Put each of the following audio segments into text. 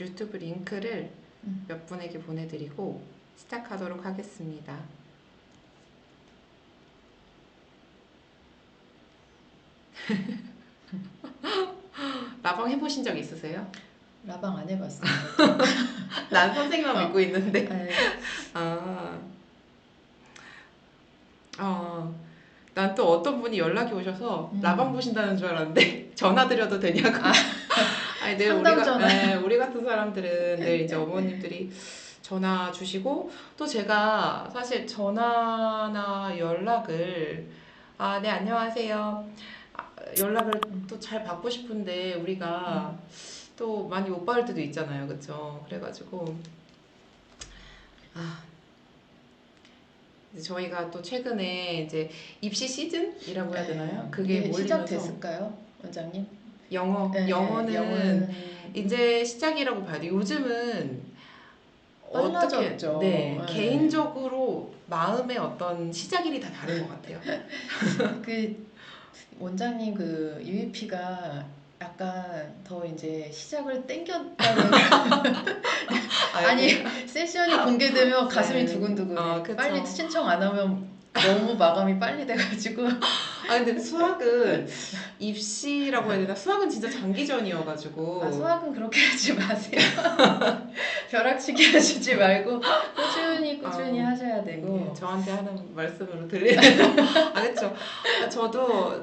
유튜브 링크를 음. 몇 분에게 보내드리고 시작하도록 하겠습니다. 라방 해보신 적 있으세요? 라방 안 해봤어요. 난 선생님만 믿고 있는데. 네. 아, 난 또 어떤 분이 연락이 오셔서 라방 보신다는 줄 알았는데 전화 드려도 되냐고. 아니, 늘 상담 전화. 우리 같은 사람들은 늘 이제 어머님들이 전화 주시고 또 제가 사실 전화나 연락을 네, 안녕하세요. 연락을 또 잘 받고 싶은데 우리가 또 많이 못 받을 때도 있잖아요. 그쵸? 그래가지고 이제 저희가 또 최근에 이제 입시 시즌이라고 해야 되나요? 그게 이게 몰리면서 시작됐을까요, 원장님? 영어는 이제 시작이라고 봐야 돼. 요즘은 어떻게 빨라졌죠. 네, 개인적으로 마음의 어떤 시작일이 다 다른 것 같아요. 그 원장님 그 UEP가 약간 더 이제 시작을 땡겼다는 아니 세션이 공개되면 가슴이 네. 두근두근해. 그쵸. 빨리 신청 안 하면 너무 마감이 빨리 돼가지고. 근데 수학은 입시라고 해야 되나? 수학은 진짜 장기전이어가지고. 수학은 그렇게 하지 마세요. 벼락치기 하시지 말고 꾸준히 하셔야 되고. 저한테 하는 말씀으로 들리는 그쵸.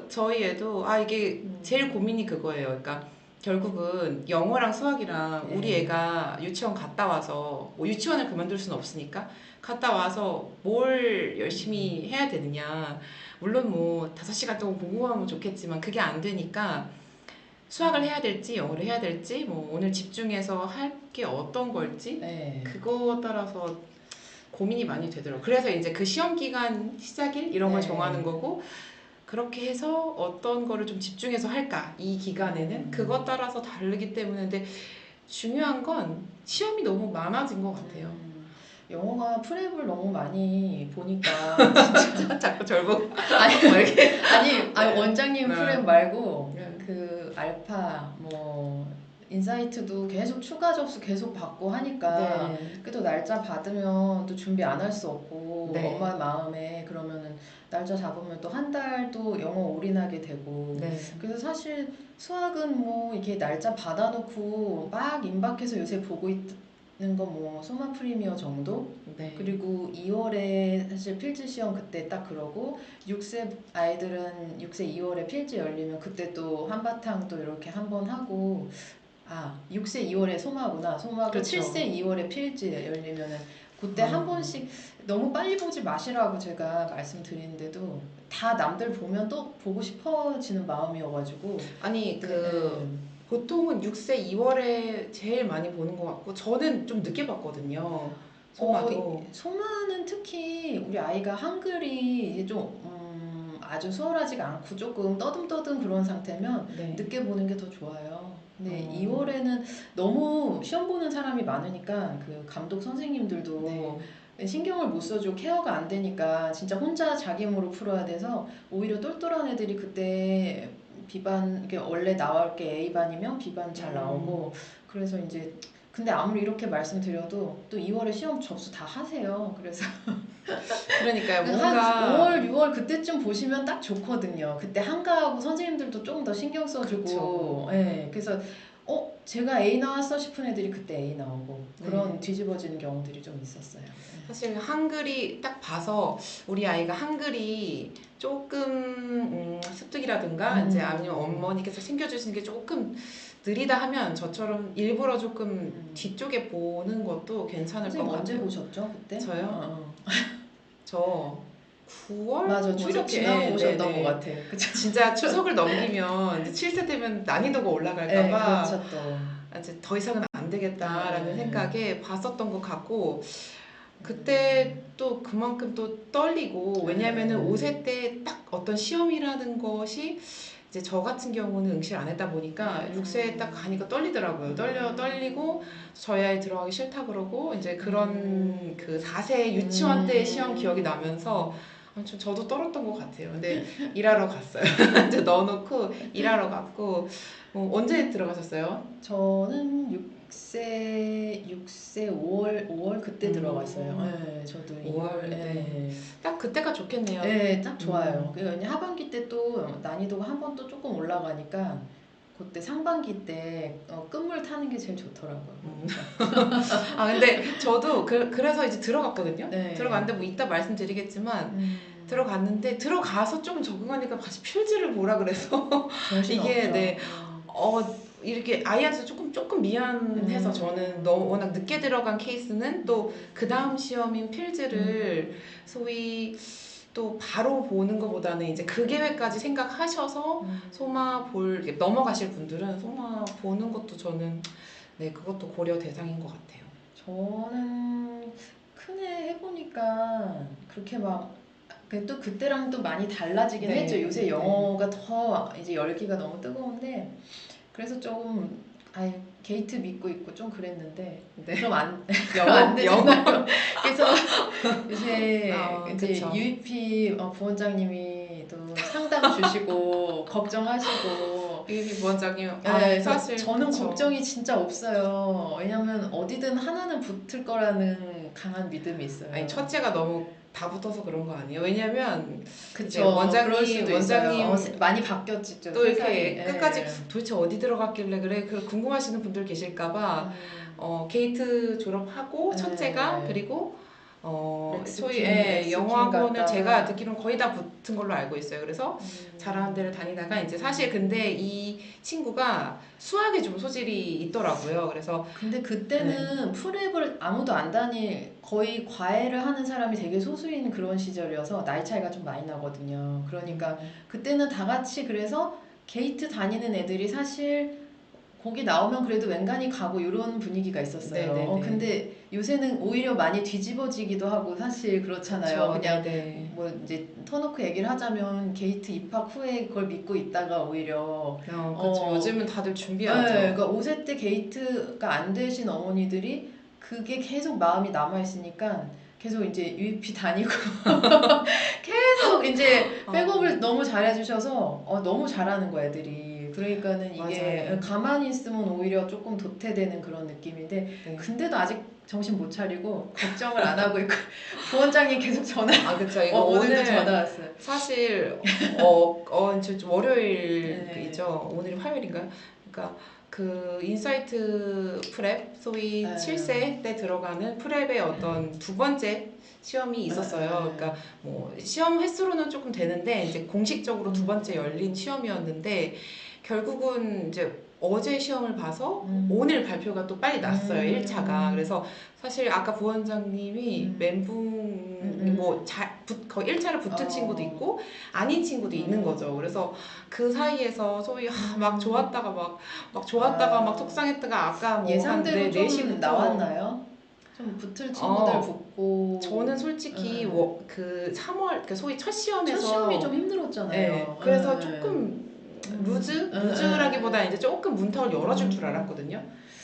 저희 애도 이게 제일 고민이 그거예요. 그러니까 결국은 영어랑 수학이랑 우리 애가 유치원 갔다 와서 뭐 유치원을 그만둘 수는 없으니까 갔다 와서 뭘 열심히 해야 되느냐. 물론 뭐 5시간 동안 공부하면 좋겠지만 그게 안 되니까 수학을 해야 될지 영어를 해야 될지 뭐 오늘 집중해서 할 게 어떤 걸지 그거 따라서 고민이 많이 되더라고요. 그래서 이제 그 시험 기간 시작일 이런 걸 정하는 거고 그렇게 해서 어떤 거를 좀 집중해서 할까 이 기간에는 그것 따라서 다르기 때문에 근데 중요한 건 시험이 너무 많아진 것 같아요. 영어가 프랩을 너무 많이 보니까 진짜 자꾸 절 보고 아니 원장님 프랩 말고 그 알파 뭐 인사이트도 계속 추가 접수 계속 받고 하니까 또 날짜 받으면 또 준비 안 할 수 없고 엄마 마음에 그러면은 날짜 잡으면 또 한 달 또 영어 올인하게 되고 그래서 사실 수학은 뭐 이렇게 날짜 받아놓고 막 임박해서 요새 보고 있는 거 뭐 소마 프리미어 정도? 그리고 2월에 사실 필지 시험 그때 딱 그러고 6세 아이들은 6세 2월에 필지 열리면 그때 또 한바탕 또 이렇게 한번 하고 6세 2월에 소마구나. 소마고 그렇죠. 7세 2월에 필지 열리면은 그때 한 번씩 너무 빨리 보지 마시라고 제가 말씀드리는데도 다 남들 보면 또 보고 싶어지는 마음이어가지고 아니 보통은 6세 2월에 제일 많이 보는 것 같고 저는 좀 늦게 봤거든요. 소마도. 소마는 특히 우리 아이가 한글이 이제 좀 아주 수월하지가 않고 조금 떠듬떠듬 그런 상태면 늦게 보는 게 더 좋아요. 근데 2월에는 너무 시험 보는 사람이 많으니까 그 감독 선생님들도 신경을 못 써주고 케어가 안 되니까 진짜 혼자 자기 힘으로 풀어야 돼서 오히려 똘똘한 애들이 그때 B반 이게 원래 나올 게 A반이면 B반 잘 나오고 그래서 이제 근데 아무리 이렇게 말씀드려도 또 2월에 시험 접수 다 하세요. 그래서 그러니까요. 한 뭔가 5월, 6월 그때쯤 보시면 딱 좋거든요. 그때 한가하고 선생님들도 조금 더 신경 써주고. 그래서 제가 A 나왔어 싶은 애들이 그때 A 나오고 그런 뒤집어지는 경우들이 좀 있었어요. 사실 한글이 딱 봐서 우리 아이가 한글이 조금 습득이라든가 이제 아니면 어머니께서 챙겨주시는 게 조금 느리다 하면 저처럼 일부러 조금 뒤쪽에 보는 것도 괜찮을 것 같아요. 언제 보셨죠 그때? 저요? 저 9월? 맞아, 추석 지나고 오셨던 것 같아. 그쵸? 진짜 추석을 넘기면 이제 7세 되면 난이도가 올라갈까봐 그렇죠, 또. 이제 더 이상은 안 되겠다라는 생각에 봤었던 것 같고 그때 또 그만큼 또 떨리고 왜냐면은 5세 때 딱 어떤 시험이라는 것이 이제 저 같은 경우는 응시를 안 했다 보니까 6세에 딱 가니까 떨리더라고요. 떨리고 저희 아이 들어가기 싫다 그러고 이제 그런 그 4세 유치원 때 시험 기억이 나면서 저도 떨었던 것 같아요. 근데 일하러 갔어요. 이제 넣어놓고 일하러 갔고 언제 들어가셨어요? 저는 6세 5월 그때 들어갔어요. 네, 저도 5월 네. 딱 그때가 좋겠네요. 네, 딱 좋아요. 그러니까 하반기 때 또 난이도가 한 번 또 조금 올라가니까 그때 상반기 때 끝물 타는 게 제일 좋더라고요. 근데 저도 그래서 이제 들어갔거든요. 네. 들어갔는데 뭐 이따 말씀드리겠지만 들어갔는데 들어가서 조금 적응하니까 다시 필즈를 보라 그래서 이게 네. 이렇게 아이한테 조금 미안해서 저는 너무 워낙 늦게 들어간 케이스는 또 그 다음 시험인 필즈를 소위 또 바로 보는 것보다는 이제 그 계획까지 생각하셔서 소마 넘어가실 분들은 소마 보는 것도 저는 네 그것도 고려 대상인 것 같아요. 저는 큰애 해보니까 그렇게 막 또 그때랑 또 많이 달라지긴 네, 했죠. 요새 네. 영어가 더 이제 열기가 너무 뜨거운데 그래서 조금 게이트 믿고 있고 좀 그랬는데 네. 좀 안 되잖아요. 그래서 요새 이제 그쵸. UEP 부원장님이 또 상담 주시고 걱정하시고 UEP 부원장님 네, 사실 저는 그쵸. 걱정이 진짜 없어요. 왜냐면 어디든 하나는 붙을 거라는 강한 믿음이 있어요. 아니 첫째가 너무 다 붙어서 그런 거 아니에요? 왜냐면 그쵸. 그럴 수도 원장님 있어요. 많이 바뀌었지 좀 또 세상이. 이렇게 끝까지 도대체 어디 들어갔길래 그래 궁금하시는 분들 계실까봐 게이트 졸업하고 첫째가 그리고 소위 영어 학원을 제가 듣기로는 거의 다 붙은 걸로 알고 있어요. 그래서 잘하는 데를 다니다가 이제 사실 근데 이 친구가 수학에 좀 소질이 있더라고요. 그래서 근데 그때는 프랩을 아무도 안 거의 과외를 하는 사람이 되게 소수인 그런 시절이어서 나이 차이가 좀 많이 나거든요. 그러니까 그때는 다 같이 그래서 게이트 다니는 애들이 사실 거기 나오면 그래도 웬간히 가고 이런 분위기가 있었어요. 근데 요새는 오히려 많이 뒤집어지기도 하고 사실 그렇잖아요. 그쵸, 그냥 네네. 뭐 이제 터놓고 얘기를 하자면 게이트 입학 후에 그걸 믿고 있다가 오히려 그렇죠. 요즘은 다들 준비하죠. 네, 그러니까 5세 때 게이트가 안 되신 어머니들이 그게 계속 마음이 남아 있으니까 계속 이제 UEP 다니고 계속 이제 백업을 너무 잘해주셔서 너무 잘하는 거야 애들이. 그러니까는 이게 맞아요. 가만히 있으면 오히려 조금 도태되는 그런 느낌인데 네. 근데도 아직 정신 못 차리고 걱정을 안 하고 있고 부원장님 계속 전화. 그쵸. 이거 오늘도 전화 왔어요. 사실 월요일이죠. 오늘이 화요일인가요? 그러니까 그 인사이트 프랩 소위 7세 때 들어가는 프랩의 어떤 두 번째 시험이 있었어요. 그러니까 뭐 시험 횟수로는 조금 되는데 이제 공식적으로 두 번째 열린 시험이었는데 결국은 이제 어제 시험을 봐서 오늘 발표가 또 빨리 났어요. 1차가. 그래서 사실 아까 부원장님이 멘붕 거의 1차를 붙은 친구도 있고 아닌 친구도 있는 거죠. 그래서 그 사이에서 소위 막 좋았다가 막 속상했다가 아까 뭐 예상대로 좀 4시부터 나왔나요? 좀 붙을 친구들 붙고. 저는 솔직히 그 3월 그 소위 첫 시험에서 첫 시험이 좀 힘들었잖아요. 네, 그래서 조금 루즈라기보다 이제 조금 문턱을 열어줄 줄 알았거든요.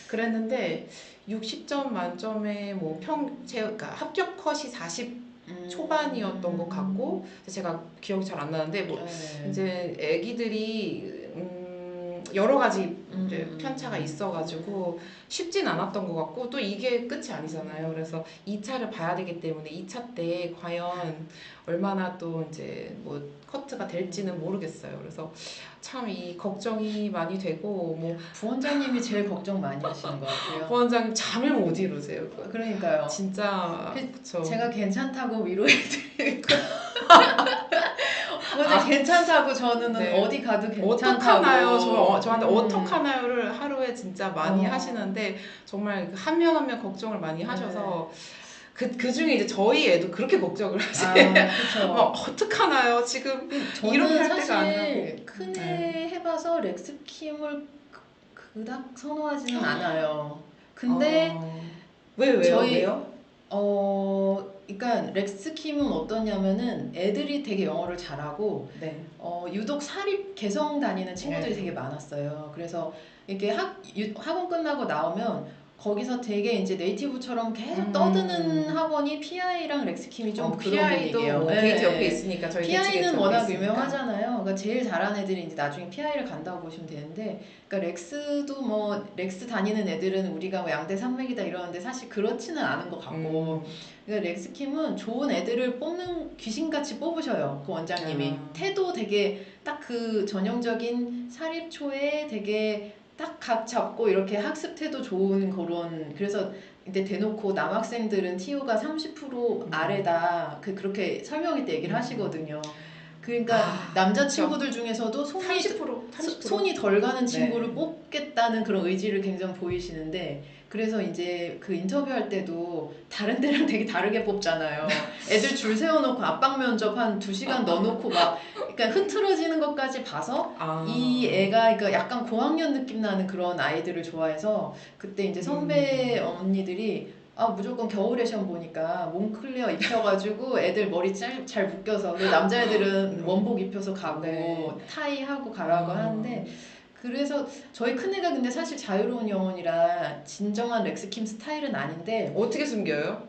그랬는데 60점 만점에 뭐 그러니까 합격 컷이 40 초반이었던 것 같고 제가 기억이 잘 안 나는데 뭐 이제 애기들이 여러 가지 이제 편차가 있어가지고 쉽진 않았던 것 같고 또 이게 끝이 아니잖아요. 그래서 2차를 봐야 되기 때문에 2차 때 과연 얼마나 또 이제 뭐 커트가 될지는 모르겠어요. 그래서 참 이 걱정이 많이 되고 뭐 부원장님이 제일 걱정 많이 하시는 것 같아요. 부원장님 잠을 못 이루세요. 그러니까요. 진짜 그쵸. 제가 괜찮다고 위로해드리고 부원장 괜찮다고 저는 어디 가도 괜찮다고. 어떡하나요? 저한테 어떡하나요를 하루에 진짜 많이 하시는데 정말 한 명 한 명 걱정을 많이 하셔서 그 중에 이제 저희 애도 그렇게 걱정을 하세요. 어떡하나요? 지금 이렇게 할 때가 아니라고. 큰애 해봐서 렉스킴을 그닥 선호하지는 않아요. 근데 왜요? 그러니까 렉스킴은 어떠냐면은 애들이 되게 영어를 잘하고 유독 사립 개성 다니는 친구들이 되게 많았어요. 그래서 이렇게 학원 끝나고 나오면 거기서 되게 이제 네이티브처럼 계속 떠드는 학원이 PI랑 렉스킴이 좀 그런 PI도 분위기예요. 뭐 게이트 옆에 있으니까 저희 PI는 워낙 유명하잖아요. 그러니까 제일 잘하는 애들이 이제 나중에 PI를 간다고 보시면 되는데, 그러니까 렉스도 뭐 렉스 다니는 애들은 우리가 뭐 양대 산맥이다 이러는데 사실 그렇지는 않은 것 같고, 그러니까 렉스킴은 좋은 애들을 뽑는 귀신같이 뽑으셔요. 그 원장님이 태도 되게 딱 그 전형적인 사립초에 되게 딱 각 잡고 이렇게 학습 태도 좋은 그런, 그래서 근데 대놓고 남학생들은 TO가 30% 아래다 그렇게 설명회 때 얘기를 하시거든요. 그러니까 남자친구들 중에서도 손이 덜 가는 친구를 네. 뽑겠다는 그런 의지를 굉장히 보이시는데, 그래서 이제 그 인터뷰할 때도 다른 데랑 되게 다르게 뽑잖아요. 애들 줄 세워놓고 압박 면접 한 2시간 넣어놓고 막 그러니까 흐트러지는 것까지 봐서 이 애가 그러니까 약간 고학년 느낌 나는 그런 아이들을 좋아해서, 그때 이제 선배 언니들이 무조건 겨울에 시험 보니까 몽클레어 입혀가지고 애들 머리 잘 묶여서, 남자애들은 원복 입혀서 가고 네. 타이 하고 가라고 하는데, 그래서 저희 큰애가 근데 사실 자유로운 영혼이라 진정한 렉스킴 스타일은 아닌데 어떻게 숨겨요?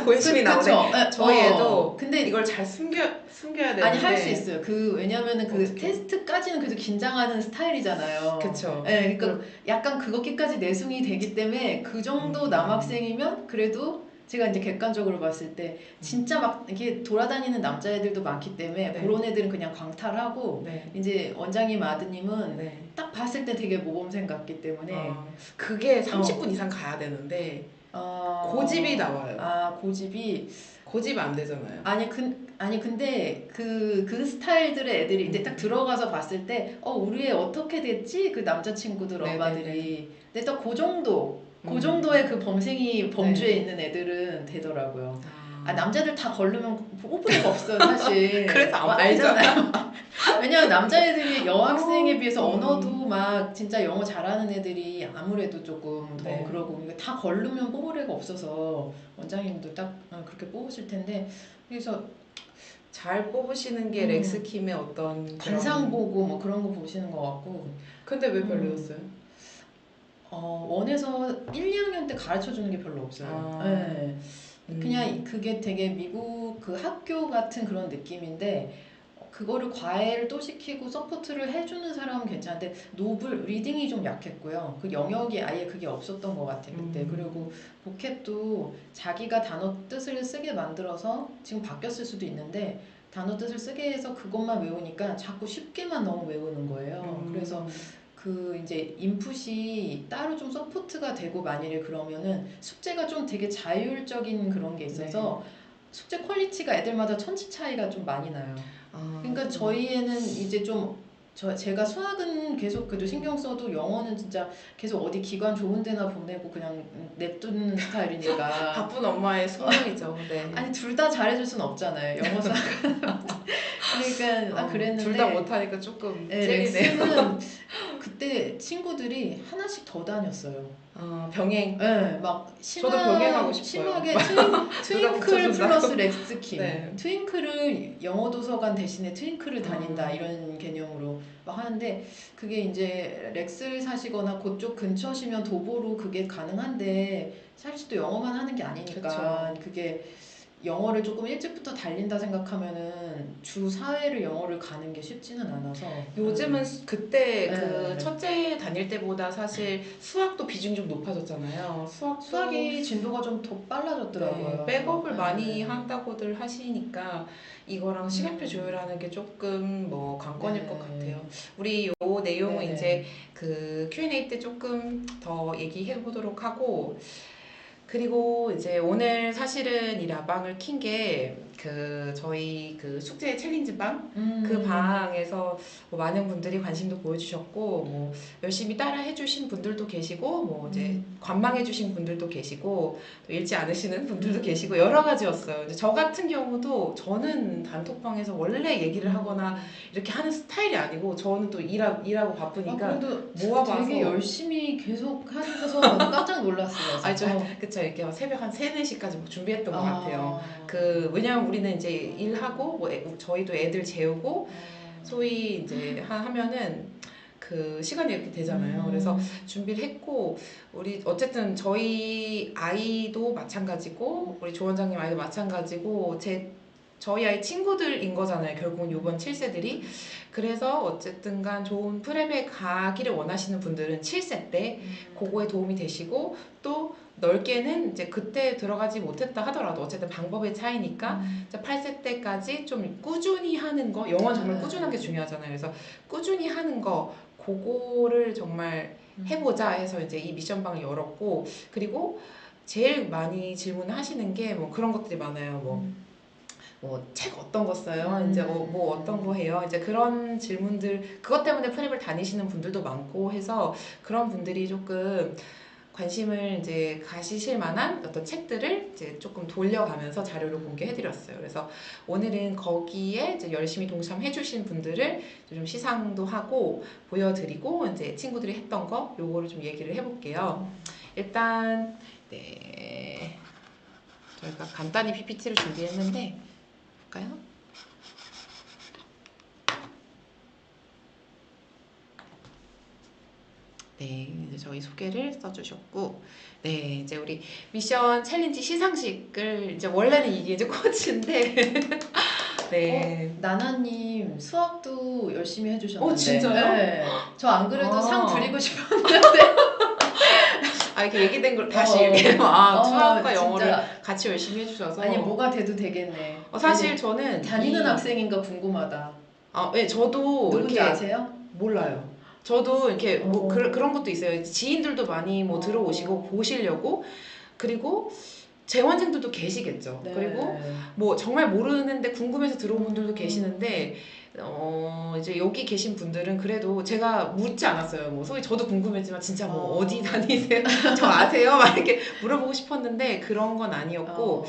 본심이 나오네. 저희 애도 근데 이걸 잘 숨겨야 되는데 아니 할 수 있어요. 왜냐면은 그 테스트까지는 그래도 긴장하는 스타일이잖아요. 그쵸. 네, 그러니까 약간 그것까지 내숭이 되기 때문에 그 정도 남학생이면 그래도 제가 이제 객관적으로 봤을 때 진짜 막 이렇게 돌아다니는 남자애들도 많기 때문에 그런 애들은 그냥 광탈하고, 이제 원장님 아드님은 딱 봤을 때 되게 모범생 같기 때문에 그게 30분 이상 가야 되는데 고집이 나와요. 고집 안 되잖아요. 아니 근데 그 스타일들의 애들이 이제 딱 들어가서 봤을 때 우리 애 어떻게 됐지? 그 남자친구들 엄마들이. 근데 또 그 정도의 그 범주에 있는 애들은 되더라고요. 남자들 다 걸르면 뽑을 애가 없어요 사실. 그래서 안 알잖아요. 왜냐면 남자애들이 여학생에 비해서 언어도 막 진짜 영어 잘하는 애들이 아무래도 조금 더 그러고, 그러니까 다 걸르면 뽑을 애가 없어서 원장님도 딱 그렇게 뽑으실 텐데, 그래서 잘 뽑으시는 게 렉스킴의 어떤 관상 보고 뭐 그런 거 보시는 것 같고. 근데 왜 별로였어요? 원에서 1, 2학년 때 가르쳐 주는 게 별로 없어요. 네. 그냥 그게 되게 미국 그 학교 같은 그런 느낌인데, 그거를 과외를 또 시키고 서포트를 해주는 사람은 괜찮은데 리딩이 좀 약했고요. 그 영역이 아예 그게 없었던 것 같아요 그때. 그리고 보켓도 자기가 단어 뜻을 쓰게 만들어서 지금 바뀌었을 수도 있는데, 단어 뜻을 쓰게 해서 그것만 외우니까 자꾸 쉽게만 너무 외우는 거예요. 그래서 그 이제 인풋이 따로 좀 서포트가 되고 만일에 그러면은 숙제가 좀 되게 자율적인 그런 게 있어서 숙제 퀄리티가 애들마다 천지 차이가 좀 많이 나요. 그러니까 저희 애는 이제 좀 제가 수학은 계속 그래도 신경 써도 영어는 진짜 계속 어디 기관 좋은 데나 보내고 그냥 냅두는 스타일이니까. 바쁜 엄마의 숙명이죠. 아니 둘 다 잘해줄 순 없잖아요. 영어 수학은. 그러니까 그랬는데 둘 다 못하니까 조금 렉스는 그때 친구들이 하나씩 더 다녔어요. 병행. 네, 막 저도 병행하고 싶어요. 심하게 트윙클 플러스 렉스킴. 트윙클을 영어 도서관 대신에 트윙클을 다닌다 이런 개념으로 막 하는데, 그게 이제 렉스를 사시거나 그쪽 근처시면 도보로 그게 가능한데 사실 또 영어만 하는 게 아니니까 그게 영어를 조금 일찍부터 달린다 생각하면은 주 4회를 영어를 가는 게 쉽지는 않아서. 요즘은 그때 그 첫째 다닐 때보다 사실 수학도 비중이 좀 높아졌잖아요. 수학이 진도가 좀 더 빨라졌더라고요. 백업을 많이 한다고들 하시니까 이거랑 시간표 조율하는 게 조금 뭐 관건일 것 같아요. 우리 요 내용은 이제 그 Q&A 때 조금 더 얘기해 보도록 하고, 그리고 이제 오늘 사실은 이 라방을 킨 게 그 저희 그 숙제 챌린지 방 그 방에서 뭐 많은 분들이 관심도 보여주셨고, 뭐 열심히 따라 해주신 분들도 계시고, 뭐 이제 관망해주신 분들도 계시고, 또 읽지 않으시는 분들도 계시고 여러 가지였어요. 이제 저 같은 경우도 저는 단톡방에서 원래 얘기를 하거나 이렇게 하는 스타일이 아니고, 저는 또 일하고 바쁘니까 모아봐서 되게 열심히 계속 하셔서 깜짝 놀랐어요. 그쵸. 이렇게 새벽 한 3, 4시까지 뭐 준비했던 것 같아요. 왜냐면 우리는 이제 일하고, 뭐 저희도 애들 재우고, 소위 이제 하면은 그 시간이 이렇게 되잖아요. 그래서 준비를 했고 우리 어쨌든 저희 아이도 마찬가지고 우리 조 원장님 아이도 마찬가지고 저희 아이 친구들인 거잖아요. 결국은 요번 7세들이. 그래서 어쨌든 간 좋은 프랩에 가기를 원하시는 분들은 7세 때 그거에 도움이 되시고 또 넓게는 이제 그때 들어가지 못했다 하더라도 어쨌든 방법의 차이니까 8세 때까지 좀 꾸준히 하는 거, 영어는 정말 꾸준한 게 중요하잖아요. 그래서 꾸준히 하는 거 그거를 정말 해보자 해서 이제 이 미션방을 열었고 그리고 제일 많이 질문하시는 게 뭐 그런 것들이 많아요. 뭐 책 어떤 거 써요? 이제 뭐 어떤 거 해요? 이제 그런 질문들 그것 때문에 프랩을 다니시는 분들도 많고 해서 그런 분들이 조금 관심을 이제 가지실 만한 어떤 책들을 이제 조금 돌려가면서 자료를 공개해드렸어요. 그래서 오늘은 거기에 이제 열심히 동참해주신 분들을 좀 시상도 하고 보여드리고 이제 친구들이 했던 거 요거를 좀 얘기를 해볼게요. 일단 네 저희가 간단히 PPT를 준비했는데 볼까요? 네, 이제 저희 소개를 써주셨고, 네, 이제 우리 미션 챌린지 시상식을 이제 원래는 이게 이제 코치인데, 네. 나나님 수학도 열심히 해주셨는데. 진짜요? 네. 저 안 그래도 아. 상 드리고 싶었는데. 아 이렇게 얘기된 걸 다시 이렇게 수학과 진짜. 영어를 같이 열심히 해주셔서. 아니 뭐가 돼도 되겠네. 사실 저는 다니는 학생인가 궁금하다. 네, 저도 누군지 이렇게 아세요? 몰라요. 저도 이렇게 뭐 그런 것도 있어요. 지인들도 많이 뭐 들어오시고 보시려고 그리고 재원생들도 계시겠죠. 네. 그리고 뭐 정말 모르는데 궁금해서 들어온 분들도 계시는데 이제 여기 계신 분들은 그래도 제가 묻지 않았어요. 뭐 소위 저도 궁금했지만 진짜 뭐 어디 다니세요? 저 아세요? 막 이렇게 물어보고 싶었는데 그런 건 아니었고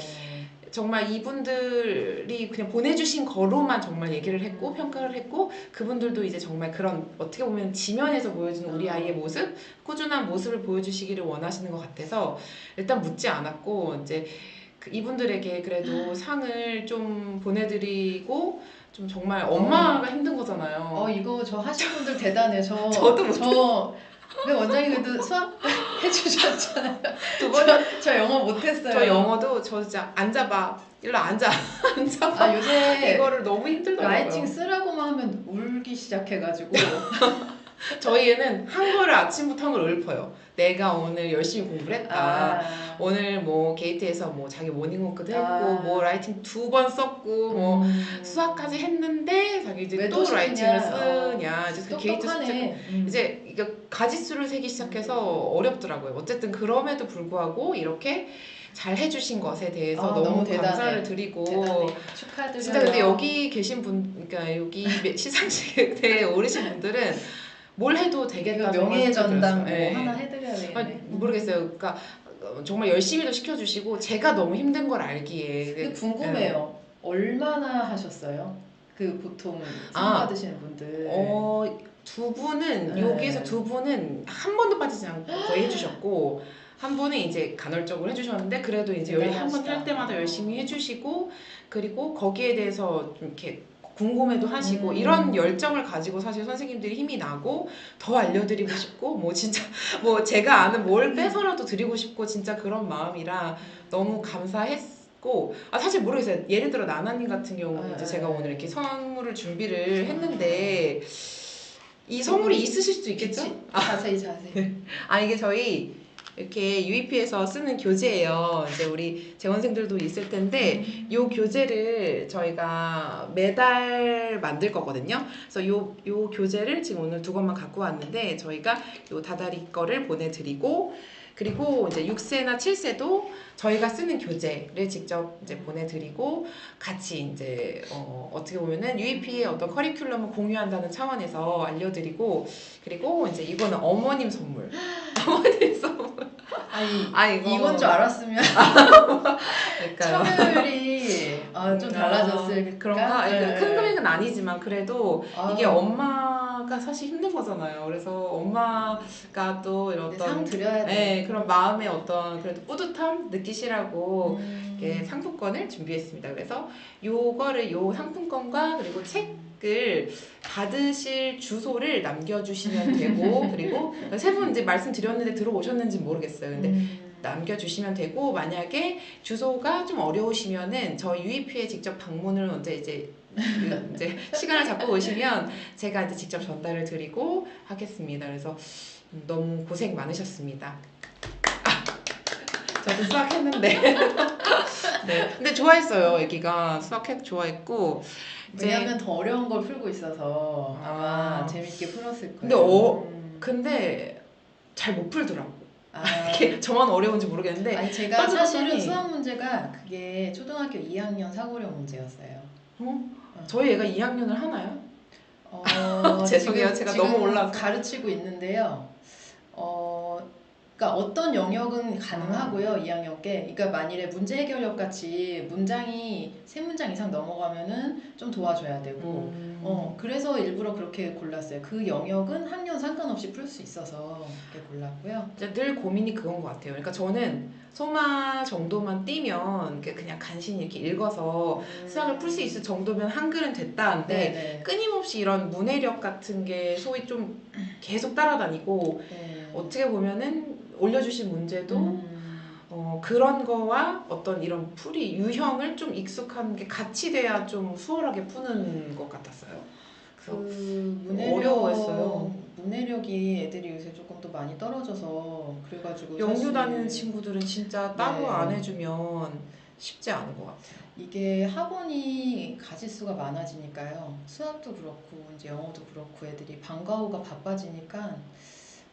정말 이분들이 그냥 보내주신 거로만 정말 얘기를 했고 평가를 했고 그분들도 이제 정말 그런 어떻게 보면 지면에서 보여주는 우리 아이의 모습 꾸준한 모습을 보여주시기를 원하시는 것 같아서 일단 묻지 않았고 이제 이분들에게 그래도 상을 좀 보내드리고 좀 정말 엄마가 힘든 거잖아요. 이거 저 하신 분들 대단해. 저도 왜 원장님 그래도 수학 해주셨잖아요. 두 번 저 영어 못했어요. 저 영어도 저 진짜 앉아봐 일로 앉아봐 요새 이거를 너무 힘들더라고요. 라이팅 쓰라고만 하면 울기 시작해가지고 저희 애는 한글을 아침부터 한걸 읊어요. 내가 오늘 열심히 공부를 했다. 오늘 뭐 게이트에서 뭐 자기 모닝워크도 했고 뭐 라이팅 2번 썼고 뭐 수학까지 했는데 자기 이제 또 라이팅을 쓰냐. 이제 그 게이트 숙제 이제 이게 가지수를 세기 시작해서 어렵더라고요. 어쨌든 그럼에도 불구하고 이렇게 잘 해주신 것에 대해서 너무 감사를 드리고 축하드려요. 진짜 근데 여기 계신 분, 그러니까 여기 시상식에 오르신 분들은 뭘 해도 되겠다. 명예의 전당 뭐 네. 하나 해드려야 되겠네. 모르겠어요. 그러니까 정말 열심히도 시켜주시고 제가 너무 힘든 걸 알기에. 근데 궁금해요. 얼마나 하셨어요? 그 보통 상 받으시는 분들. 두 분은 여기에서 두 분은 한 번도 빠지지 않고 거의 해주셨고 한 분은 이제 간헐적으로 해주셨는데 그래도 이제 한 번 할 때마다 열심히 해주시고 그리고 거기에 대해서 좀 이렇게 궁금해도 하시고 이런 열정을 가지고 사실 선생님들이 힘이 나고 더 알려드리고 싶고 뭐 진짜 뭐 제가 아는 뭘 빼서라도 드리고 싶고 진짜 그런 마음이라 너무 감사했고 사실 모르겠어요. 예를 들어 나나님 같은 경우는 이제 제가 오늘 이렇게 선물을 준비를 했는데 이 선물이 있으실 수도 있겠죠? 자세히 이게 저희 이렇게 UEP에서 쓰는 교재예요. 이제 우리 재원생들도 있을 텐데 이 교재를 저희가 매달 만들 거거든요. 그래서 요 교재를 지금 오늘 2권만 갖고 왔는데 저희가 요 다다리 거를 보내드리고 그리고 이제 6세나 7세도 저희가 쓰는 교재를 직접 이제 보내드리고 같이 이제 어떻게 보면은 UEP의 어떤 커리큘럼을 공유한다는 차원에서 알려드리고 그리고 이제 이거는 어머님 선물. 어머님 선물. 이건 줄 알았으면 참여율이 좀 달라졌을 그런가? 큰 금액은 아니지만 그래도 이게 엄마가 사실 힘든 거잖아요. 그래서 엄마가 또 이런 상 드려야 돼. 그런 마음의 어떤 그래도 뿌듯함 느끼시라고 이렇게 상품권을 준비했습니다. 그래서 요거를 요 상품권과 그리고 책 책을 받으실 주소를 남겨주시면 되고 그리고 세 분 이제 말씀드렸는데 들어오셨는지 모르겠어요. 근데 남겨주시면 되고 만약에 주소가 좀 어려우시면은 저희 UEP에 직접 방문을 언제 이제 시간을 잡고 오시면 제가 이제 직접 전달을 드리고 하겠습니다. 그래서 너무 고생 많으셨습니다. 저도 수학했는데 네. 근데 좋아했어요. 애기가 수학 좋아했고 왜냐면 더 어려운 걸 풀고 있어서 아마 재밌게 풀었을 근데 거예요. 근데 잘 못 풀더라고. 아, 이게 저만 어려운지 모르겠는데 아니 제가 사실은 수학 문제가 그게 초등학교 2학년 사고력 문제였어요. 저희 애가 2학년을 하나요? 죄송해요. 제가 너무 올라서 가르치고 있는데요. 그러니까 어떤 영역은 가능하고요. 2학년 게. 그러니까 만일에 문제 해결력 같이 문장이 3문장 이상 넘어가면은 좀 도와줘야 되고. 그래서 일부러 그렇게 골랐어요. 그 영역은 학년 상관없이 풀 수 있어서 그렇게 골랐고요. 늘 고민이 그건 것 같아요. 그러니까 저는 소마 정도만 띄면 그냥 간신히 이렇게 읽어서 수학을 풀 수 있을 정도면 한글은 됐다는데 네네. 끊임없이 이런 문해력 같은 게 소위 좀 계속 따라다니고 어떻게 보면은 올려주신 문제도 그런 거와 어떤 이런 풀이 유형을 좀 익숙한 게 같이 돼야 좀 수월하게 푸는 것 같았어요. 어려워했어요. 문해력이 애들이 요새 조금 또 많이 떨어져서 그래가지고 영유 다니는 친구들은 진짜 따로 네. 안 해주면 쉽지 않은 것 같아요. 이게 학원이 가지수가 많아지니까요. 수학도 그렇고 이제 영어도 그렇고 애들이 방과 후가 바빠지니까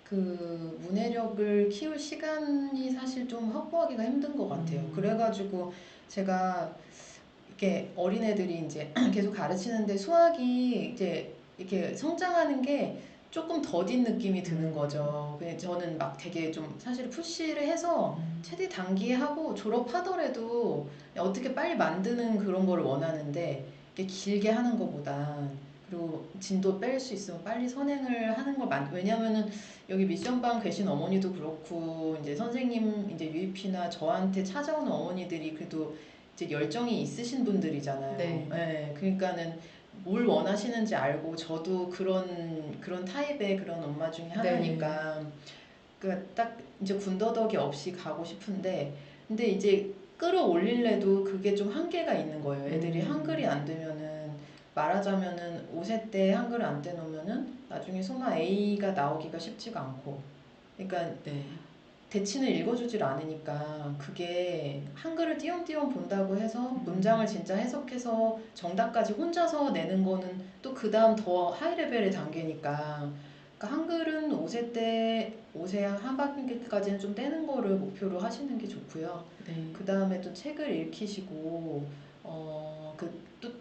그 문해력을 키울 시간이 사실 좀 확보하기가 힘든 것 같아요. 그래가지고 제가 이렇게 어린애들이 이제 계속 가르치는데 수학이 이제 이렇게 성장하는 게 조금 더딘 느낌이 드는 거죠. 근데 저는 막 되게 좀 사실 푸시를 해서 최대 단기에 하고 졸업하더라도 어떻게 빨리 만드는 그런 걸 원하는데 이렇게 길게 하는 것보다 그리고 진도 뺄 수 있으면 빨리 선행을 하는 걸 왜냐면은 여기 미션방 계신 어머니도 그렇고 이제 선생님 이제 UEP나 저한테 찾아오는 어머니들이 그래도 이제 열정이 있으신 분들이잖아요. 네. 그러니까는 뭘 원하시는지 알고 저도 그런 타입의 그런 엄마 중에 하나니까 딱 이제 군더더기 없이 가고 싶은데 근데 이제 끌어올릴래도 그게 좀 한계가 있는 거예요. 애들이 한글이 안 되면은 말하자면은 5세 때 한글을 안 떼놓으면은 나중에 소마 A가 나오기가 쉽지가 않고 그러니까 대치는 읽어주질 않으니까 그게 한글을 띄엄띄엄 본다고 해서 문장을 진짜 해석해서 정답까지 혼자서 내는 거는 또 그 다음 더 하이 레벨의 단계니까 그러니까 한글은 5세 하반기까지는 좀 떼는 거를 목표로 하시는 게 좋고요. 그 다음에 또 책을 읽히시고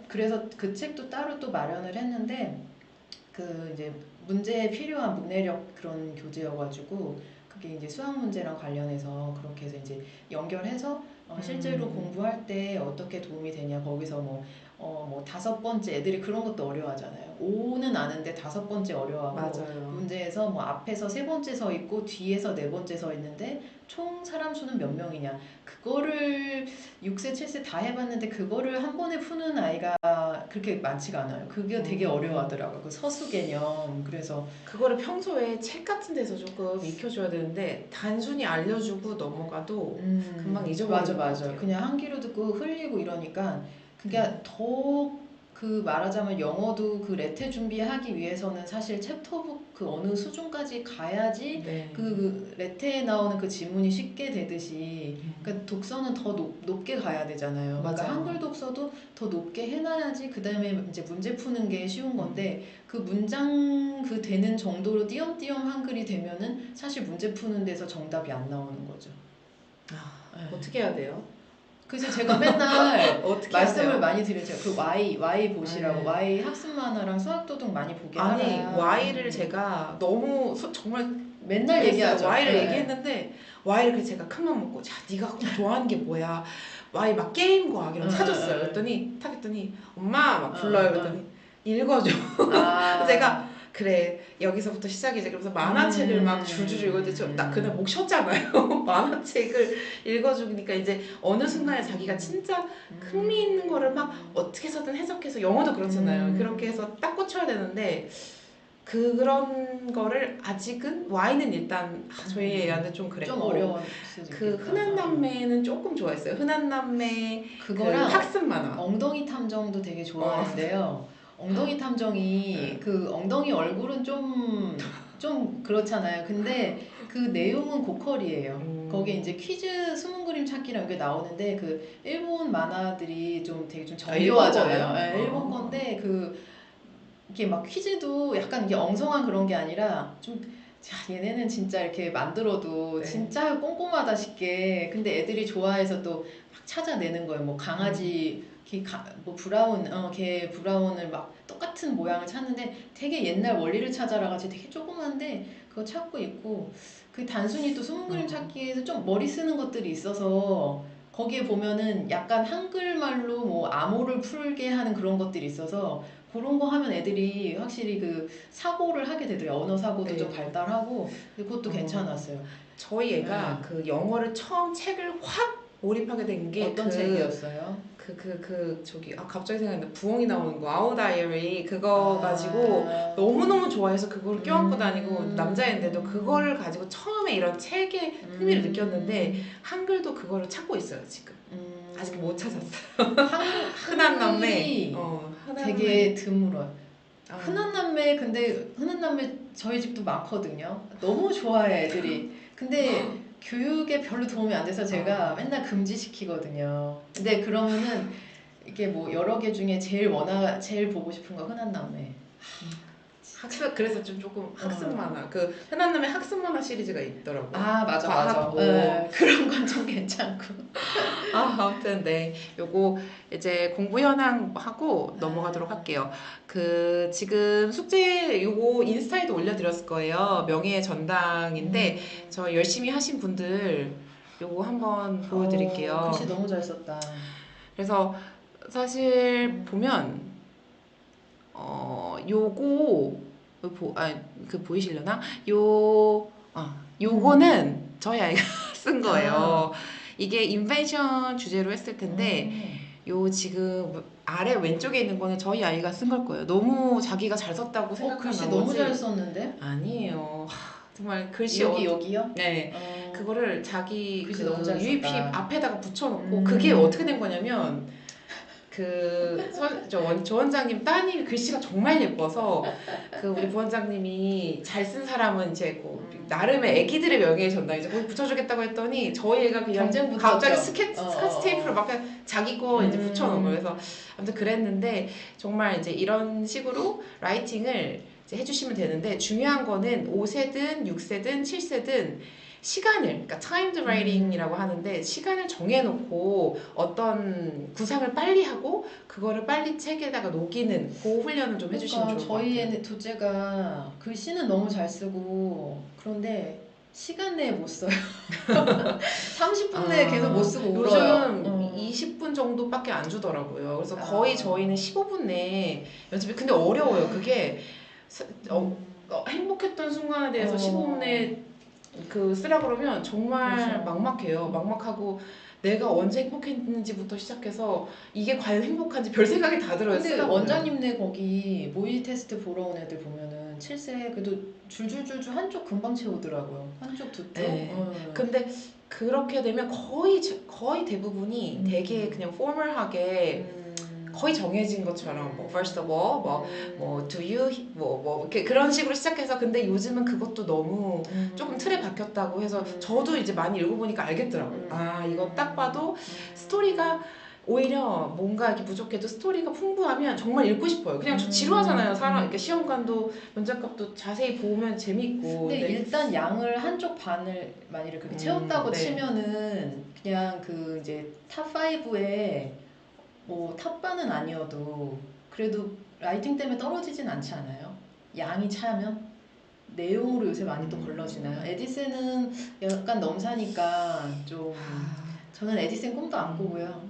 그래서 그 책도 따로 또 마련을 했는데 그 이제 문제에 필요한 문해력 그런 교재여가지고 그게 이제 수학 문제랑 관련해서 그렇게 해서 이제 연결해서 실제로 공부할 때 어떻게 도움이 되냐 거기서 뭐 5번째 애들이 그런 것도 어려워하잖아요. 5는 아는데 5번째 어려워하고 맞아요. 문제에서 뭐 앞에서 3번째 서 있고 뒤에서 4번째 서 있는데 총 사람 수는 몇 명이냐 그거를 6세 7세 다 해봤는데 그거를 한 번에 푸는 아이가 그렇게 많지가 않아요. 그게 되게 어려워하더라고요. 그 서수 개념. 그래서 그거를 평소에 책 같은 데서 조금 익혀줘야 되는데 단순히 알려주고 넘어가도 금방 잊어버리는 것 같아요. 그냥 한 귀로 듣고 흘리고 이러니까 그게 더 그 말하자면 영어도 그 레테 준비하기 위해서는 사실 챕터북 그 어느 수준까지 가야지 그 레테에 나오는 그 지문이 쉽게 되듯이 그러니까 독서는 더 높게 가야 되잖아요. 그러니까 한글 독서도 더 높게 해놔야지 그 다음에 이제 문제 푸는 게 쉬운 건데 그 문장 그 되는 정도로 띄엄띄엄 한글이 되면은 사실 문제 푸는 데서 정답이 안 나오는 거죠. 어떻게 해야 돼요? 그래서 제가 맨날 말씀을 하세요? 많이 드리죠. 그 Y 보시라고 Y 학습 만화랑 수학 도둑 많이 보게 하라. Y를 제가 너무 정말 맨날 얘기하죠. Y를 얘기했는데 Y를 제가 큰맘 먹고 자 네가 좋아하는 게 뭐야? Y 막 게임 과학 이런 거 사줬어요. 그랬더니 엄마 막 불러요. 그랬더니 읽어줘. 제가 그래 여기서부터 시작이지. 그래서 만화책을 막 줄줄 읽었는데 나 그날 목 쉬었잖아요. 만화책을 읽어주니까 이제 어느 순간에 자기가 진짜 흥미있는 거를 막 어떻게 해서든 해석해서 영어도 그렇잖아요. 그렇게 해서 딱 꽂혀야 되는데 그런 거를 아직은 와인은 일단 저희 애한테 좀 그랬고 좀 어려운 수도 그 있겠다. 흔한 남매는 조금 좋아했어요. 흔한 남매 그거랑 그 학습 만화. 엉덩이 탐정도 되게 좋아하는데요. 엉덩이 탐정이 그 엉덩이 얼굴은 좀 그렇잖아요. 근데 그 내용은 고퀄이에요. 거기에 이제 퀴즈 숨은 그림 찾기라는 게 나오는데 그 일본 만화들이 좀 되게 좀 정교하잖아요. 네, 일본 건데 그 이게 막 퀴즈도 약간 이게 엉성한 그런 게 아니라 좀 자, 얘네는 진짜 이렇게 만들어도 네. 진짜 꼼꼼하다 싶게 근데 애들이 좋아해서 또 막 찾아내는 거예요. 뭐 강아지 뭐 브라운 걔 브라운을 막 똑같은 모양을 찾는데 되게 옛날 원리를 찾아라 같이 되게 조그만데 그거 찾고 있고 그 단순히 또 숨은 그림 찾기에서 좀 머리 쓰는 것들이 있어서 거기에 보면은 약간 한글말로 뭐 암호를 풀게 하는 그런 것들이 있어서 그런 거 하면 애들이 확실히 그 사고를 하게 되더라고요. 언어 사고도 네. 좀 발달하고 그것도 괜찮았어요. 저희 애가 그 영어를 처음 책을 확 몰입하게 된 게 어떤 책이었어요? 저기 갑자기 생각났는데 부엉이 나오는 거 아우 다이어리 그거 가지고 너무너무 좋아해서 그걸 껴안고 다니고 남자인데도 그거를 가지고 처음에 이런 책에 흥미를 느꼈는데 한글도 그거를 찾고 있어요 지금. 아직 못 찾았어요. 흔한 남매. 되게 드물어요. 아. 흔한 남매 근데 흔한 남매 저희 집도 많거든요. 너무 좋아해 애들이. 근데 교육에 별로 도움이 안 돼서 제가 맨날 금지시키거든요. 근데 그러면은 이게 뭐 여러 개 중에 제일 보고 싶은 거 흔한 남매. 학습 그래서 좀 조금 학습 만화 그 흔한 놈의 학습 만화 시리즈가 있더라고요. 아 맞아 과학 네, 그런 건 좀 괜찮고. 아무튼 네 요거 이제 공부 현황 하고 넘어가도록 할게요. 그 지금 숙제 요거 인스타에도 올려드렸을 거예요. 명예의 전당인데 저 열심히 하신 분들 요거 한번 보여드릴게요. 글씨 너무 잘 썼다. 그래서 사실 보면 요거 보이시려나? 요거는 저희 아이가 쓴 거예요. 이게 인벤션 주제로 했을 텐데 요 지금 아래 왼쪽에 있는 거는 저희 아이가 쓴 걸 거예요. 너무 자기가 잘 썼다고 생각하는 글씨 거지. 너무 잘 썼는데? 아니에요. 정말 글씨 여기요? 네. 그거를 자기 글씨 너무 잘 UEP 썼다. 앞에다가 붙여놓고 그게 어떻게 된 거냐면 조 원장님 따님이 글씨가 정말 예뻐서 그 우리 부원장님이 잘 쓴 사람은 이제 나름의 애기들의 명예의 전당이죠. 거기 붙여주겠다고 했더니 저희 애가 그냥 갑자기 스케치 테이프로 막 그냥 자기 거 이제 붙여놓은 거예요. 그래서 아무튼 그랬는데 정말 이제 이런 식으로 라이팅을 이제 해주시면 되는데 중요한 거는 5세든 6세든 7세든 시간을, 그러니까 timed writing이라고 하는데 시간을 정해놓고 어떤 구상을 빨리 하고 그거를 빨리 책에다가 녹이는 그 훈련을 좀 해주시면 좋을 것 같아요. 저희 애는 둘째가 글씨는 너무 잘 쓰고 그런데 시간 내에 못 써요. 30분 내에 계속 못 쓰고 울어요. 요즘 20분 정도밖에 안 주더라고요. 그래서 거의 저희는 15분 내에 연습이 근데 어려워요. 그게 행복했던 순간에 대해서 15분 내에 쓰라 그러면 정말 그렇죠. 막막해요. 막막하고 내가 언제 행복했는지부터 시작해서 이게 과연 행복한지 별 생각이 다 들어요. 근데 원장님네 거기 모의 테스트 보러 온 애들 보면은 7세 그래도 줄줄줄줄 한쪽 금방 채우더라고요. 한쪽 두 쪽. 네. 근데 그렇게 되면 거의 대부분이 되게 그냥 포멀하게 거의 정해진 것처럼 뭐 first of all 뭐 do you 뭐 이렇게 그런 식으로 시작해서 근데 요즘은 그것도 너무 조금 틀에 박혔다고 해서 저도 이제 많이 읽어보니까 알겠더라고요. 아 이거 딱 봐도 스토리가 오히려 뭔가 이렇게 부족해도 스토리가 풍부하면 정말 읽고 싶어요. 그냥 지루하잖아요. 사람 이렇게 시험관도 면접값도 자세히 보면 재밌고. 근데 일단 양을 한쪽 반을 만일에 그렇게 채웠다고 치면은 그냥 그 이제 탑 5에 뭐 탑반은 아니어도 그래도 라이팅 때문에 떨어지진 않지 않아요? 양이 차면? 내용으로 요새 많이 또 걸러지나요? 에디센은 약간 넘사니까 좀 저는 에디센 꿈도 안 꾸고요.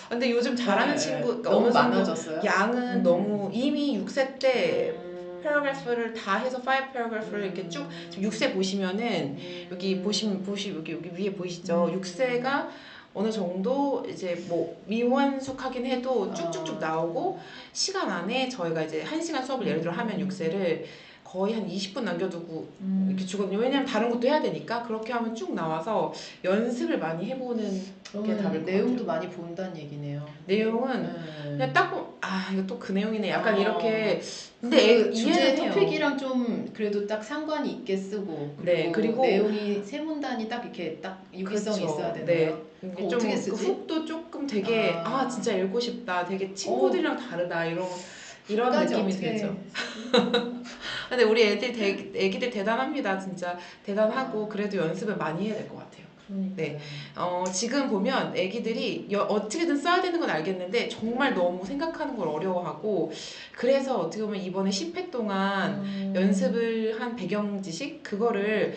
근데 요즘 잘하는 네, 친구 그러니까 너무 어느 정도 많아졌어요. 양은 너무 이미 6세 때 패러그래프를 다 해서 5 패러그래프를 이렇게 쭉 지금 6세 보시면은 여기 여기 위에 보이시죠? 6세가 어느 정도 이제 뭐 미완숙하긴 해도 쭉쭉쭉 나오고 시간 안에 저희가 이제 1시간 수업을 예를 들어 하면 6세를 거의 한 20분 남겨두고 이렇게 주거든요. 왜냐면 다른 것도 해야 되니까 그렇게 하면 쭉 나와서 연습을 많이 해보는 게 답일 그러면 것 내용도 같아요. 많이 본다는 얘기네요. 내용은 그냥 딱 보면 이거 또 그 내용이네. 약간 이렇게 근데 근데 주제 이해는 해요. 토픽이랑 좀 그래도 딱 상관이 있게 쓰고 네, 그리고 내용이 세 문단이 딱 이렇게 딱 유기성이 그쵸. 있어야 되나요? 네. 그거 이게 좀 어떻게 그 쓰지? 훅도 조금 되게 진짜 읽고 싶다. 되게 친구들이랑 다르다. 이런 끝까지 느낌이 어떻게 들죠. 쓰지? 근데 우리 애기들 대단합니다. 진짜 대단하고 그래도 연습을 많이 해야 될 것 같아요. 그러니까요. 네. 지금 보면 애기들이 어떻게든 써야 되는 건 알겠는데 정말 너무 생각하는 걸 어려워하고 그래서 어떻게 보면 이번에 10회 동안 연습을 한 배경 지식 그거를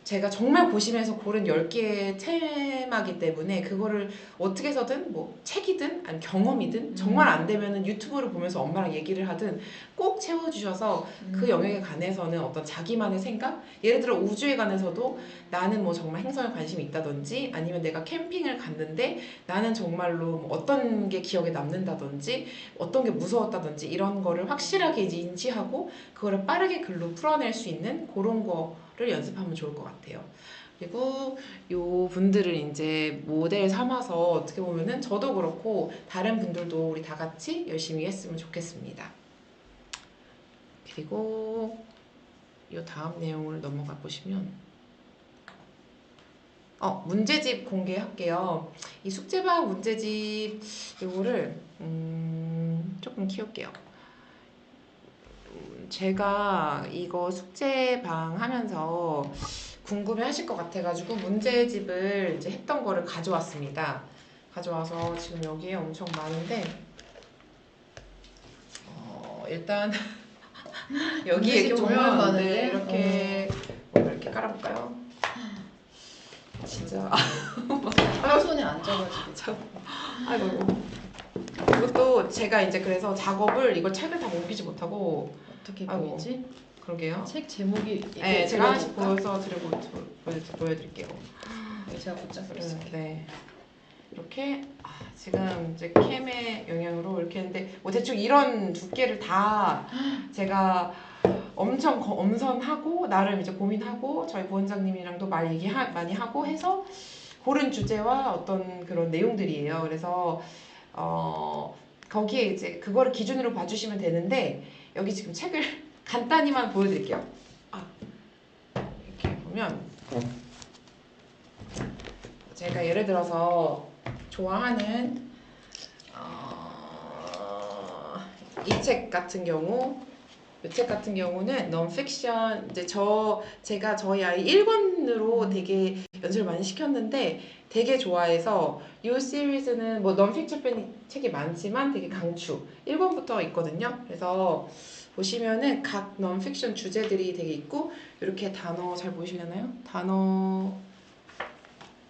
제가 정말 고심해서 고른 10개의 테마기 때문에 그거를 어떻게 해서든 뭐 책이든 아니면 경험이든 정말 안 되면은 유튜브를 보면서 엄마랑 얘기를 하든 꼭 채워주셔서 그 영역에 관해서는 어떤 자기만의 생각? 예를 들어 우주에 관해서도 나는 뭐 정말 행성에 관심이 있다든지 아니면 내가 캠핑을 갔는데 나는 정말로 뭐 어떤 게 기억에 남는다든지 어떤 게 무서웠다든지 이런 거를 확실하게 이제 인지하고 그거를 빠르게 글로 풀어낼 수 있는 그런 거를 연습하면 좋을 것 같아요. 그리고 요 분들을 이제 모델 삼아서 어떻게 보면은 저도 그렇고 다른 분들도 우리 다 같이 열심히 했으면 좋겠습니다. 그리고 요 다음 내용을 넘어가 보시면 문제집 공개할게요. 이 숙제방 문제집 요거를 조금 키울게요. 제가 이거 숙제방 하면서 궁금해 하실 것 같아가지고 문제집을 이제 했던 거를 가져왔습니다. 가져와서 지금 여기에 엄청 많은데 일단 여기에 이렇게 정말 보면 많은데? 이렇게 깔아볼까요? 진짜 한 손에 앉아가지고 아이고 이것도 제가 이제 그래서 작업을 이걸 책을 다 옮기지 못하고 어떻게 아이고. 보이지? 그러게요. 책 제목이 네, 제가 하나씩 들어볼까? 보여드릴게요. 제가 붙잡고 있을게요. 네. 이렇게 지금 이제 캠의 영향으로 이렇게 했는데 뭐 대충 이런 두께를 다 제가 엄청 엄선하고 나름 이제 고민하고 저희 부원장님이랑도 많이 하고 해서 고른 주제와 어떤 그런 내용들이에요. 그래서 거기에 이제 그거를 기준으로 봐주시면 되는데 여기 지금 책을 간단히만 보여드릴게요. 이렇게 보면 제가 예를 들어서 좋아하는 이 책 같은 경우 이 책 같은 경우는 넌픽션 이제 제가 저희 아이 1권으로 되게 연습을 많이 시켰는데 되게 좋아해서 이 시리즈는 뭐 넌픽션 책이 많지만 되게 강추 1권부터 있거든요. 그래서 보시면은 각 넌픽션 주제들이 되게 있고 이렇게 단어 잘 보이시나요?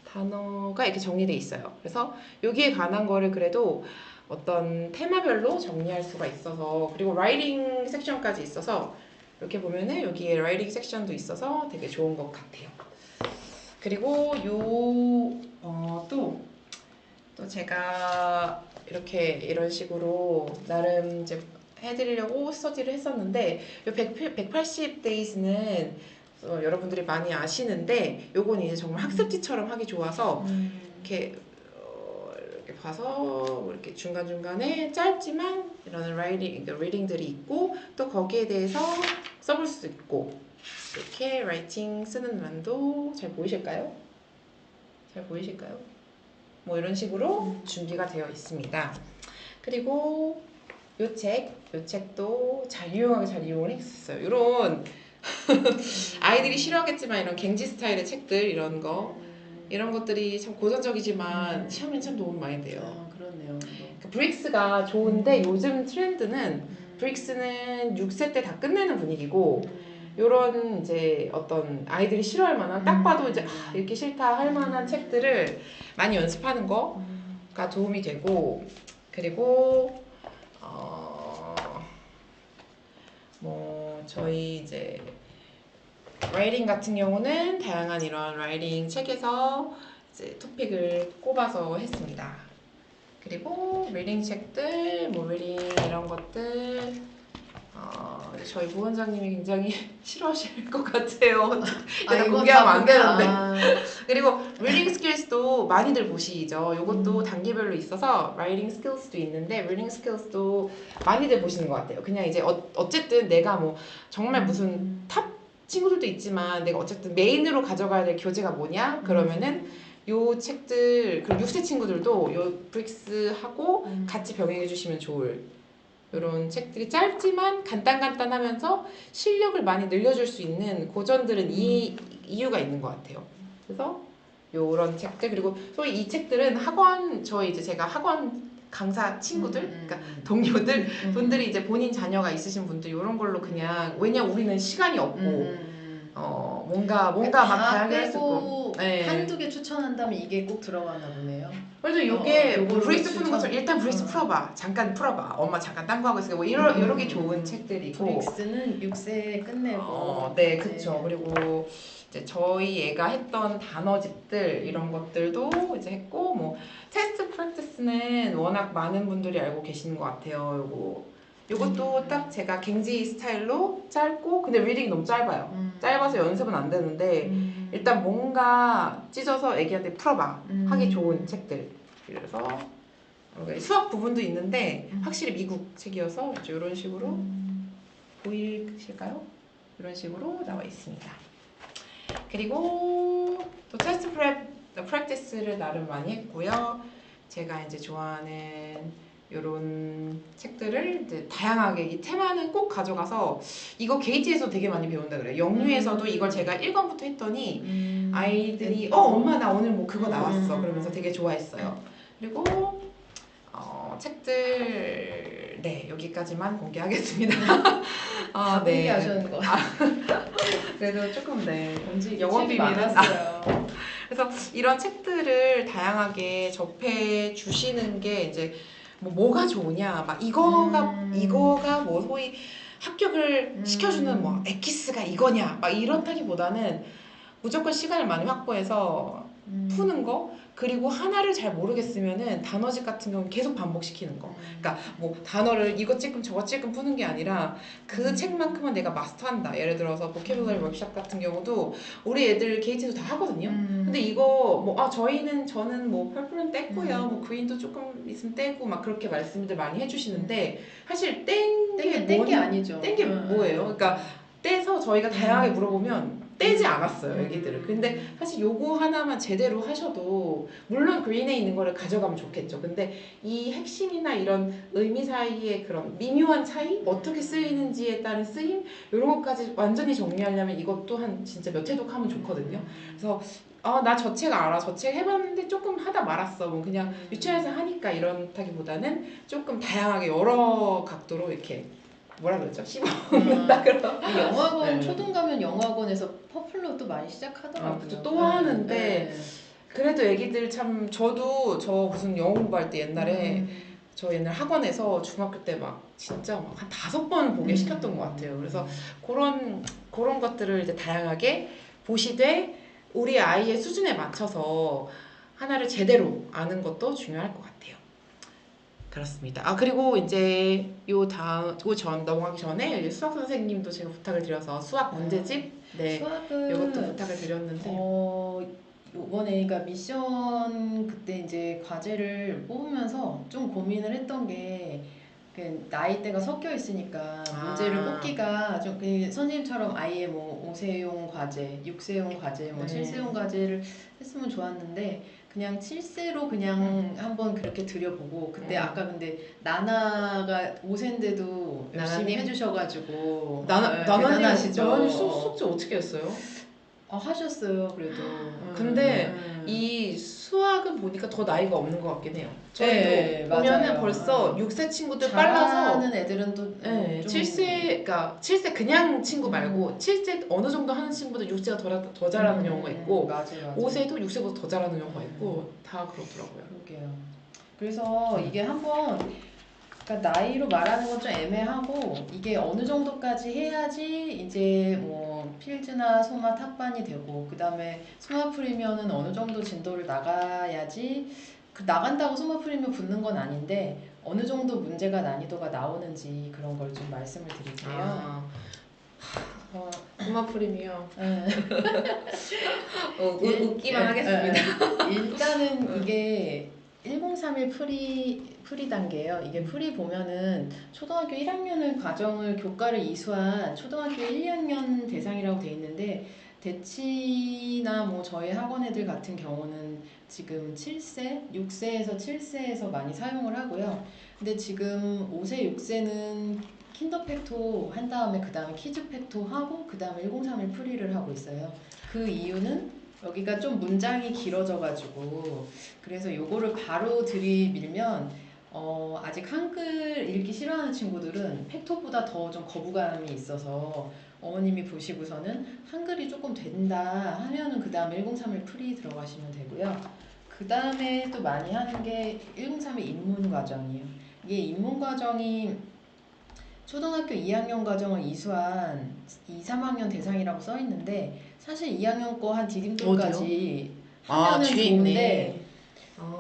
단어가 이렇게 정리돼 있어요. 그래서 여기에 관한 거를 그래도 어떤 테마별로 정리할 수가 있어서 그리고 라이팅 섹션까지 있어서 이렇게 보면은 여기에 라이팅 섹션도 있어서 되게 좋은 것 같아요. 그리고 또 제가 이렇게 이런 식으로 나름 이제 해드리려고 스터디를 했었는데 이 180days는 여러분들이 많이 아시는데 요건 이제 정말 학습지처럼 하기 좋아서 이렇게 이렇게 봐서 이렇게 중간중간에 짧지만 이런 리딩들이 있고 또 거기에 대해서 써볼 수 있고 이렇게 라이팅 쓰는 란도 잘 보이실까요? 뭐 이런 식으로 준비가 되어 있습니다. 그리고 요 책도 잘 유용을 했었어요. 이런 아이들이 싫어하겠지만 이런 갱지 스타일의 책들 이런 것들이 참 고전적이지만 시험에 참 도움 많이 돼요. 그렇네요. 그러니까 브릭스가 좋은데 요즘 트렌드는 브릭스는 6세 때 다 끝내는 분위기고 요런 이제 어떤 아이들이 싫어할 만한 딱 봐도 이제 읽기 싫다 할 만한 책들을 많이 연습하는 거 도움이 되고, 그리고 뭐 저희 이제 라이팅 같은 경우는 다양한 이런 라이팅 책에서 이제 토픽을 꼽아서 했습니다. 그리고 리딩 책들, 뭐 리딩 이런 것들 저희 부원장님이 굉장히 싫어하실 것 같아요. 일단 공개하면 안 되는데. 그리고 리딩 스킬스도 많이들 보시죠. 이것도 단계별로 있어서 라이팅 스킬스도 있는데 리딩 스킬스도 많이들 보시는 것 같아요. 그냥 이제 어쨌든 내가 뭐 정말 무슨 탑 친구들도 있지만 내가 어쨌든 메인으로 가져가야 될 교재가 뭐냐? 그러면은 요 책들, 그리고 6세 친구들도 요 브릭스하고 같이 병행해 주시면 좋을 이런 책들이 짧지만 간단하면서 실력을 많이 늘려줄 수 있는 고전들은 이 이유가 있는 것 같아요. 그래서 요런 책들, 그리고 소위 이 책들은 제가 학원 강사 친구들, 그러니까 동료들 분들이 이제 본인 자녀가 있으신 분들 이런 걸로 그냥, 왜냐 우리는 시간이 없고 뭔가 막 다양하게 할 수 있고 한두 개 추천한다면 이게 꼭 들어가나 보네요. 그래서 요게 브레이스 푸는 것처럼 일단 브레이스 풀어봐, 잠깐 풀어봐, 엄마 잠깐 딴 거 하고 있으니까 뭐 이런 게 좋은 책들이고, 브릭스는 6세 끝내고 네 그쵸. 그리고 이제 저희 애가 했던 단어집들 이런 것들도 이제 했고, 뭐 테스트 프랙티스는 워낙 많은 분들이 알고 계시는 것 같아요. 요것도 딱 제가 갱지 스타일로 짧고, 근데 리딩이 너무 짧아요. 짧아서 연습은 안 되는데 일단 뭔가 찢어서 애기한테 풀어봐 하기 좋은 책들. 그래서 수학 부분도 있는데 확실히 미국 책이어서 이런 식으로 보이실까요? 이런 식으로 나와 있습니다. 그리고 또 테스트 프랙티스를 나름 많이 했고요. 제가 이제 좋아하는 이런 책들을 이제 다양하게, 이 테마는 꼭 가져가서, 이거 게이트에서 되게 많이 배운다 그래요. 영유에서도 이걸 제가 1권부터 했더니 아이들이 엄마 나 오늘 뭐 그거 나왔어 그러면서 되게 좋아했어요. 그리고 책들 여기까지만 공개하겠습니다. 네. 공개하시는 거. 그래도 조금 왠지 영업이 많았어요. 그래서 이런 책들을 다양하게 접해 주시는 게 이제 뭐가 좋으냐, 막 이거가 뭐 소위 합격을 시켜주는 뭐 엑기스가 이거냐, 막 이렇다기보다는 무조건 시간을 많이 확보해서 푸는 거, 그리고 하나를 잘 모르겠으면은 단어집 같은 경우는 계속 반복시키는 거. 그러니까 뭐 단어를 이거 찔끔 저거 찔끔 푸는 게 아니라 그 책만큼은 내가 마스터한다. 예를 들어서 보캐블러리 워크숍 같은 경우도 우리 애들 게이트에서 다 하거든요. 근데 이거 뭐 저는 뭐 펄플은 뗐고요, 뭐 그린도 조금 있으면 떼고 막 그렇게 말씀들 많이 해주시는데, 사실 뗀 게 아니죠. 뗀 게 뭐예요? 그러니까 떼서 저희가 다양하게 물어보면 떼지 않았어요, 애기들을. 근데 사실 요거 하나만 제대로 하셔도, 물론 그린에 있는 거를 가져가면 좋겠죠. 근데 이 핵심이나 이런 의미 사이의 그런 미묘한 차이, 어떻게 쓰이는지에 따른 쓰임, 이런 것까지 완전히 정리하려면 이것도 한 진짜 몇 회독 하면 좋거든요. 그래서 나 저 책 알아, 저 책 해봤는데 조금 하다 말았어, 뭐 그냥 유치원에서 하니까 이런다기보다는 조금 다양하게 여러 각도로 이렇게 뭐라 그러죠? 씹어먹는다 그런. 영어학원 초등 가면 영어학원에서 퍼플로 또 많이 시작하더라고요. 그쵸, 또 하는데 그래도 애기들 참, 저도 저 무슨 영어 공부할 때 옛날에 저 옛날 학원에서 중학교 때 막 진짜 막 한 5번 보게 시켰던 것 같아요. 그래서 그런 것들을 이제 다양하게 보시되 우리 아이의 수준에 맞춰서 하나를 제대로 아는 것도 중요할 것 같아요. 그렇습니다. 그리고 이제 전 넘어가기 전에 수학 선생님도 제가 부탁을 드려서 수학 문제집 수학은 이것도 부탁을 드렸는데 요번에 그러니까 미션 그때 이제 과제를 뽑으면서 좀 고민을 했던 게, 그 나이대가 섞여 있으니까 문제를 뽑기가 좀 선생님처럼 아예 뭐 5세용 과제, 6세용 과제, 뭐 7세용 과제를 했으면 좋았는데 그냥 7세로 그냥 한번 그렇게 드려보고, 그때 아까 근데 나나가 5세인데도 열심히 해주셔가지고 나나님 숙제 어떻게 했어요? 하셨어요 그래도. 근데 이 수학은 보니까 더 나이가 없는 것 같긴 해요. 저희도 보면은 맞아요. 벌써 6세 친구들 잘하는 빨라서 애들은 또 7세, 그러니까 7세 그냥 친구 말고 7세 어느 정도 하는 친구들 6세가 더 잘하는 경우가 있고, 맞아요. 5세도 6세보다 더 잘하는 경우가 있고 다 그렇더라고요. 그러게요. 그래서 이게 한번 그러니까 나이로 말하는 건 좀 애매하고 이게 어느 정도까지 해야지 이제 뭐 필즈나 소마 탑반이 되고 그 다음에 소마 프리미어는 어느 정도 진도를 나가야지 그 나간다고 소마 프리미어 붙는 건 아닌데 어느 정도 문제가 난이도가 나오는지 그런 걸 좀 말씀을 드릴게요. 아, 어, 소마 프리미어. 예. 웃기만 예, 하겠습니다. 일단은 이게 1031 프리 단계예요. 이게 프리 보면은 초등학교 1학년을 과정을 교과를 이수한 초등학교 1, 2학년 대상이라고 돼 있는데 대치나 뭐 저희 학원 애들 같은 경우는 지금 7세, 6세에서 7세에서 많이 사용을 하고요. 근데 지금 5세, 6세는 킨더 팩토 한 다음에 그 다음에 키즈 팩토 하고 그 다음에 1031 프리를 하고 있어요. 그 이유는 여기가 좀 문장이 길어져가지고 그래서 요거를 바로 들이밀면 아직 한글 읽기 싫어하는 친구들은 팩토보다 더 좀 거부감이 있어서 어머님이 보시고서는 한글이 조금 된다 하면은 그 다음에 1031 프리 들어가시면 되고요. 그 다음에 또 많이 하는 게 1031 입문 과정이에요. 이게 입문 과정이 초등학교 2학년 과정을 이수한 2, 3학년 대상이라고 써 있는데 사실 2학년 거 한 디딤돌까지 하면은 좋은데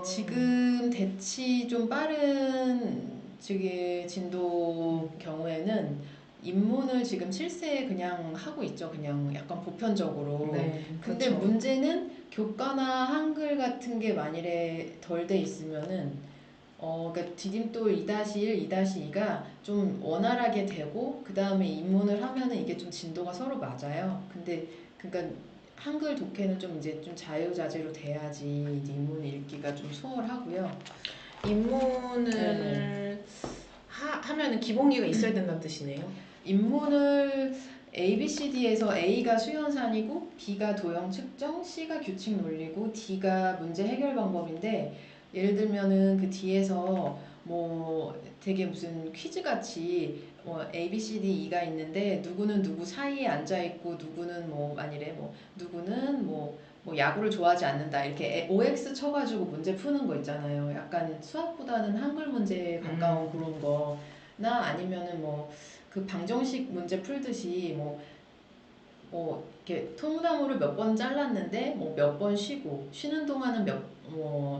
지금 대치 좀 빠른 저기 진도 경우에는 입문을 지금 7세에 그냥 하고 있죠. 그냥 약간 보편적으로. 네, 근데 그렇죠. 문제는 교과나 한글 같은 게 만일에 덜 돼 있으면은 그러니까 디딤돌 2-1, 2-2가 좀 원활하게 되고 그 다음에 입문을 하면은 이게 좀 진도가 서로 맞아요. 근데 그러니까 한글 독해는 좀 이제 좀 자유자재로 돼야지 이제 입문 읽기가 좀 수월하고요. 입문을 네. 하면은 기본기가 있어야 된다는 뜻이네요. 입문을 ABCD에서 A가 수연산이고 B가 도형 측정, C가 규칙 논리고 D가 문제 해결 방법인데 예를 들면은 그 뒤에서 뭐 되게 무슨 퀴즈 같이 뭐 A, B, C, D, E가 있는데 누구는 누구 사이에 앉아 있고 누구는 뭐 만일에 뭐 누구는 뭐 야구를 좋아하지 않는다 이렇게 OX 쳐가지고 문제 푸는 거 있잖아요. 약간 수학보다는 한글 문제에 가까운 그런 거나 아니면은 뭐 그 방정식 문제 풀듯이 뭐 이렇게 통나무를 몇 번 잘랐는데 뭐 몇 번 쉬고 쉬는 동안은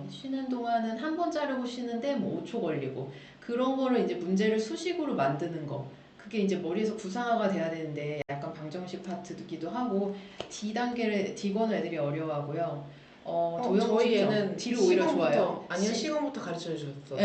쉬는 동안은 한 번 자르고 쉬는데 뭐 5초 걸리고 그런 거를 이제 문제를 수식으로 만드는 거 그게 이제 머리에서 구상화가 돼야 되는데 약간 방정식 파트기도 하고 D권을 애들이 어려워하고요. 도형 저희 측정 얘는 D를 오히려 좋아해요. 아니요, 시간부터 가르쳐 주셨어.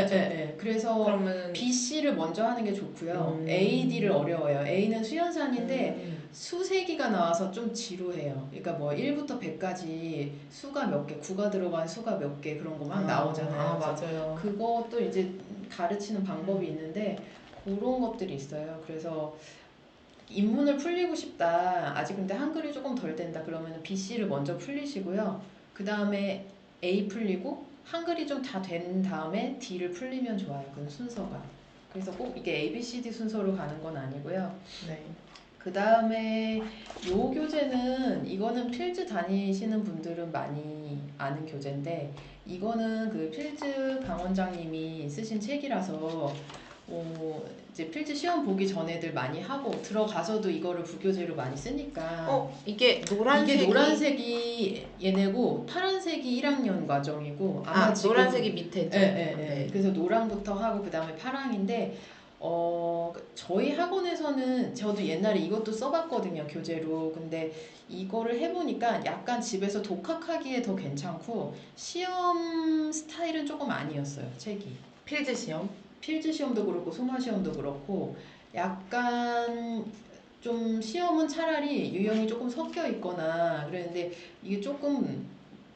그래서 그러면 B, C를 먼저 하는 게 좋고요. A, D를 어려워요. A는 수연산인데 수세기가 나와서 좀 지루해요. 그러니까 뭐 1부터 100까지 수가 몇 개, 9가 들어간 수가 몇 개 그런 거 막 나오잖아요. 맞아요. 그것도 이제 가르치는 방법이 있는데 그런 것들이 있어요. 그래서 입문을 풀리고 싶다. 아직 근데 한글이 조금 덜 된다. 그러면 B, C를 먼저 풀리시고요. 그 다음에 A 풀리고 한글이 좀 다 된 다음에 D를 풀리면 좋아요. 그 순서가. 그래서 꼭 이게 A, B, C, D 순서로 가는 건 아니고요. 네. 그 다음에 요 교재는 이거는 필즈 다니시는 분들은 많이 아는 교재인데 이거는 그 필즈 강 원장님이 쓰신 책이라서 이제 필즈 시험 보기 전에들 많이 하고 들어가서도 이거를 부교재로 많이 쓰니까 이게 노란색이 얘네고 파란색이 1학년 과정이고 아마 지금 노란색이 밑에죠. 네. 그래서 노랑부터 하고 그 다음에 파랑인데 저희 학원에서는 저도 옛날에 이것도 써봤거든요 교재로. 근데 이거를 해보니까 약간 집에서 독학하기에 더 괜찮고 시험 스타일은 조금 아니었어요 책이. 필즈 시험도 그렇고 소마 시험도 그렇고 약간 좀 시험은 차라리 유형이 조금 섞여 있거나 그랬는데 이게 조금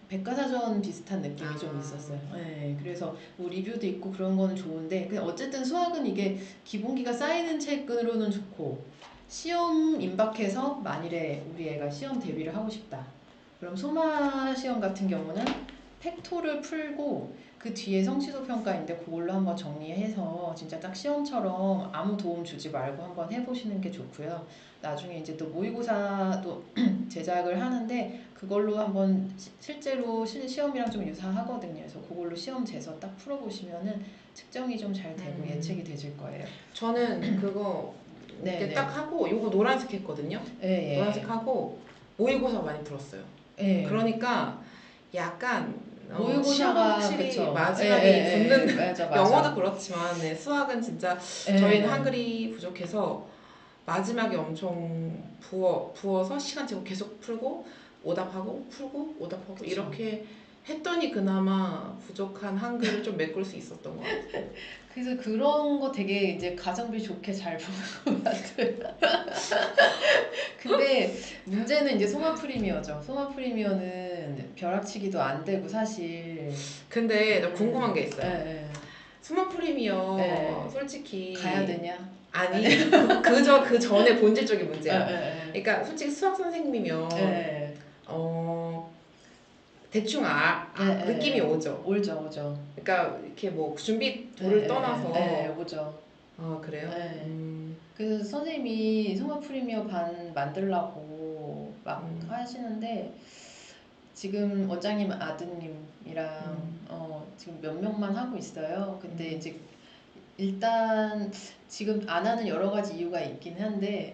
백과사전 비슷한 느낌이 좀 있었어요. 네, 그래서 뭐 리뷰도 있고 그런 거는 좋은데 근데 어쨌든 수학은 이게 기본기가 쌓이는 책으로는 좋고 시험 임박해서 만일에 우리 애가 시험 대비를 하고 싶다. 그럼 소마 시험 같은 경우는 팩토를 풀고 그 뒤에 성취도 평가인데 그걸로 한번 정리해서 진짜 딱 시험처럼 아무 도움 주지 말고 한번 해보시는 게 좋고요. 나중에 이제 또 모의고사도 제작을 하는데 그걸로 한번 실제로 시험이랑 좀 유사하거든요. 그래서 그걸로 시험 재서 딱 풀어보시면은 측정이 좀 잘 되고 예측이 되실 거예요. 저는 그거 네, 이렇게 네. 딱 하고 요거 노란색 했거든요. 예, 예. 노란색 하고 모의고사 많이 풀었어요. 예. 그러니까 약간 모의고사가 시험은 확실히 그쵸. 마지막에 붙는 맞아, 맞아. 영어도 그렇지만 네, 수학은 진짜 예. 저희는 한글이 부족해서 마지막에 엄청 부어서 시간 재고 계속 풀고 오답하고 풀고 오답하고 그쵸. 이렇게 했더니 그나마 부족한 한글을 좀 메꿀 수 있었던 것 같아요. 그래서 그런 거 되게 이제 가성비 좋게 잘 보는 것 같아요. 근데 문제는 이제 소마 프리미어죠. 소마 프리미어는 벼락치기도 안 되고 사실. 근데 나 궁금한 게 있어요. 예, 스마 프리미어 예. 솔직히 가야 되냐? 아니 그 전에 본질적인 문제야. 예. 그러니까 솔직히 수학 선생님이면 예. 대충 느낌이 오죠. 오죠. 그러니까 이렇게 뭐 준비도를 떠나서 오죠. 아 그래요? 네. 그래서 선생님이 소마 프리미어 반 만들라고 막 하시는데 지금 원장님 아드님이랑 지금 몇 명만 하고 있어요. 근데 이제 일단 지금 안 하는 여러 가지 이유가 있긴 한데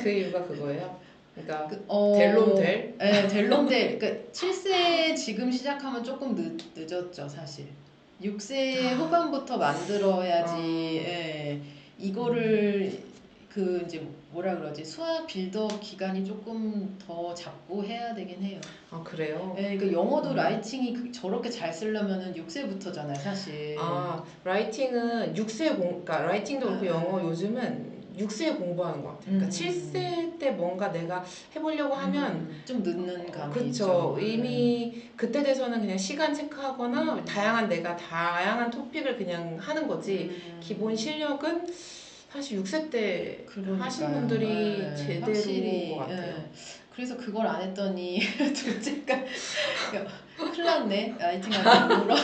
그 이유가 그거예요? 그러니까 델롬델? 네, 델롬델. 그러니까 7세 지금 시작하면 조금 늦었죠, 사실. 6세 후반부터 만들어야지. 예, 이거를 그 이제 뭐라 그러지? 수학 빌드업 기간이 조금 더 잡고 해야 되긴 해요. 아 그래요? 예, 그러니까 영어도 라이팅이 저렇게 잘 쓰려면은 6세부터잖아요, 사실. 아 라이팅은 6세 그러니까 라이팅도 그렇고 영어 요즘은 6세에 공부하는 것 같아요. 그러니까 7세 때 뭔가 내가 해보려고 하면 좀 늦는 감이 그쵸. 있죠. 이미 그때 돼서는 그냥 시간 체크하거나 내가 다양한 토픽을 그냥 하는 거지. 기본 실력은 사실 6세 때 하신 분들이 제대로인 확실히, 것 같아요. 그래서 그걸 안 했더니 둘째가 큰일 났네. 라이팅 하기 물어.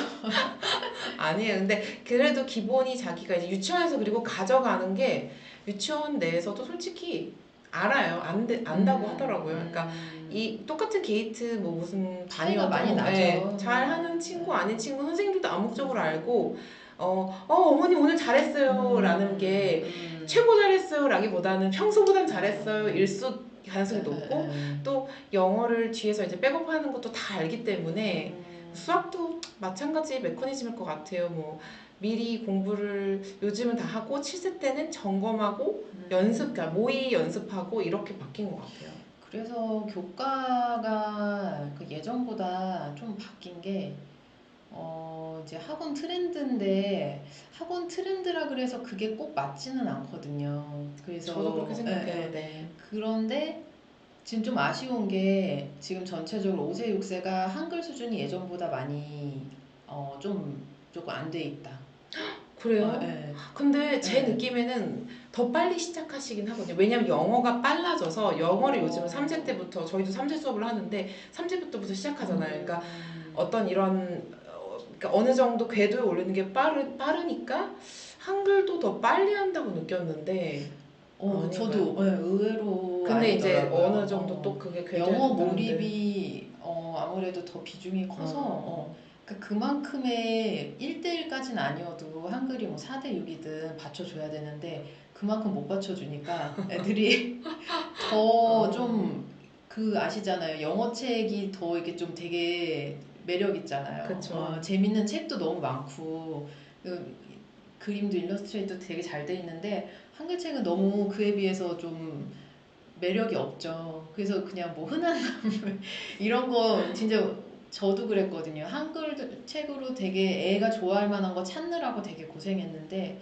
아니에요. 근데 그래도 기본이 자기가 이제 유치원에서 그리고 가져가는 게 유치원 내에서도 솔직히 알아요. 안다고 하더라고요. 그러니까 이 똑같은 게이트 뭐 무슨 차이가 반이어도 많이 나죠. 네, 잘하는 친구 아닌 친구 선생님들도 암묵적으로 알고 어머니 오늘 잘했어요 라는 게 최고 잘했어요 라기보다는 평소보단 잘했어요 일수 가능성이 높고 또 영어를 뒤에서 이제 백업하는 것도 다 알기 때문에 수학도 마찬가지 메커니즘일 것 같아요. 뭐 미리 공부를 요즘은 다 하고 7세 때는 점검하고 그러니까 모의 연습하고 이렇게 바뀐 것 같아요. 그래서 교과가 그 예전보다 좀 바뀐 게 이제 학원 트렌드인데 학원 트렌드라 그래서 그게 꼭 맞지는 않거든요. 그래서 저도 그렇게 생각해요. 네. 그런데 지금 좀 아쉬운 게 지금 전체적으로 5세, 6세가 한글 수준이 예전보다 많이 조금 안 돼 있다. 그래요? 네. 근데 제 느낌에는 더 빨리 시작하시긴 하거든요. 왜냐면 영어가 빨라져서 영어를 요즘은 3세 때부터 저희도 3세 수업을 하는데 3세부터부터 시작하잖아요. 그러니까 어떤 이런 그러니까 어느 정도 궤도에 오르는 게 빠르니까 한글도 더 빨리 한다고 느꼈는데 저도 의외로 근데 이제 아니더라고요. 어느 정도 또 그게 궤도에 영어 섰다는데. 몰입이 아무래도 더 비중이 커서 그만큼의 1대1까지는 아니어도 한글이 뭐 4대6이든 받쳐줘야 되는데 그만큼 못 받쳐주니까 애들이 더 좀 아시잖아요. 영어 책이 더 이게 좀 되게 매력 있잖아요. 그쵸. 재밌는 책도 너무 많고 그림도 일러스트레이터 되게 잘 돼 있는데 한글 책은 너무 그에 비해서 좀 매력이 없죠. 그래서 그냥 뭐 흔한 이런 거 진짜 저도 그랬거든요. 한글 책으로 되게 애가 좋아할 만한 거 찾느라고 되게 고생했는데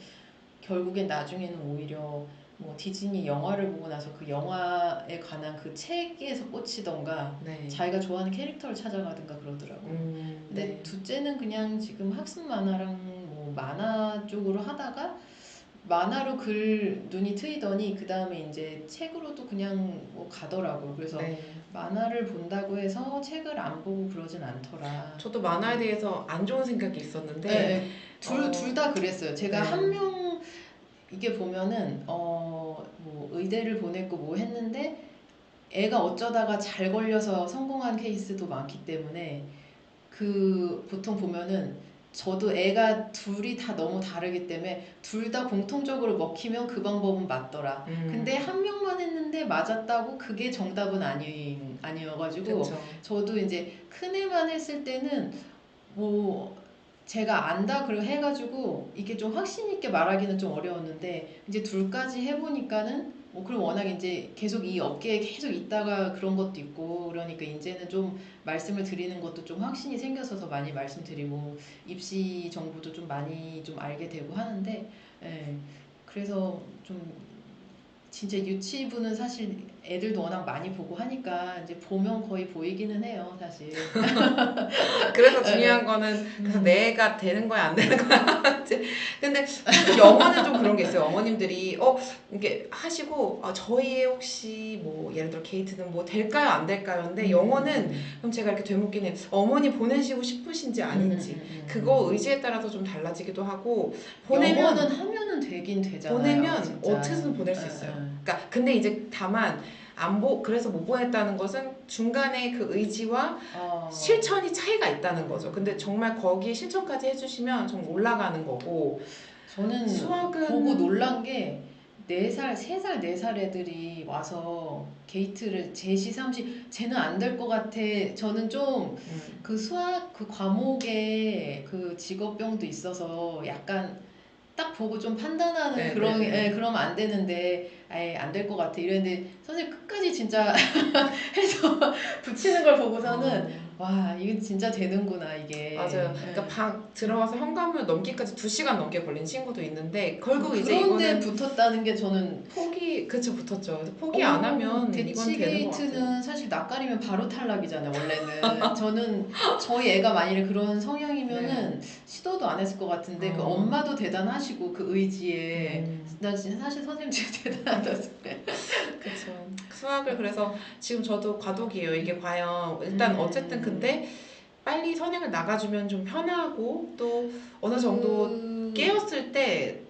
결국엔 나중에는 오히려 뭐 디즈니 영화를 보고 나서 그 영화에 관한 그 책에서 꽂히던가 자기가 좋아하는 캐릭터를 찾아가든가 그러더라고요. 근데 둘째는 그냥 지금 학습 만화랑 뭐 만화 쪽으로 하다가 만화로 글 눈이 트이더니 그 다음에 이제 책으로도 그냥 뭐 가더라고요. 그래서 네. 만화를 본다고 해서 책을 안 보고 그러진 않더라. 저도 만화에 대해서 안 좋은 생각이 있었는데 네, 둘 다 그랬어요. 제가 네. 한 명 이게 보면은 뭐 의대를 보냈고 뭐 했는데 애가 어쩌다가 잘 걸려서 성공한 케이스도 많기 때문에 그 보통 보면은 저도 애가 둘이 다 너무 다르기 때문에 둘 다 공통적으로 먹히면 그 방법은 맞더라. 근데 한 명만 했는데 맞았다고 그게 정답은 아니어가지고 그쵸. 저도 이제 큰 애만 했을 때는 뭐 제가 안다 그리고 해가지고 이게 좀 확신 있게 말하기는 좀 어려웠는데 이제 둘까지 해보니까는 뭐 그럼 워낙 이제 계속 이 업계에 계속 있다가 그런 것도 있고 그러니까 이제는 좀 말씀을 드리는 것도 좀 확신이 생겨서 더 많이 말씀드리고 입시 정보도 좀 많이 좀 알게 되고 하는데 예, 그래서 좀 진짜 유치부는 사실 애들도 워낙 많이 보고 하니까 이제 보면 거의 보이기는 해요 사실. 그래서 중요한 거는 그래서 내가 되는 거야 안 되는 거야. 근데 영어는 좀 그런 게 있어요. 어머님들이 이게 하시고 저희 혹시 뭐 예를 들어 게이트는 뭐 될까요 안 될까요? 근데 영어는 그럼 제가 이렇게 되묻긴 해요. 어머니 보내시고 싶으신지 아닌지 그거 의지에 따라서 좀 달라지기도 하고 영어는 하면은 되긴 되잖아요. 보내면 진짜. 어떻게든 보낼 수 있어요. 그러니까 근데 이제 다만 그래서 못 보냈다는 것은 중간에 그 의지와 실천이 차이가 있다는 거죠. 근데 정말 거기에 실천까지 해주시면 좀 올라가는 거고. 저는 수학은 보고 놀란 게 4살, 3살, 4살 애들이 와서 게이트를 제시, 삼시 쟤는 안 될 것 같아. 저는 좀 그 수학 그 과목에 그 직업병도 있어서 약간 딱 보고 좀 판단하는 네, 그런 네, 네. 그러면 안 되는데 아예 안 될 것 같아 이랬는데 선생님 끝까지 진짜 해서 붙이는 걸 보고서는 와 이게 진짜 되는구나 이게. 맞아요. 그러니까 방 들어와서 현관문 넘기까지 2시간 넘게 걸린 친구도 있는데 결국 이제 그런데 이거는 붙었다는 게 저는 그쵸 붙었죠. 그래서 포기 안 하면 이건 되는 것 같아요. 대치게이트는 사실 낯가리면 바로 탈락이잖아요 원래는. 저는 저희 애가 만일에 그런 성향이면은 시도도 안 했을 것 같은데 그 엄마도 대단하시고 그 의지에 나 진짜 사실 선생님 진짜 대단하다. 그쵸. 수학을 그래서 지금 저도 과도기예요. 이게 과연 일단 어쨌든 근데 빨리 선행을 나가주면 좀 편하고 또 어느 정도 깨었을 때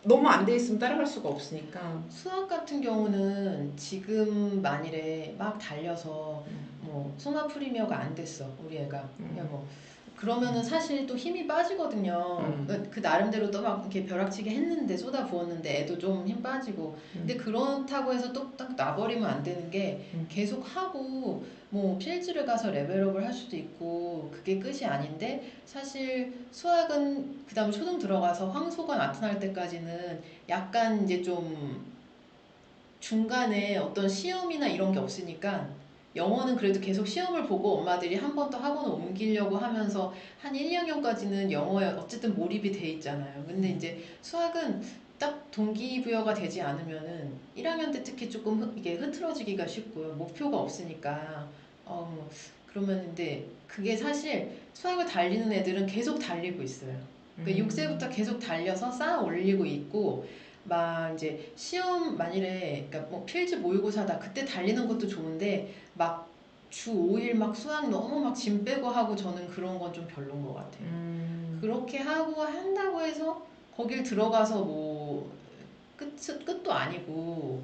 너무 안 돼 있으면 따라갈 수가 없으니까. 수학 같은 경우는 지금 만일에 막 달려서 뭐 소마 프리미어가 안 됐어 우리 애가 그냥 뭐 그러면은 사실 또 힘이 빠지거든요. 그 나름대로 또 막 이렇게 벼락치기 했는데 쏟아 부었는데 애도 좀 힘 빠지고. 근데 그렇다고 해서 또 딱 놔버리면 안 되는 게 계속 하고 뭐 필즈를 가서 레벨업을 할 수도 있고 그게 끝이 아닌데 사실 수학은 그다음 초등 들어가서 황소가 나타날 때까지는 약간 이제 좀 중간에 어떤 시험이나 이런 게 없으니까 영어는 그래도 계속 시험을 보고 엄마들이 한 번 더 학원을 옮기려고 하면서 한 1, 2학년까지는 영어에 어쨌든 몰입이 돼 있잖아요. 근데 이제 수학은 딱 동기부여가 되지 않으면은 1학년 때 특히 조금 이게 흐트러지기가 쉽고요. 목표가 없으니까. 그러면 근데 그게 사실 수학을 달리는 애들은 계속 달리고 있어요. 그러니까 6세부터 계속 달려서 쌓아 올리고 있고 막 이제 시험 만일에 그러니까 뭐 필즈 모의고사다 그때 달리는 것도 좋은데 막 주 5일 막 수학 너무 막 짐 빼고 하고 저는 그런 건 좀 별론 것 같아요. 그렇게 하고 한다고 해서 거길 들어가서 뭐 끝도 아니고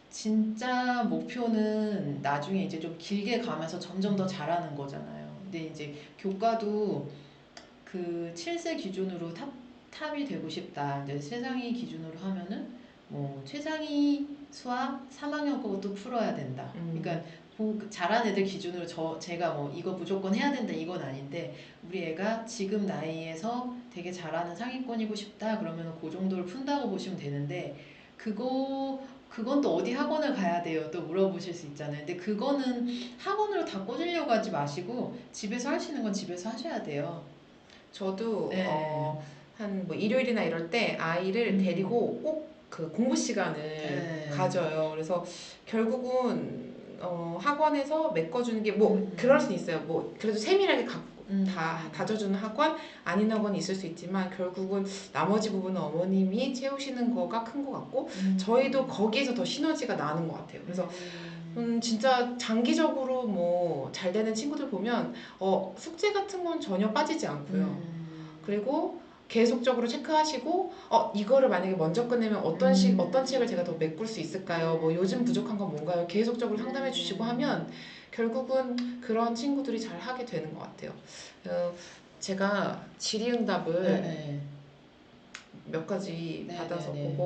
진짜 목표는 나중에 이제 좀 길게 가면서 점점 더 잘하는 거잖아요. 근데 이제 교과도 그 7세 기준으로 탑이 되고 싶다. 이제 최상위 기준으로 하면은 뭐 최상위 수학 3학년 거도 풀어야 된다. 그러니까 잘하는 애들 기준으로 제가 뭐 이거 무조건 해야 된다 이건 아닌데 우리 애가 지금 나이에서 되게 잘하는 상위권이고 싶다 그러면 그 정도를 푼다고 보시면 되는데 그건 또 어디 학원을 가야 돼요? 또 물어보실 수 있잖아요. 근데 그거는 학원으로 다 꽂으려고 하지 마시고 집에서 할 수 있는 건 집에서 하셔야 돼요. 저도 네. 한 뭐 일요일이나 이럴 때 아이를 데리고 꼭 그 공부 시간을 가져요. 그래서 결국은 학원에서 메꿔주는 게 뭐 그럴 수 있어요. 뭐 그래도 세밀하게 다 다져주는 학원 아닌 학원이 있을 수 있지만 결국은 나머지 부분은 어머님이 채우시는 거가 큰 것 같고 저희도 거기에서 더 시너지가 나는 것 같아요. 그래서 진짜 장기적으로 뭐 잘 되는 친구들 보면 숙제 같은 건 전혀 빠지지 않고요. 그리고 계속적으로 체크하시고 이거를 만약에 먼저 끝내면 어떤 책을 제가 더 메꿀 수 있을까요? 뭐 요즘 부족한 건 뭔가요? 계속적으로 상담해 주시고 하면 결국은 그런 친구들이 잘 하게 되는 것 같아요. 제가 질의응답을 네. 몇 가지 네, 받아서 네, 네.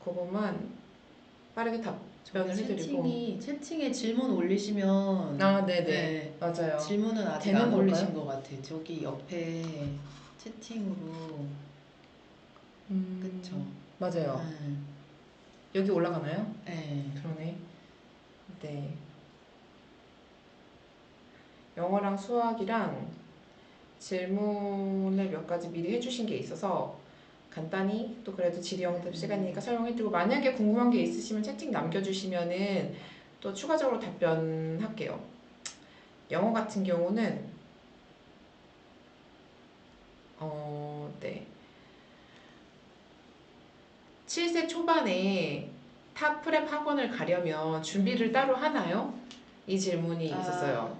그거만 빠르게 답변을 해드리고 채팅에 질문 올리시면 네네 네, 맞아요. 질문은 아직 되는 안 걸까요? 올리신 것 같아요. 저기 옆에 채팅으로 그쵸? 맞아요. 여기 올라가나요? 네. 그러네. 네. 영어랑 수학이랑 질문을 몇 가지 미리 해주신 게 있어서 간단히 또 그래도 질의응답 시간이니까 설명해드리고 만약에 궁금한 게 있으시면 채팅 남겨주시면은 또 추가적으로 답변할게요. 영어 같은 경우는 네. 7세 초반에 타프랩 학원을 가려면 준비를 따로 하나요? 이 질문이 있었어요.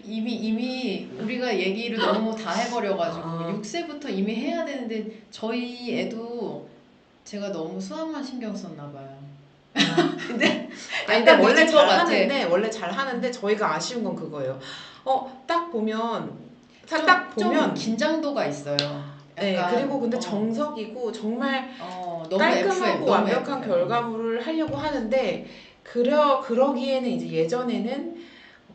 이미 우리가 얘기를 너무 다 해버려가지고 6세부터 이미 해야 되는데 저희 애도 제가 너무 수학만 신경 썼나 봐요. 근데 원래 잘 하는데 저희가 아쉬운 건 그거예요. 딱 보면 좀 긴장도가 있어요. 네, 그리고 근데 정석이고 정말 너무 깔끔하고 너무 완벽한 FM. 결과물을 하려고 하는데 그러기에는 이제 예전에는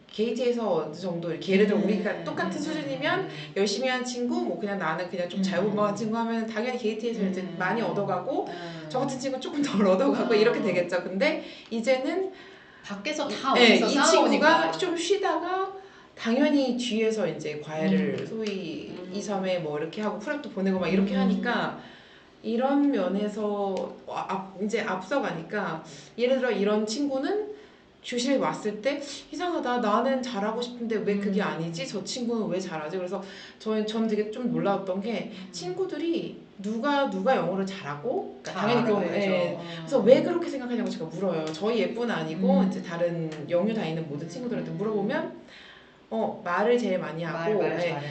게이트에서 어느 정도 이렇게 예를 들어 우리가 똑같은 수준이면 열심히 한 친구 뭐 그냥 나는 그냥 좀 잘 공부한 친구 하면 당연히 게이트에서 이제 많이 얻어가고 저 같은 친구 조금 덜 얻어가고 이렇게 되겠죠. 근데 이제는 밖에서 다 어디서 이 친구가 좀 쉬다가 당연히 뒤에서 이제 과외를 소위 2, 3회 뭐 이렇게 하고 프랩도 보내고 막 이렇게 하니까 이런 면에서 이제 앞서가니까 예를 들어 이런 친구는 교실에 왔을 때 이상하다 나는 잘하고 싶은데 왜 그게 아니지 저 친구는 왜 잘하지 그래서 저는 되게 좀 놀라웠던 게 친구들이 누가 영어를 잘하고 당연히 그건 그래서 왜 그렇게 생각하냐고 제가 물어요. 저희 얘뿐 아니고 이제 다른 영유 다니는 모든 친구들한테 물어보면 말을 제일 많이 하고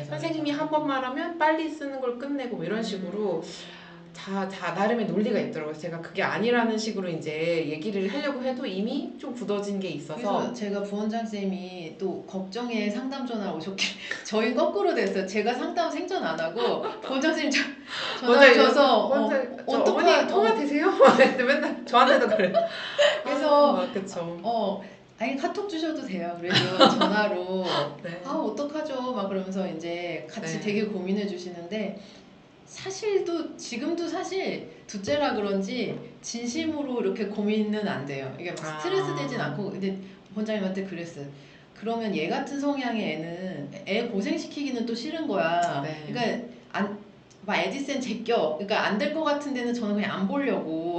선생님이 한 번 말하면 빨리 쓰는 걸 끝내고 뭐 이런 식으로 다 나름의 논리가 있더라고요. 제가 그게 아니라는 식으로 이제 얘기를 하려고 해도 이미 좀 굳어진 게 있어서 그래서 제가 부원장 쌤이 또 걱정에 상담 전화 오셨길 저희 거꾸로 됐어요. 제가 상담 생전 안 하고 부원장 쌤이 전화 오셔서 어머니 통화 되세요? 맨날 저한테도 그래. 그래서 그쵸. 아니 카톡 주셔도 돼요. 그래도 전화로 네. 어떡하죠? 막 그러면서 이제 같이 되게 고민해 주시는데 지금도 사실 둘째라 그런지 진심으로 이렇게 고민은 안 돼요. 이게 막 스트레스 되진 않고 근데 원장님한테 그랬어요. 그러면 얘 같은 성향의 애는 애 고생시키기는 또 싫은 거야. 그러니까 막 에디센 제껴. 그러니까 안 될 것 같은 데는 저는 그냥 안 보려고.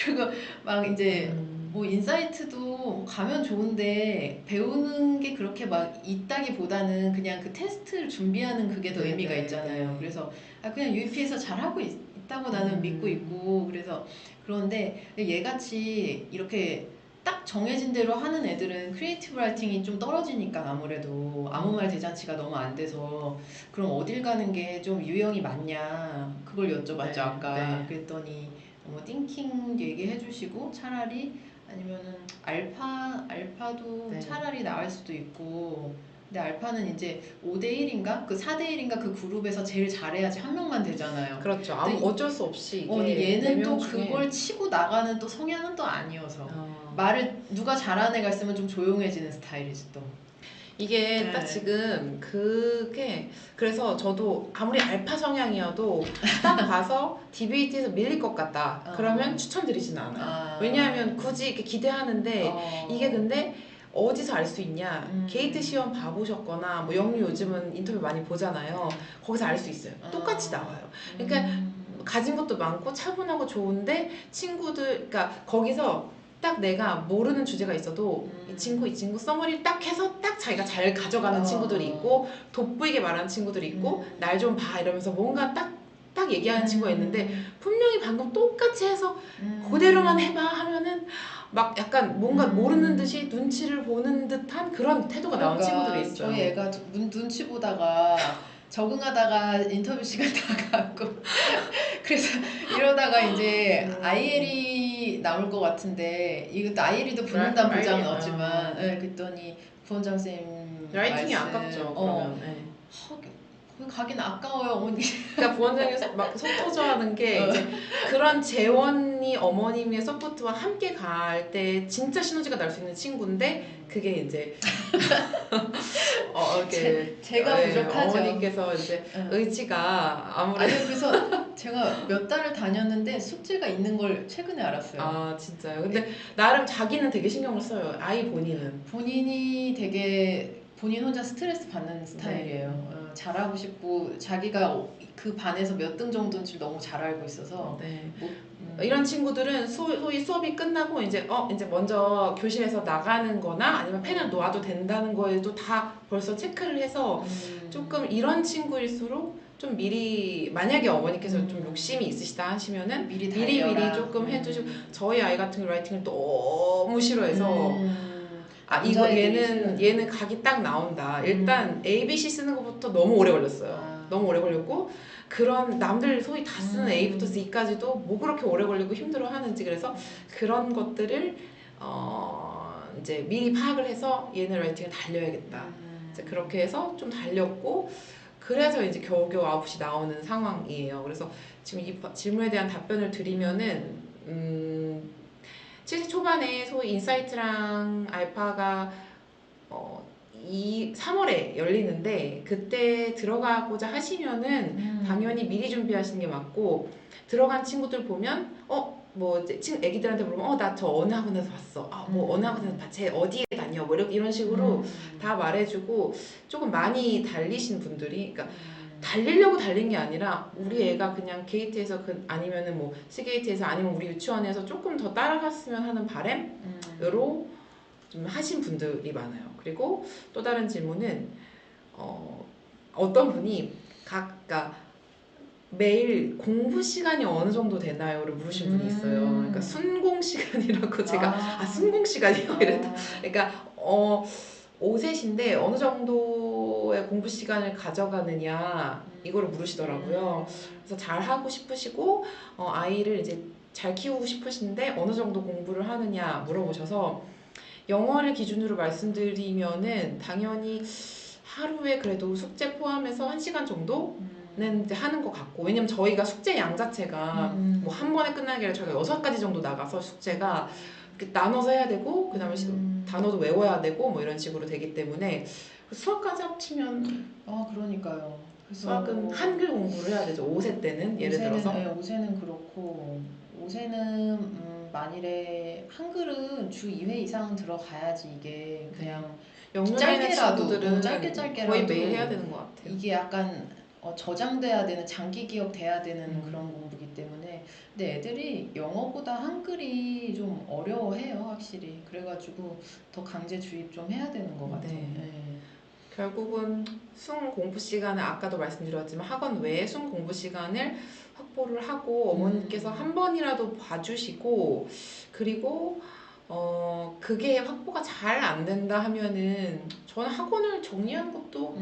그리고 막 이제 뭐 인사이트도 가면 좋은데 배우는 게 그렇게 막 있다기보다는 그냥 그 테스트를 준비하는 그게 더 의미가 있잖아요. 그래서 그냥 UEP에서 잘하고 있다고 나는 믿고 있고 그래서 그런데 얘같이 이렇게 딱 정해진 대로 하는 애들은 크리에이티브 라이팅이 좀 떨어지니까 아무래도 아무 말 대잔치가 너무 안 돼서 그럼 어딜 가는 게 좀 유형이 맞냐 그걸 여쭤봤죠 아까. 그랬더니 뭐 띵킹 얘기해 주시고 차라리 아니면은 알파도 차라리 나을 수도 있고 근데 알파는 이제 5대1인가? 그 4대1인가 그 그룹에서 제일 잘해야지 한 명만 되잖아요. 그렇죠. 어쩔 수 없이 이게 얘는 또 그걸 치고 나가는 또 성향은 또 아니어서 말을 누가 잘하는 애가 있으면 좀 조용해지는 스타일이지 또. 이게 딱 지금 그게 그래서 저도 아무리 알파 성향이어도 딱 봐서 디베이트에서 밀릴 것 같다 그러면 추천드리진 않아요. 왜냐하면 굳이 이렇게 기대하는데 이게 근데 어디서 알 수 있냐 게이트 시험 봐보셨거나 뭐 영유 요즘은 인터뷰 많이 보잖아요. 거기서 알 수 있어요. 똑같이 나와요. 그러니까 가진 것도 많고 차분하고 좋은데 친구들 그러니까 거기서 딱 내가 모르는 주제가 있어도 이 친구 써머리를 딱 해서 딱 자기가 잘 가져가는 친구들이 있고 돋보이게 말하는 친구들이 있고 날 좀 봐 이러면서 뭔가 딱 얘기하는 친구가 있는데 분명히 방금 똑같이 해서 그대로만 해봐 하면은 막 약간 뭔가 모르는 듯이 눈치를 보는 듯한 그런 태도가 나오는 친구들이 있어요. 저희 애가 눈치 보다가 적응하다가 인터뷰 시간 나가고 그래서 이러다가 이제 IL이 나올 것 같은데 이것도 IL이도 붙는다는 보장은 없지만 그랬더니 부원장 쌤 라이팅이 말씀, 아깝죠. 그러면. 네. 거기 가긴 아까워요 어머니. 그러니까 부원장이 막 속 터져하는 게 이제 그런 재원이 어머님의 서포트와 함께 갈 때 진짜 시너지가 날 수 있는 친구인데 그게 이제 제가 부족하죠. 어머니께서 이제 의지가 아무래도 아니 그래서 제가 몇 달을 다녔는데 숙제가 있는 걸 최근에 알았어요. 아 진짜요? 근데 나름 자기는 되게 신경을 써요. 아이 본인은. 본인이 되게 본인 혼자 스트레스 받는 스타일이에요. 잘하고 싶고 자기가 그 반에서 몇 등 정도인지 너무 잘 알고 있어서 이런 친구들은 소위 수업이 끝나고 이제 먼저 교실에서 나가는 거나 아니면 펜을 놓아도 된다는 거에도 다 벌써 체크를 해서 조금 이런 친구일수록 좀 미리 만약에 어머니께서 좀 욕심이 있으시다 하시면은 미리 조금 해주시고 저희 아이 같은 경우 라이팅을 너무 싫어해서 이거 얘는 각이 딱 나온다. 일단 ABC 쓰는 것부터 너무 오래 걸렸어요. 너무 오래 걸렸고 그런 남들 소위 다 쓰는 A부터 Z까지도 뭐 그렇게 오래 걸리고 힘들어 하는지 그래서 그런 것들을 이제 미리 파악을 해서 얘는 라이팅을 달려야겠다. 이제 그렇게 해서 좀 달렸고 그래서 이제 겨우겨우 아웃이 나오는 상황이에요. 그래서 지금 이 질문에 대한 답변을 드리면은 7세 초반에 소위 인사이트랑 알파가 3월에 열리는데 그때 들어가고자 하시면은 당연히 미리 준비하시는 게 맞고 들어간 친구들 보면 뭐 이제 애기들한테 물어보면 나 저 어느 학원에서 봤어. 뭐 어느 학원에서 쟤 어디에 다녀. 뭐 이런 식으로 다 말해주고 조금 많이 달리신 분들이 그러니까 달리려고 달린 게 아니라 우리 애가 그냥 게이트에서 아니면은 뭐 C게이트에서 아니면 우리 유치원에서 조금 더 따라갔으면 하는 바람으로 좀 하신 분들이 많아요. 그리고 또 다른 질문은 어떤 분이 그러니까 매일 공부 시간이 어느 정도 되나요?를 물으신 분이 있어요. 그러니까 순공 시간이라고 제가 순공 시간이요 이랬다. 그러니까 5셋인데 어느 정도의 공부 시간을 가져가느냐 이거를 물으시더라고요. 그래서 잘 하고 싶으시고 아이를 이제 잘 키우고 싶으신데 어느 정도 공부를 하느냐 물어보셔서 영어를 기준으로 말씀드리면은 당연히 하루에 그래도 숙제 포함해서 1시간 정도는 이제 하는 것 같고 왜냐면 저희가 숙제 양 자체가 뭐 한 번에 끝나는 게 아니라 저희가 6가지 정도 나가서 숙제가 나눠서 해야 되고 그 다음에 단어도 외워야 되고 뭐 이런 식으로 되기 때문에 수학까지 합치면 그러니까요. 수학은 한글 공부를 해야 되죠. 5세 때는 예를 들어서 5세는 그렇고 5세는 만일에 한글은 주 2회 이상 들어가야지 이게 그냥 짧게라도 거의 매일 해야 되는 것 같아요. 이게 약간 저장돼야 되는 장기 기억돼야 되는 그런 공부기 때문에 근데 애들이 영어보다 한글이 좀 어려워해요 확실히. 그래가지고 더 강제 주입 좀 해야 되는 것 같아요. 결국은 순 공부 시간을 아까도 말씀드렸지만 학원 외에 순 공부 시간을 확보를 하고 어머니께서 한 번이라도 봐주시고 그리고 그게 확보가 잘 안 된다 하면은 저는 학원을 정리하는 것도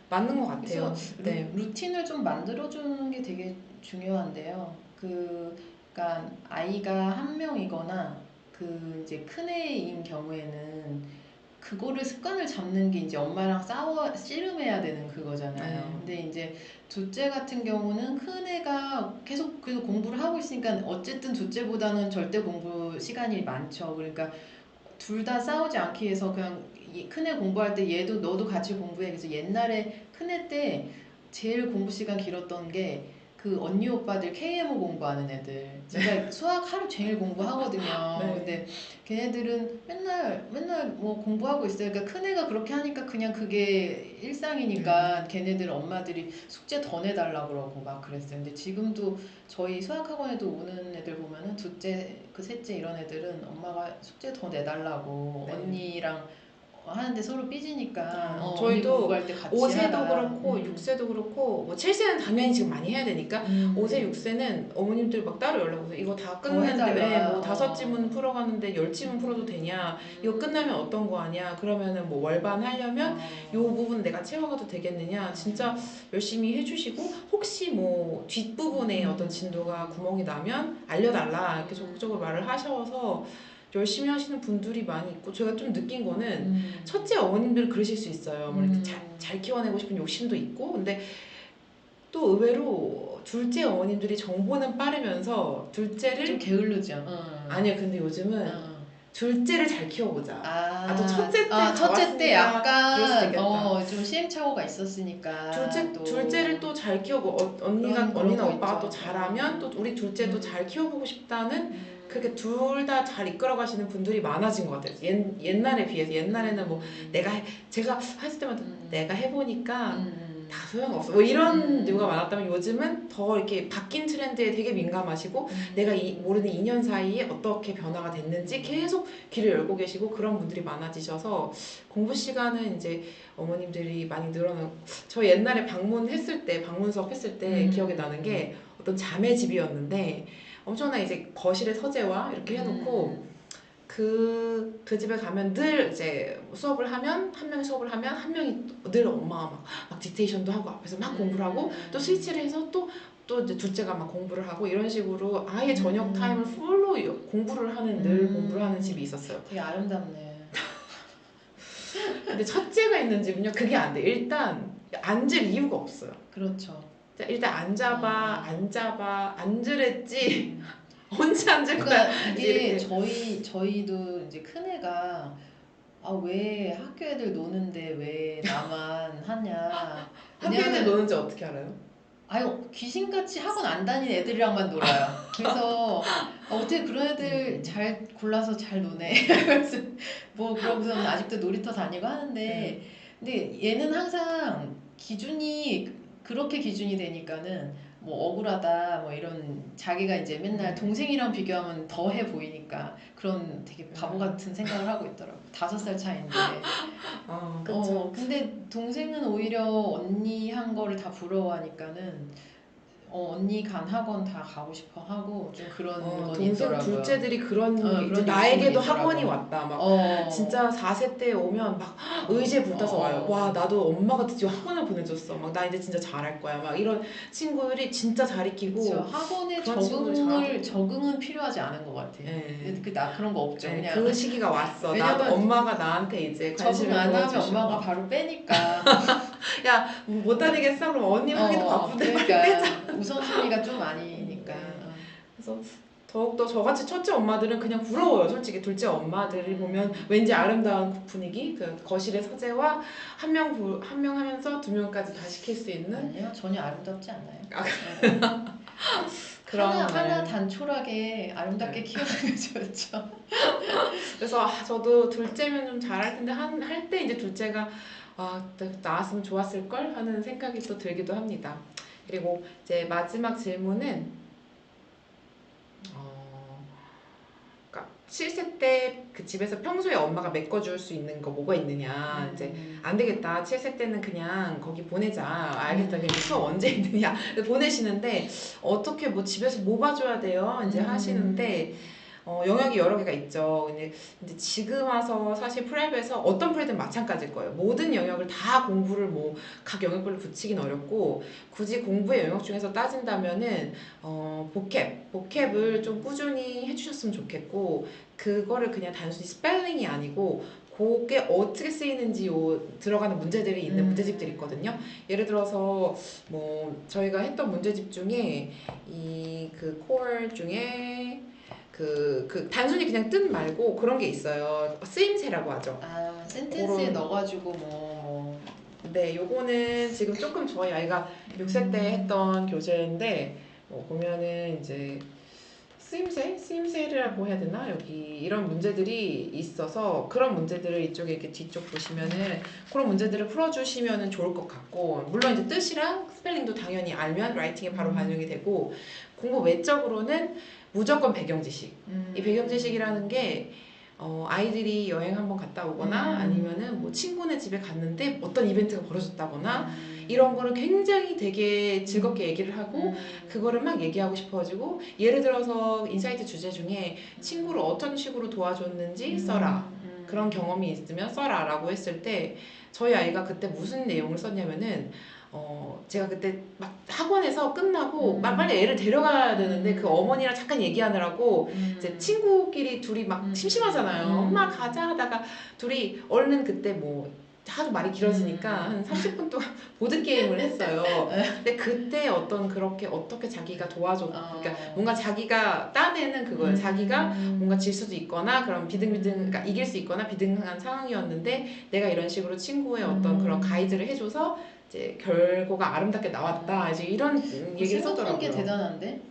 맞는 것 같아요. 루틴을 좀 만들어주는 게 되게 중요한데요. 그러니까 아이가 한 명이거나 이제 큰 애인 경우에는 그거를 습관을 잡는 게 이제 엄마랑 씨름해야 되는 그거잖아요. 근데 이제 둘째 같은 경우는 큰 애가 계속 공부를 하고 있으니까 어쨌든 둘째보다는 절대 공부 시간이 많죠. 그러니까 둘 다 싸우지 않기 위해서 그냥 큰 애 공부할 때 얘도 너도 같이 공부해. 그래서 옛날에 큰 애 때 제일 공부 시간 길었던 게 그 언니 오빠들 KMO 공부하는 애들. 제가 수학 하루 종일 공부하거든요. 근데 걔네들은 맨날 뭐 공부하고 있어요. 그러니까 큰 애가 그렇게 하니까 그냥 그게 일상이니까 걔네들 엄마들이 숙제 더 내달라 그러고 막 그랬어요. 근데 지금도 저희 수학학원에도 오는 애들 보면은 둘째, 그 셋째 이런 애들은 엄마가 숙제 더 내달라고 네. 언니랑 하는데 서로 삐지니까 언니 저희도 공부할 때 같이 5세도 하라. 그렇고 6세도 그렇고 뭐 7세는 당연히 지금 많이 해야 되니까 5세, 6세는 어머님들 막 따로 연락 오세요. 이거 다 끝났는데 왜 뭐 5지문 풀어가는데 10지문 풀어도 되냐? 이거 끝나면 어떤 거 하냐? 그러면은 뭐 월반 하려면 요 부분 내가 채워가도 되겠느냐? 진짜 열심히 해주시고 혹시 뭐 뒷부분에 어떤 진도가 구멍이 나면 알려달라 이렇게 적극적으로 말을 하셔서 열심히 하시는 분들이 많이 있고 제가 좀 느낀 거는 첫째 어머님들 그러실 수 있어요. 뭐 이렇게 잘 키워내고 싶은 욕심도 있고 근데 또 의외로 둘째 어머님들이 정보는 빠르면서 둘째를 좀 게을르죠. 아니요 근데 요즘은 둘째를 잘 키워보자. 또 첫째 때 첫째 때 그럴 수도 약간 있겠다. 좀 시행착오가 있었으니까 둘째를 또 잘 키우고 언니나 오빠가 또 잘하면 또 우리 둘째도 잘 키워보고 싶다는 그렇게 둘 다 잘 이끌어가시는 분들이 많아진 것 같아요. 옛날에 비해서 옛날에는 뭐 제가 했을 때마다 내가 해보니까 다 소용없어 뭐 이런 류가 많았다면 요즘은 더 이렇게 바뀐 트렌드에 되게 민감하시고 내가 모르는 2년 사이에 어떻게 변화가 됐는지 계속 귀를 열고 계시고 그런 분들이 많아지셔서 공부 시간은 이제 어머님들이 많이 늘어나고 저 옛날에 방문 수업 했을 때 기억이 나는 게 어떤 자매 집이었는데 엄청나 이제 거실에 서재와 이렇게 해놓고 그 집에 가면 늘 이제 수업을 하면 한 명이 수업을 하면 한 명이 늘 엄마가 막 딕테이션도 하고 앞에서 막 공부를 하고 또 스위치를 해서 또 이제 둘째가 막 공부를 하고 이런 식으로 아예 저녁 타임을 풀로 공부를 하는 늘 공부를 하는 집이 있었어요. 되게 아름답네. 근데 첫째가 있는 집은요 그게 안 돼. 일단 앉을 이유가 없어요. 그렇죠. 일단 앉으랬지 언제 앉을 거야. 그러니까 이게 저희도 이제 큰 애가 왜 학교 애들 노는데 왜 나만 하냐. 학교 애들 노는지 어떻게 알아요? 아유 귀신같이 학원 안 다니는 애들이랑만 놀아요. 그래서 어떻게 그런 애들 잘 골라서 잘 노네. 그래서 뭐 그러고서는 아직도 놀이터 다니고 하는데 근데 얘는 항상 기준이 그렇게 기준이 되니까는 뭐 억울하다 뭐 이런 자기가 이제 맨날 동생이랑 비교하면 더해 보이니까 그런 되게 바보 같은 생각을 하고 있더라고. 5살 차이인데. 그쵸. 근데 동생은 오히려 언니 한 거를 다 부러워하니까는 언니 간 학원 다 가고 싶어 하고 좀 그런 건 동생 있더라고요. 둘째들이 그런 그런 나에게도 있더라고요. 학원이 왔다 막 진짜 4세 때 오면 막 의지에 불타서 와요. 와 나도 엄마가 드디어 학원을 보내줬어. 막 나 이제 진짜 잘할 거야. 막 이런 친구들이 진짜 잘 익히고 그쵸. 학원에 적응은 필요하지 않은 것 같아요. 나 그런 거 없죠. 그냥 그 시기가 왔어. 나도 엄마가 나한테 이제 관심을 적응 안 하면 보여주시고. 엄마가 바로 빼니까. 야 못 다니겠어? 그럼 언니 하기도 바쁜데 빨리 빼자. 우선순위가 좀 아니니까. 그래서 더욱더 저같이 첫째 엄마들은 그냥 부러워요. 솔직히 둘째 엄마들이 보면 왠지 아름다운 분위기, 그 거실의 서재와 한 명 하면서 2명까지 다 시킬 수 있는. 아니요, 전혀 아름답지 않아요. 하나 단촐하게 아름답게 키우는 게 좋죠. 그래서 저도 둘째면 좀 잘할 텐데 할 때 이제 둘째가 나왔으면 좋았을 걸 하는 생각이 또 들기도 합니다. 그리고 이제 마지막 질문은 7세 때 그 집에서 평소에 엄마가 메꿔줄 수 있는 거 뭐가 있느냐. 이제 안 되겠다. 7세 때는 그냥 거기 보내자. 알겠다. 그냥 수업 언제 있느냐. 보내시는데 어떻게 뭐 집에서 뭐 봐줘야 돼요? 이제 하시는데 영역이 여러 개가 있죠. 근데 지금 와서 사실 프랩에서 어떤 프랩은 마찬가지일 거예요. 모든 영역을 다 공부를 각 영역별로 붙이긴 어렵고 굳이 공부의 영역 중에서 따진다면은 보캡을 좀 꾸준히 해주셨으면 좋겠고 그거를 그냥 단순히 스펠링이 아니고 그게 어떻게 쓰이는지 들어가는 문제들이 있는 문제집들이 있거든요. 예를 들어서 뭐 저희가 했던 문제집 중에 이 그 콜 중에 단순히 그냥 뜻 말고 그런 게 있어요. 쓰임새라고 하죠. 센텐스에 넣어가지고 네, 요거는 지금 조금 저희 아이가 6세 때 했던 교재인데 보면은 이제 쓰임새라고 해야 되나? 여기 이런 문제들이 있어서 그런 문제들을 이쪽에 이렇게 뒤쪽 보시면은 그런 문제들을 풀어주시면은 좋을 것 같고, 물론 이제 뜻이랑 스펠링도 당연히 알면 라이팅에 바로 반영이 되고, 공부 외적으로는 무조건 배경 지식. 이 배경 지식이라는 게 아이들이 여행 한번 갔다 오거나 아니면은 뭐 친구네 집에 갔는데 어떤 이벤트가 벌어졌다거나 이런 거를 굉장히 되게 즐겁게 얘기를 하고 그거를 막 얘기하고 싶어지고, 예를 들어서 인사이트 주제 중에 친구를 어떤 식으로 도와줬는지 써라, 그런 경험이 있으면 써라 라고 했을 때 저희 아이가 그때 무슨 내용을 썼냐면은 제가 그때 막 학원에서 끝나고 막 빨리 애를 데려가야 되는데 그 어머니랑 잠깐 얘기하느라고 이제 친구끼리 둘이 막 심심하잖아요. 엄마 가자 하다가 둘이 얼른 그때 뭐 하도 말이 길어지니까 한 30분 동안 보드게임을 했어요. 근데 그때 어떤 그렇게 어떻게 자기가 도와줘, 그러니까 뭔가 자기가 따내는 그거예요. 자기가 뭔가 질 수도 있거나 그런 비등비등, 그러니까 이길 수 있거나 비등한 상황이었는데 내가 이런 식으로 친구의 어떤 그런 가이드를 해줘서 이제 결과가 아름답게 나왔다. 이제 이런 얘기를 생각한 썼더라고요. 게 대단한데?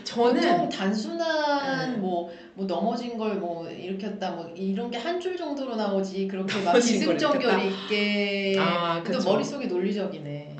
저는 보통 단순한 뭐 넘어진 걸 뭐 일으켰다 뭐 이런 게 한 줄 정도로 나오지 그렇게 막 넘어진 걸 기승전결 일으켰다? 있게 또 그쵸. 머릿속이 논리적이네.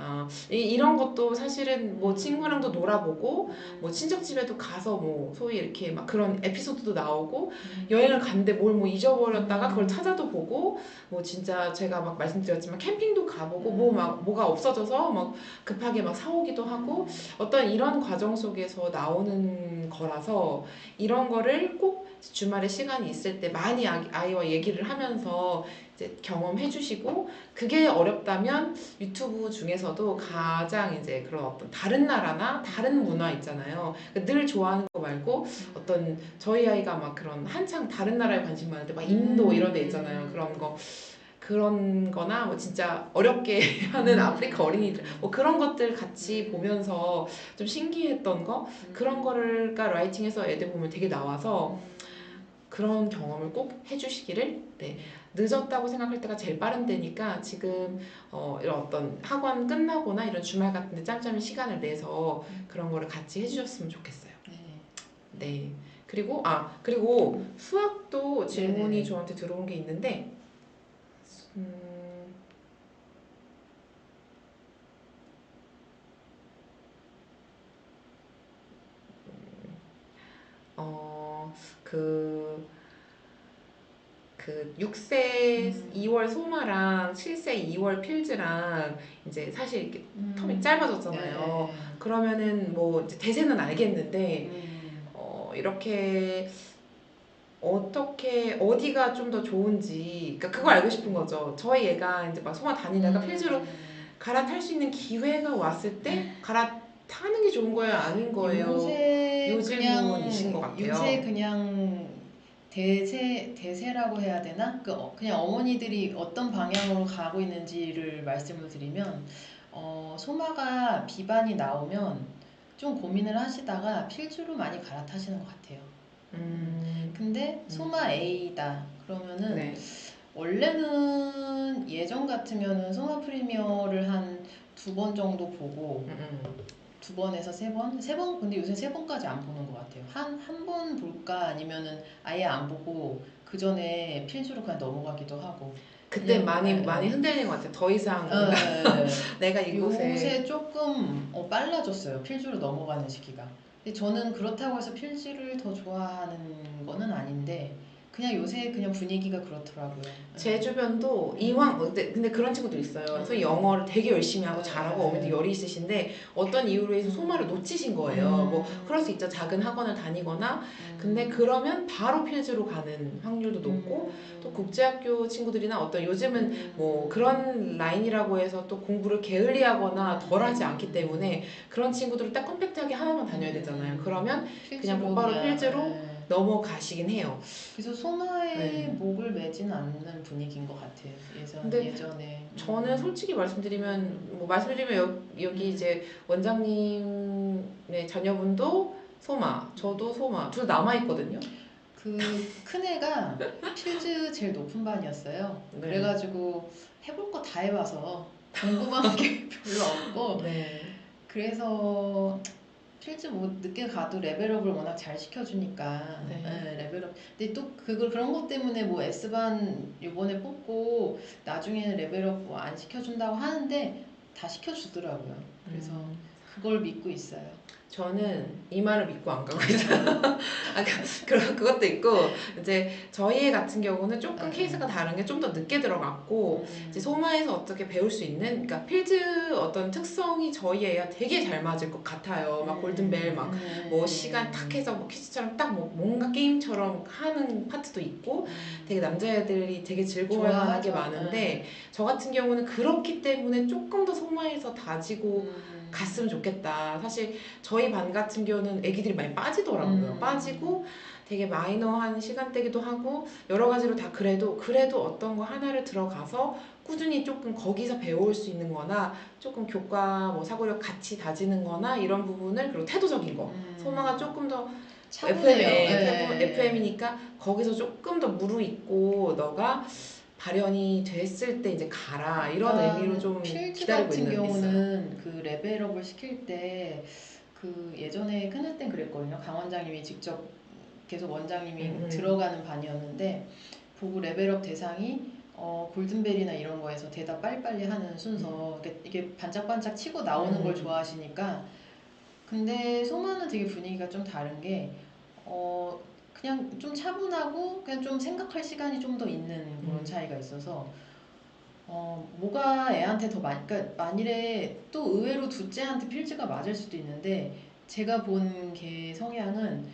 이런 것도 사실은 뭐 친구랑도 놀아보고 뭐 친척 집에도 가서 뭐 소위 이렇게 막 그런 에피소드도 나오고 여행을 갔는데 뭘 뭐 잊어버렸다가 그걸 찾아도 보고, 뭐 진짜 제가 막 말씀드렸지만 캠핑도 가보고 뭐 막 뭐가 없어져서 막 급하게 막 사오기도 하고, 어떤 이런 과정 속에서 나오는 거라서 이런 거를 꼭 주말에 시간이 있을 때 많이 아이와 얘기를 하면서 이제 경험해 주시고, 그게 어렵다면 유튜브 중에서도 가장 이제 그런 어떤 다른 나라나 다른 문화 있잖아요. 그러니까 늘 좋아하는 거 말고 어떤 저희 아이가 막 그런 한창 다른 나라에 관심 많을 때 막 인도 이런 데 있잖아요. 그런 거나 뭐 진짜 어렵게 하는 아프리카 어린이들 뭐 그런 것들 같이 보면서 좀 신기했던 거, 그런 거를가 라이팅에서 애들 보면 되게 나와서 그런 경험을 꼭 해주시기를. 네. 늦었다고 생각할 때가 제일 빠른 때니까 지금 이런 어떤 학원 끝나거나 이런 주말 같은 데 짬짬이 시간을 내서 그런 거를 같이 해주셨으면 좋겠어요. 네. 그리고 수학도 질문이 네네. 저한테 들어온 게 있는데 그 6세 2월 소마랑 7세 2월 필즈랑 이제 사실 이렇게 텀이 짧아졌잖아요. 그러면은 뭐 이제 대세는 알겠는데 이렇게 어떻게 어디가 좀 더 좋은지, 그러니까 그걸 알고 싶은 거죠. 저희 애가 이제 막 소마 다니다가 필즈로 갈아탈 수 있는 기회가 왔을 때 갈아타는 게 좋은 거예요, 아닌 거예요? 요 질문이신 것 같아요. 요새 그냥 대세라고 해야 되나? 그냥 어머니들이 어떤 방향으로 가고 있는지를 말씀을 드리면 소마가 비반이 나오면 좀 고민을 하시다가 필주로 많이 갈아타시는 것 같아요. 근데 소마 A다 그러면은 네. 원래는 예전 같으면은 소마 프리미어를 한 2번 정도 보고 2번에서 3번? 3번, 근데 요새 3번까지 안 보는 것 같아요. 한 번 볼까 아니면은 아예 안 보고 그 전에 필주로 그냥 넘어가기도 하고. 그때 많이 흔들리는 것 같아요. 더 이상 내가 이곳에 요새 조금 빨라졌어요. 필주로 넘어가는 시기가. 근데 저는 그렇다고 해서 필주를 더 좋아하는 거는 아닌데 그냥 요새 그냥 분위기가 그렇더라고요. 제 주변도 이왕 근데 그런 친구도 있어요. 그래서 영어를 되게 열심히 하고 잘하고 어머니도 열이 있으신데 어떤 이유로 해서 소마를 놓치신 거예요. 뭐 그럴 수 있죠. 작은 학원을 다니거나. 근데 그러면 바로 필즈로 가는 확률도 높고, 또 국제학교 친구들이나 어떤 요즘은 뭐 그런 라인이라고 해서 또 공부를 게을리하거나 덜하지 않기 때문에 그런 친구들은 딱 컴팩트하게 하나만 다녀야 되잖아요. 그러면 그냥 곧바로 필즈로 넘어가시긴 해요. 그래서 소마에 목을 매진 않는 분위기인 것 같아요. 예전에. 저는 솔직히 말씀드리면 여기 이제 원장님의 자녀분도 소마, 저도 소마, 둘 남아 있거든요. 그 큰애가 필즈 제일 높은 반이었어요. 네. 그래가지고 해볼 거 다 해봐서 궁금한 게 별로 없고. 네. 그래서 필즈 뭐 늦게 가도 레벨업을 워낙 잘 시켜주니까 네. 네, 레벨업. 근데 또 그런 것 때문에 뭐 S반 요번에 뽑고 나중에는 레벨업 뭐 안 시켜준다고 하는데 다 시켜주더라고요. 그래서 그걸 믿고 있어요. 저는 이 말을 믿고 안 가고 있어요. 그것도 있고 이제 저희 애 같은 경우는 조금 케이스가 다른 게 좀 더 늦게 들어갔고 이제 소마에서 어떻게 배울 수 있는 그러니까 필즈 어떤 특성이 저희 애가 되게 잘 맞을 것 같아요. 막 골든벨 막 뭐 시간 탁 해서 뭐 퀴즈처럼 딱 뭐 뭔가 게임처럼 하는 파트도 있고 되게 남자애들이 되게 즐거워하는 게 많은데 저 같은 경우는 그렇기 때문에 조금 더 소마에서 다지고 갔으면 좋겠다. 사실 저희 반 같은 경우는 애기들이 많이 빠지더라고요. 빠지고 되게 마이너한 시간대기도 하고 여러 가지로 다 그래도 어떤 거 하나를 들어가서 꾸준히 조금 거기서 배울 수 있는 거나 조금 교과 뭐 사고력 같이 다지는 거나 이런 부분을 그리고 태도적인 거 소마가 조금 더 FM이니까 거기서 조금 더 무르익고 너가 발현이 됐을 때 이제 가라 이런 의미로 좀 기다리고 필즈 같은 있어요. 경우는 그 레벨업을 시킬 때 그 예전에 큰일 땐 그랬거든요. 강 원장님이 직접 계속 원장님이 들어가는 반이었는데 보고 레벨업 대상이 골든벨이나 이런 거에서 대답 빨리빨리 하는 순서 이게 반짝반짝 치고 나오는 걸 좋아하시니까. 근데 소마는 되게 분위기가 좀 다른 게 그냥 좀 차분하고 그냥 좀 생각할 시간이 좀 더 있는 그런 차이가 있어서 뭐가 애한테 더 많이, 그러니까 만일에 또 의외로 둘째한테 필즈가 맞을 수도 있는데 제가 본 걔 성향은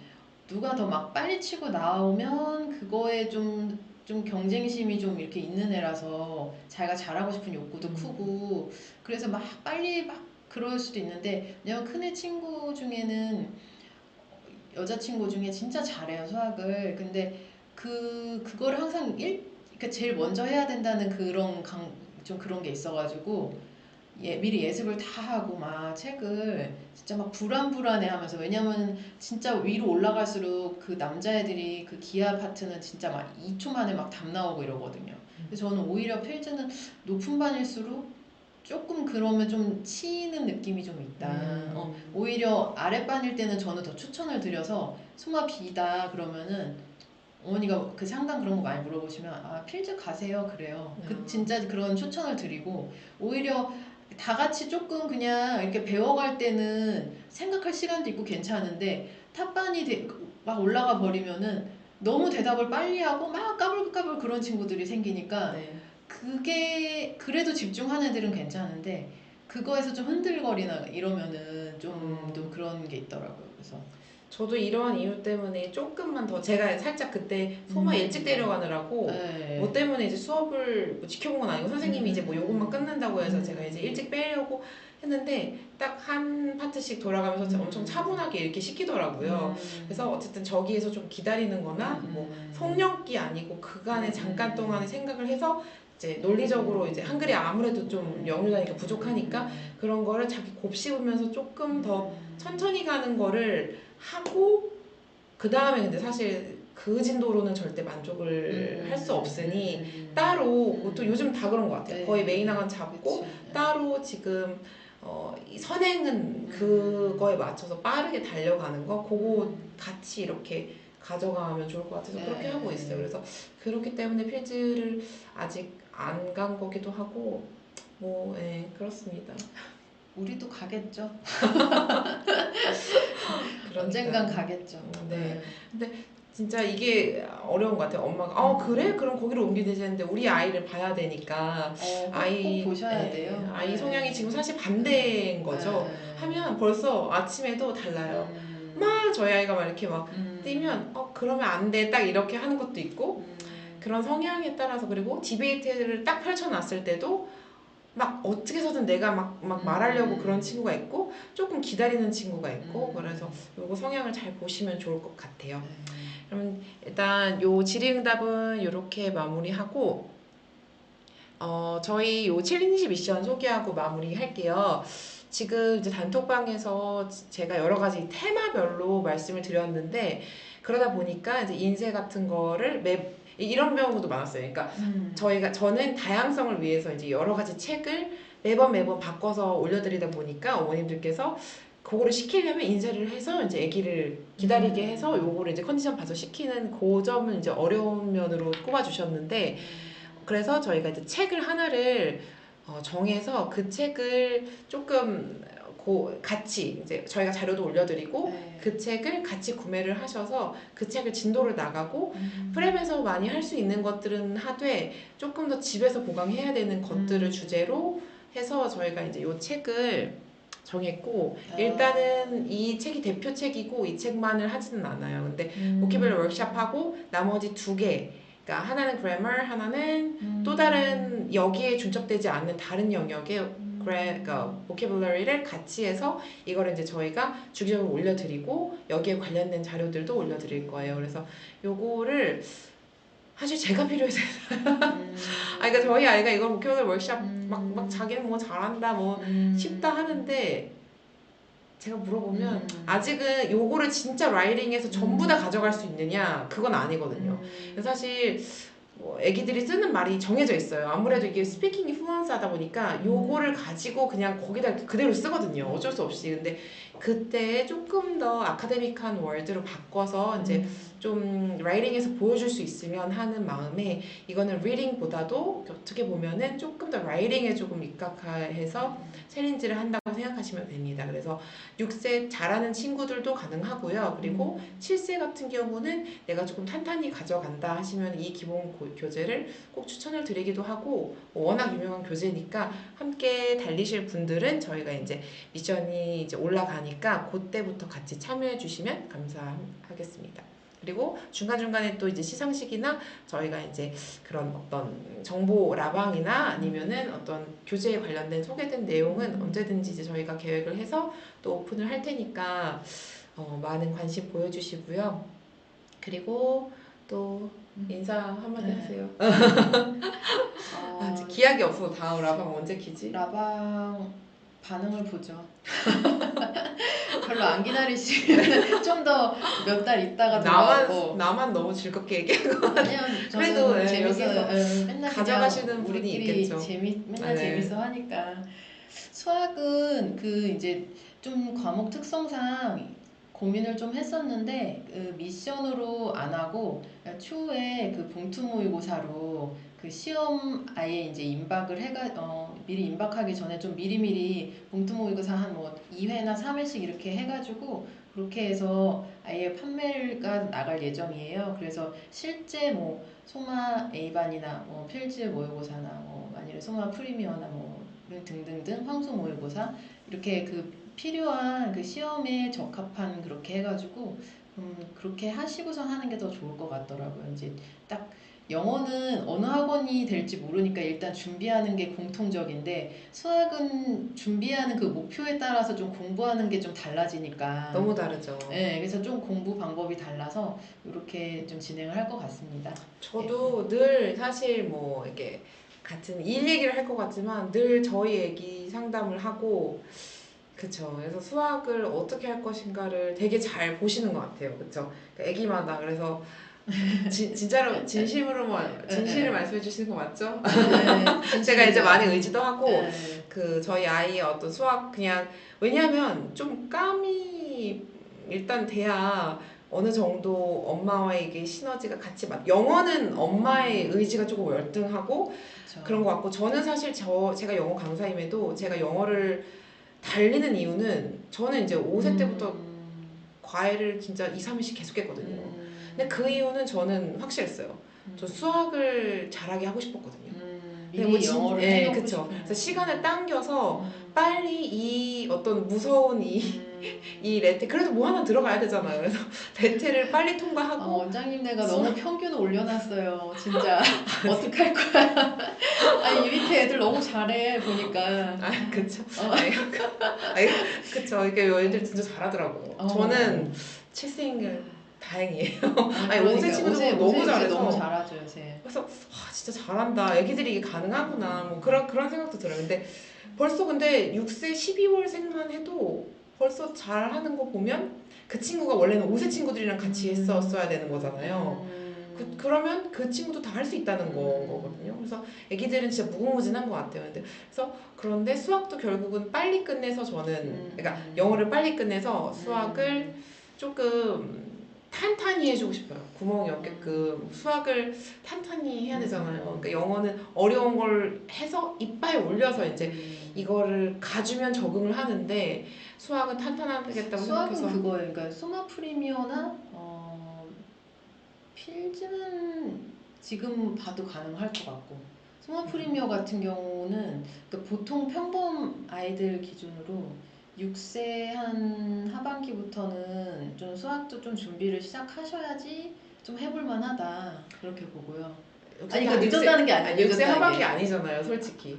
누가 더 막 빨리 치고 나오면 그거에 좀 경쟁심이 좀 이렇게 있는 애라서 자기가 잘하고 싶은 욕구도 크고 그래서 막 빨리 막 그럴 수도 있는데 왜냐면 큰애 친구 중에는 여자친구 중에 진짜 잘해요 수학을. 근데 그거를 항상 그러니까 제일 먼저 해야 된다는 좀 그런 게 있어가지고 미리 예습을 다 하고 막 책을 진짜 막 불안해하면서. 왜냐면 진짜 위로 올라갈수록 그 남자애들이 그 기하 파트는 진짜 막 2초 만에 막 답 나오고 이러거든요. 그래서 저는 오히려 필즈는 높은 반일수록 조금 그러면 좀 치이는 느낌이 좀 있다. 오히려 아랫반일 때는 저는 더 추천을 드려서 소마 B다 그러면은 어머니가 그 상담 그런 거 많이 물어보시면 필즈 가세요 그래요. 진짜 그런 추천을 드리고 오히려 다 같이 조금 그냥 이렇게 배워갈 때는 생각할 시간도 있고 괜찮은데 탑반이 막 올라가 버리면은 너무 대답을 빨리 하고 막 까불까불 그런 친구들이 생기니까 그게 그래도 집중하는 애들은 괜찮은데 그거에서 좀 흔들거리나 이러면은 좀 그런 게 있더라고요. 그래서 저도 이러한 이유 때문에 조금만 더 제가 살짝 그때 소마 일찍 데려가느라고 뭐 때문에 이제 수업을 뭐 지켜본 건 아니고 선생님이 이제 뭐 요것만 끝낸다고 해서 제가 이제 일찍 빼려고 했는데 딱 한 파트씩 돌아가면서 엄청 차분하게 이렇게 시키더라고요. 그래서 어쨌든 저기에서 좀 기다리는 거나 뭐 속력이 아니고 그간의 잠깐 동안의 생각을 해서 이제 논리적으로 이제 한글이 아무래도 좀 영유 단위가 부족하니까 그런 거를 자기 곱씹으면서 조금 더 천천히 가는 거를 하고 그 다음에 근데 사실 그 진도로는 절대 만족을 할 수 없으니 따로 또 요즘 다 그런 것 같아요. 거의 메인 학원 잡고 따로 지금 이 선행은 그거에 맞춰서 빠르게 달려가는 거 그거 같이 이렇게 가져가면 좋을 것 같아서 그렇게 하고 있어요. 그래서 그렇기 때문에 필즈를 아직 안 간 거기도 하고 뭐 그렇습니다. 우리도 가겠죠. 그러니까. 언젠간 가겠죠. 네. 근데 진짜 이게 어려운 것 같아요. 엄마가 그래? 그럼 거기로 옮기면 되는데 우리 아이를 봐야 되니까 꼭 보셔야 돼요. 아이 성향이 지금 사실 반대인 거죠. 하면 벌써 아침에도 달라요. 막 저희 아이가 막 이렇게 막 뛰면 그러면 안 돼. 딱 이렇게 하는 것도 있고 그런 성향에 따라서. 그리고 디베이트를 딱 펼쳐놨을 때도 막 어떻게 해서든 내가 막 말하려고 그런 친구가 있고 조금 기다리는 친구가 있고 그래서 요거 성향을 잘 보시면 좋을 것 같아요. 그러면 일단 요 질의응답은 이렇게 마무리하고 저희 요 챌린지 미션 소개하고 마무리할게요. 지금 이제 단톡방에서 제가 여러 가지 테마별로 말씀을 드렸는데 그러다 보니까 이제 인쇄 같은 거를 이런 경우도 많았어요. 그러니까 저는 다양성을 위해서 이제 여러 가지 책을 매번 바꿔서 올려드리다 보니까 어머님들께서 그거를 시키려면 인쇄를 해서 이제 아기를 기다리게 해서 요거를 이제 컨디션 봐서 시키는 그 점은 이제 어려운 면으로 꼽아주셨는데, 그래서 저희가 이제 책을 하나를 정해서 그 책을 조금 같이 이제 저희가 자료도 올려드리고 네. 그 책을 같이 구매를 하셔서 그 책을 진도를 나가고 프랩에서 많이 할 수 있는 것들은 하되 조금 더 집에서 보강해야 되는 것들을 주제로 해서 저희가 이제 요 책을 정했고, 일단은 이 책이 대표 책이고 이 책만을 하지는 않아요. 근데 보키블러리 워크샵하고 나머지 2개, 그러니까 하나는 그래머, 하나는 또 다른 여기에 중첩되지 않는 다른 영역의 그러니까 보키블러리를 같이 해서 이거를 이제 저희가 주기적으로 올려드리고 여기에 관련된 자료들도 올려드릴 거예요. 그래서 요거를 사실 제가 필요해서 그러니까 저희 아이가 이걸 보키블러리 워크샵 막 자기는 뭐 잘한다 뭐 쉽다 하는데, 제가 물어보면 아직은 요거를 진짜 라이팅에서 전부 다 가져갈 수 있느냐, 그건 아니거든요. 사실 뭐 애기들이 쓰는 말이 정해져 있어요. 아무래도 이게 스피킹이 플루언스하다 보니까 요거를 가지고 그냥 거기다 그대로 쓰거든요. 어쩔 수 없이. 근데 그때 조금 더 아카데믹한 월드로 바꿔서 이제 좀 라이팅에서 보여줄 수 있으면 하는 마음에, 이거는 리딩보다도 어떻게 보면은 조금 더 라이팅에 조금 입각해서 챌린지를 한다고 생각하시면 됩니다. 그래서 6세 잘하는 친구들도 가능하고요. 그리고 7세 같은 경우는 내가 조금 탄탄히 가져간다 하시면 이 기본 교재를 꼭 추천을 드리기도 하고, 워낙 유명한 교재니까 함께 달리실 분들은 저희가 이제 미션이 이제 올라가니까 그때부터 같이 참여해 주시면 감사하겠습니다. 그리고 중간중간에 또 이제 시상식이나 저희가 이제 그런 어떤 정보 라방이나 아니면은 어떤 교재에 관련된 소개된 내용은 언제든지 이제 저희가 계획을 해서 또 오픈을 할 테니까 많은 관심 보여주시고요. 그리고 또 인사 한마디 하세요. 아직 기약이 없어. 다음 라방 언제 키지? 라방 반응을 보죠. 별로 안 기다리시면 좀 더 몇 달 있다가 들어가고. 나만 너무 즐겁게 얘기하고. 아니요, 그래도 저는 재밌어요. 맨날 가져가시는 분이 있겠죠. 맨날 재밌어 하니까. 수학은 그 이제 좀 과목 특성상 고민을 좀 했었는데 그 미션으로 안 하고 추후에 그 봉투 모의고사로 그 시험 아예 이제 임박을 미리 임박하기 전에 좀 미리미리 봉투 모의고사 한 뭐 2회나 3회씩 이렇게 해가지고 그렇게 해서 아예 판매가 나갈 예정이에요. 그래서 실제 뭐 소마 A반이나 뭐 필즈 모의고사나 뭐 아니면 소마 프리미어나 뭐 등등등 황소 모의고사 이렇게 그 필요한 그 시험에 적합한 그렇게 해가지고 그렇게 하시고서 하는 게 더 좋을 것 같더라고요. 이제 딱 영어는 어느 학원이 될지 모르니까 일단 준비하는 게 공통적인데 수학은 준비하는 그 목표에 따라서 좀 공부하는 게 좀 달라지니까 너무 다르죠. 네, 그래서 좀 공부 방법이 달라서 이렇게 좀 진행을 할 것 같습니다. 저도 늘 사실 뭐 이렇게 같은 일 얘기를 할 것 같지만 늘 저희 애기 상담을 하고, 그쵸. 그래서 수학을 어떻게 할 것인가를 되게 잘 보시는 것 같아요. 그쵸. 애기마다. 그래서 진짜로 진심을 말씀해 주시는 거 맞죠? 네, 제가 이제 많이 의지도 하고, 네. 그 저희 아이의 어떤 수학 그냥, 왜냐면 좀 감이 일단 돼야 어느 정도 엄마와의 이게 시너지가 같이 영어는 엄마의 의지가 조금 월등하고 그쵸. 그런 것 같고, 저는 사실 제가 영어 강사임에도 제가 영어를 달리는 이유는, 저는 이제 5세 때부터 과외를 진짜 2, 3일씩 계속 했거든요. 근데 그 이유는 저는 확실했어요. 저 수학을 잘하게 하고 싶었거든요. 미리 영어를 네, 그쵸. 그래서 시간을 당겨서 빨리 이 어떤 무서운 이 레테, 그래도 뭐 하나 들어가야 되잖아요. 그래서 레테를 빨리 통과하고. 원장님 내가 너무 평균을 올려놨어요. 진짜 어떡할 거야. 아니 밑에 애들 너무 잘해 보니까. 그쵸. 그쵸. 이게 애들 진짜 잘하더라고요. 저는 7세인 다행이에요. 아니, 그러니까 5세 친구들 너무 잘해서. 너무 잘하죠, 요새. 그래서 진짜 잘한다. 애기들이 이게 가능하구나. 뭐 그런 생각도 들어요. 근데 벌써 근데 6세 12월생만 해도 벌써 잘하는 거 보면 그 친구가 원래는 5세 친구들이랑 같이 했었어야 되는 거잖아요. 그러면 그 친구도 다 할 수 있다는 거거든요. 그래서 애기들은 진짜 무궁무진한 것 같아요. 그런데 수학도 결국은 빨리 끝내서 저는 그러니까 영어를 빨리 끝내서 수학을 조금 탄탄히 해주고 싶어요. 구멍이 없게끔 수학을 탄탄히 해야 되잖아요. 그러니까 영어는 어려운 걸 해서 이빨 올려서 이제 이거를 가주면 적응을 하는데 수학은 탄탄하겠다고 수학은 생각해서 그거예요. 그러니까 소마 프리미어나 필즈는 지금 봐도 가능할 것 같고 소마 프리미어 같은 경우는 그러니까 보통 평범 아이들 기준으로 6세 한 하반기부터는 좀 수학도 좀 준비를 시작하셔야지 좀 해볼 만하다 그렇게 보고요. 아니 그러니까 늦었다는 게 아니에요. 6세 하반기 아니잖아요, 솔직히.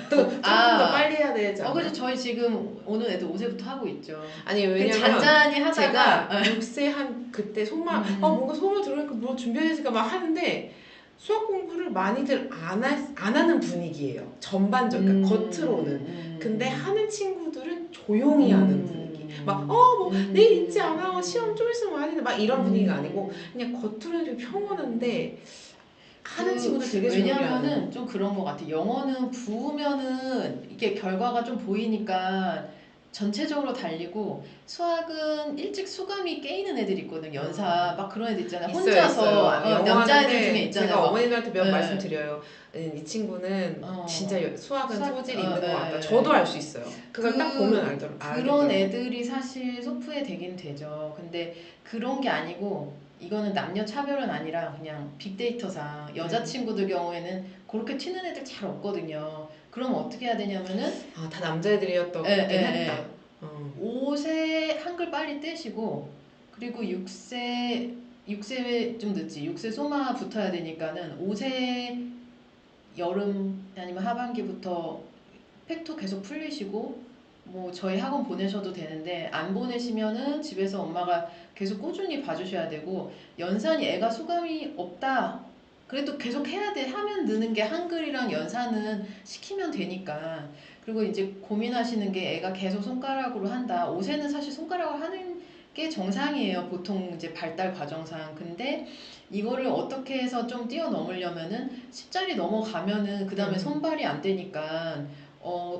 조금 더 빨리 해야 되지 않아요? 그래서 저희 지금 오는 애들 5세부터 하고 있죠. 아니 왜냐면 잔잔히 하다가 제가 6세 한 그때 속말 뭔가 속말 들으니까 뭐 준비해야지가 막 하는데 수학 공부를 많이들 안 하는 분위기예요. 전반적으로 그러니까 겉으로는. 근데 하는 친구들은 조용히 하는 분위기. 막 뭐 내일 있지 않아, 시험 좀 있으면 아닌데 막 이런 분위기가 아니고 그냥 겉으로는 되게 평온한데 하는 친구들 되게 조용히 하는. 왜냐면은 좀 그런 것 같아. 영어는 부으면은 이게 결과가 좀 보이니까 전체적으로 달리고 수학은 일찍 수감이 깨이는 애들 있거든. 연사 막 그런 애들 있잖아. 혼자서 남자애들 중에 있잖아요. 제가 어머니들한테 몇 말씀드려요. 이 친구는 진짜 수학은 소질이 있는 것 같다. 저도 알 수 있어요. 그걸 딱 보면 알겠더라고요. 그런 애들이 사실 소프에 되긴 되죠. 근데 그런 게 아니고 이거는 남녀 차별은 아니라 그냥 빅데이터상 여자친구들 경우에는 그렇게 튀는 애들 잘 없거든요. 그럼 어떻게 해야 되냐면은 다 남자애들이었던 했다. 5세 한글 빨리 떼시고 그리고 6세 좀 늦지 6세 소마 붙어야 되니까는 5세 여름 아니면 하반기부터 팩토 계속 풀리시고 뭐 저희 학원 보내셔도 되는데 안 보내시면은 집에서 엄마가 계속 꾸준히 봐주셔야 되고 연산이 애가 소감이 없다 그래도 계속 해야 돼. 하면 느는 게 한글이랑 연산은 시키면 되니까. 그리고 이제 고민하시는 게 애가 계속 손가락으로 한다. 5세는 사실 손가락으로 하는 게 정상이에요. 보통 이제 발달 과정상. 근데 이거를 어떻게 해서 좀 뛰어넘으려면은 10짜리 넘어가면은 그 다음에 손발이 안 되니까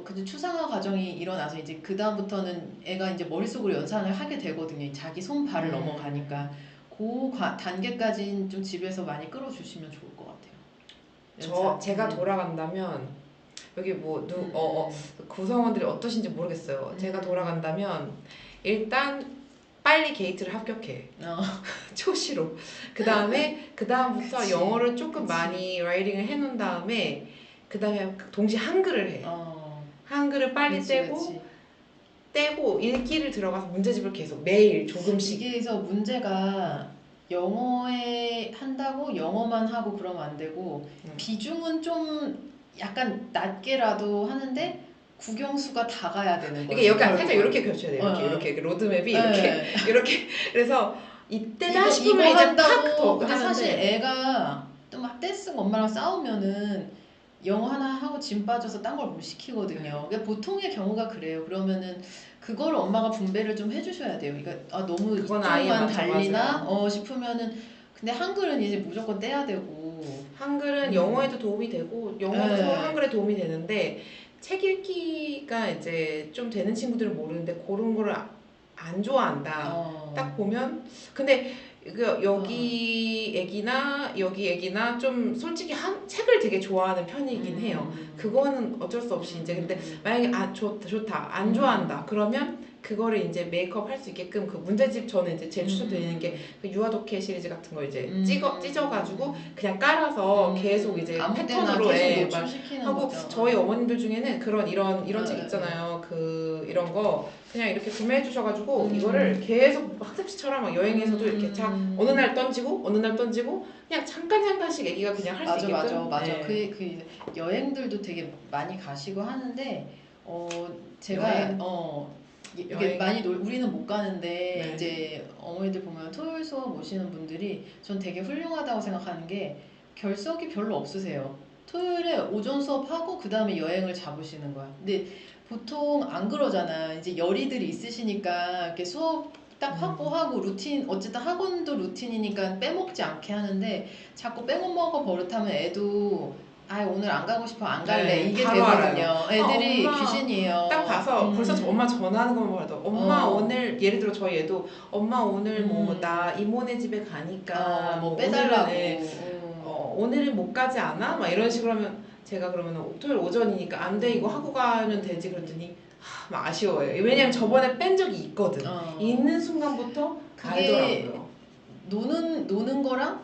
근데 추상화 과정이 일어나서 이제 그 다음부터는 애가 이제 머릿속으로 연산을 하게 되거든요. 자기 손발을 넘어가니까. 그 단계까지는 좀 집에서 많이 끌어주시면 좋을 것 같아요. 제가 돌아간다면 여기 구성원들이 어떠신지 모르겠어요. 제가 돌아간다면 일단 빨리 게이트를 합격해. 초시로. 그 다음부터 영어를 조금 많이 라이팅을 해놓은 다음에 그 다음에 동시에 한글을 해. 한글을 빨리 떼고 읽기를 들어가서 문제집을 계속 매일 조금씩. 이게 그래서 문제가 영어에 한다고 영어만 하고 그러면 안 되고 비중은 좀 약간 낮게라도 하는데 국영수가 다 가야 되는 거예요. 이게 여기 살짝 이렇게 겹쳐야 돼요. 이렇게 로드맵이 이렇게 그래서 이때다 싶으면 이제 팍 더. 근데 사실 애가 또 막 떼쓰고 엄마랑 싸우면은 영어 하나 하고 짐 빠져서 딴 걸 못 시키거든요. 그러니까 보통의 경우가 그래요. 그러면은 그걸 엄마가 분배를 좀 해주셔야 돼요. 그러니까 너무 이쪽만 달리나 싶으면은 근데 한글은 이제 무조건 떼야 되고 한글은 영어에도 도움이 되고 영어도 서로 한글에 도움이 되는데 책 읽기가 이제 좀 되는 친구들은 모르는데 그런 거를 안 좋아한다. 딱 보면 근데 여기 애기나 좀 솔직히 책을 되게 좋아하는 편이긴 해요. 그거는 어쩔 수 없이 이제 근데 만약에 좋다 안 좋아한다 그러면 그거를 이제 메이크업 할 수 있게끔 그 문제집 저는 이제 제일 추천드리는 게 그 유아독해 시리즈 같은 거 이제 찢어가지고 그냥 깔아서 계속 이제 패턴으로 하고 거죠. 저희 어머님들 중에는 이런 책 있잖아요. 이런 거 그냥 이렇게 구매해 주셔가지고 이거를 계속 학습지처럼 막 여행에서도 이렇게 어느 날 던지고 그냥 잠깐씩 애기가 그냥 할 수 있게끔. 맞아. 네. 그 여행들도 되게 많이 가시고 하는데 제가 이게 많이 우리는 못 가는데 이제 어머니들 보면 토요일 수업 오시는 분들이 전 되게 훌륭하다고 생각하는 게 결석이 별로 없으세요. 토요일에 오전 수업하고 그 다음에 여행을 잡으시는 거야. 근데 보통 안 그러잖아. 이제 열이들이 있으시니까 이렇게 수업 딱 확보하고 루틴 어쨌든 학원도 루틴이니까 빼먹지 않게 하는데 자꾸 빼먹어 버릇하면 애도 아 오늘 안 가고 싶어 안 갈래 네, 이게 바로 되거든요. 알아요. 애들이 엄마, 귀신이에요. 딱 봐서 벌써 엄마 전화하는 것만 봐도 엄마 오늘 예를 들어 저희 애도 엄마 오늘 뭐 나 이모네 집에 가니까 뭐 빼달라고. 오늘은 못 가지 않아? 막 이런 식으로 하면 제가 그러면 토요일 오전이니까 안 돼 이거 하고 가면 되지 그랬더니 막 아쉬워요. 왜냐면 저번에 뺀 적이 있거든. 있는 순간부터 그게 알더라고요. 노는 거랑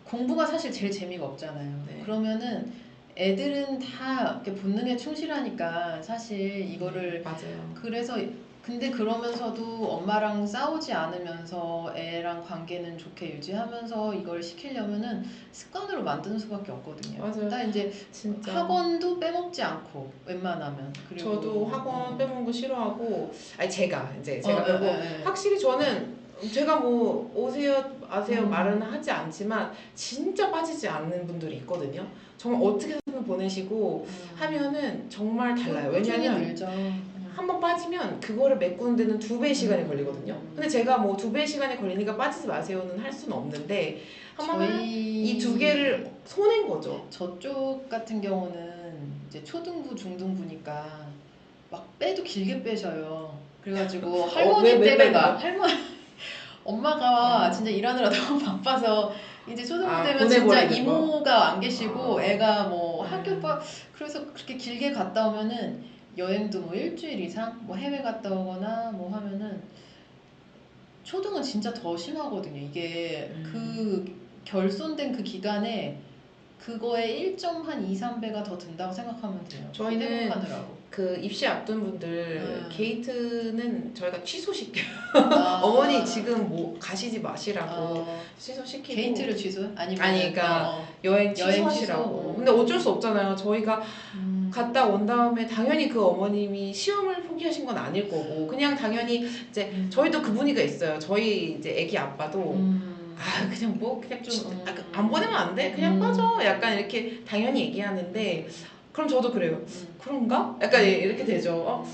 공부가 사실 제일 재미가 없잖아요. 네. 그러면은 애들은 다 이렇게 본능에 충실하니까 사실 이거를 맞아요. 그래서 근데 그러면서도 엄마랑 싸우지 않으면서 애랑 관계는 좋게 유지하면서 이걸 시키려면은 습관으로 만드는 수밖에 없거든요. 맞아요. 딱 이제 진짜. 학원도 빼먹지 않고 웬만하면. 그리고 저도 학원 빼먹는 거 싫어하고 아니 제가 그리고 네. 확실히 저는 제가 뭐 오세요 아세요 음. 말은 하지 않지만 진짜 빠지지 않는 분들이 있거든요. 정말 어떻게든 보내시고 하면은 정말 달라요. 왜냐면 늘죠. 한번 빠지면 그거를 메꾸는 데는 2배의 시간이 걸리거든요. 근데 제가 뭐 2배의 시간이 걸리니까 빠지지 마세요는 할 수는 없는데 한번 이 2개를 손낸 거죠. 저쪽 같은 경우는 이제 초등부 중등부니까 막 빼도 길게 빼셔요. 그래가지고 할머니 왜 때문에 빼는 할머니 엄마가 진짜 일하느라 너무 바빠서 이제 초등부 되면 진짜 보내버리는 이모가 안 계시고 애가 뭐 음. 학교 그래서 그렇게 길게 갔다 오면은 여행도 뭐 일주일 이상 뭐 해외 갔다 오거나 뭐 하면은 초등은 진짜 더 심하거든요. 이게 그 결손된 그 기간에 그거에 1.2, 3배가 더 든다고 생각하면 돼요. 저희는 회복하느라고. 그 입시 앞둔 분들 게이트는 저희가 취소시켜요. 아. 어머니 지금 뭐 가시지 마시라고 취소시키고 게이트를 취소? 아니면 아니 그러니까 여행 취소하시라고. 취소? 근데 어쩔 수 없잖아요. 저희가 갔다 온 다음에 당연히 그 어머님이 시험을 포기하신 건 아닐 거고 그냥 당연히 이제 저희도 그 분위기가 있어요. 저희 이제 애기 아빠도 아 그냥 뭐 그냥 좀 안 보내면 안 돼? 그냥 빠져. 약간 이렇게 당연히 얘기하는데 그럼 저도 그래요. 그런가? 약간 이렇게 되죠.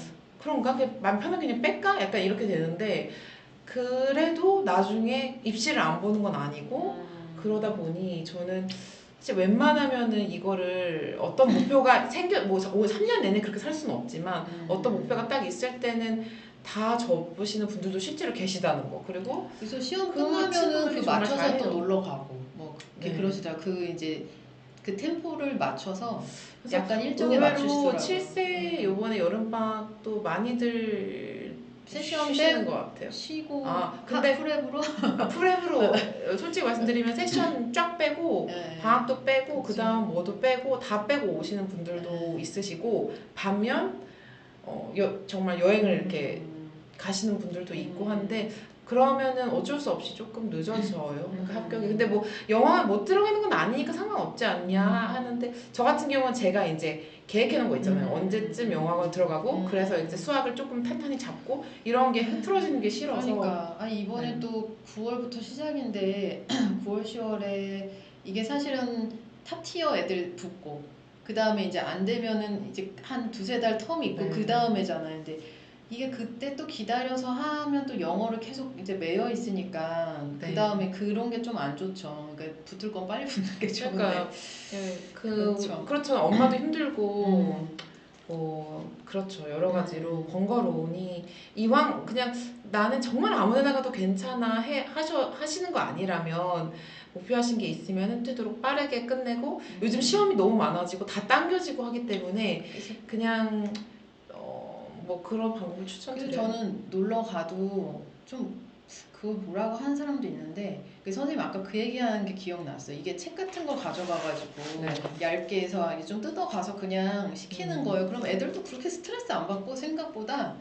그런가? 그냥 맘 편하게 그냥 뺄까? 약간 이렇게 되는데 그래도 나중에 입시를 안 보는 건 아니고 그러다 보니 저는 진짜 웬만하면은 이거를 어떤 목표가 뭐 3년 내내 그렇게 살 수는 없지만 어떤 목표가 딱 있을 때는 다 접으시는 분들도 실제로 계시다는 거. 그리고 그래서 시험 그 끝나면은 친구들이 그 정말 맞춰서 잘해요. 또 놀러 가고 뭐 네. 그러시더라. 그 이제 그 템포를 맞춰서 그래서 약간 일정에 의외로 맞추시더라고요. 7세 요번에 여름방학도 많이들 세션 쉬시는 빼고 것 같아요. 쉬고 근데 프랩으로 프랩으로 솔직히 말씀드리면 세션 쫙 빼고 네. 방학도 빼고 그치. 그다음 뭐도 빼고 다 빼고 오시는 분들도 있으시고 반면 정말 여행을 이렇게 가시는 분들도 있고 한데 그러면은 어쩔 수 없이 조금 늦어져요. 그러니까 합격이. 근데 뭐 영화 못 들어가는 건 아니니까 상관없지 않냐 하는데 저 같은 경우는 제가 이제 계획해 놓은 거 있잖아요. 언제쯤 영화관 들어가고 그래서 이제 수학을 조금 탄탄히 잡고 이런 게 흐트러지는 게 싫어서. 그러니까 아니 이번에 또 9월부터 시작인데 9월 10월에 이게 사실은 탑티어 애들 붙고 그 다음에 이제 안 되면은 이제 한 2-3달 텀이 있고 그 다음에잖아요. 근데 이게 그때 또 기다려서 하면 또 영어를 계속 이제 매여 있으니까 그 다음에 그런 게 좀 안 좋죠. 그러니까 붙을 건 빨리 붙는 게 좋은데. 그러니까 그렇죠. 엄마도 힘들고 그렇죠. 여러 가지로 번거로우니 이왕 그냥 나는 정말 아무데나 가도 괜찮아 하시는 거 아니라면 목표하신 게 있으면 되도록 빠르게 끝내고 요즘 시험이 너무 많아지고 다 당겨지고 하기 때문에 그냥 뭐 그런 방법을 추천드려요. 그래서 저는 놀러 가도 좀 그거 뭐라고 하는 사람도 있는데 그 선생님 아까 그 얘기하는 게 기억났어요. 이게 책 같은 거 가져가가지고 얇게 해서 좀 뜯어가서 그냥 시키는 거예요. 그럼 애들도 그렇게 스트레스 안 받고 생각보다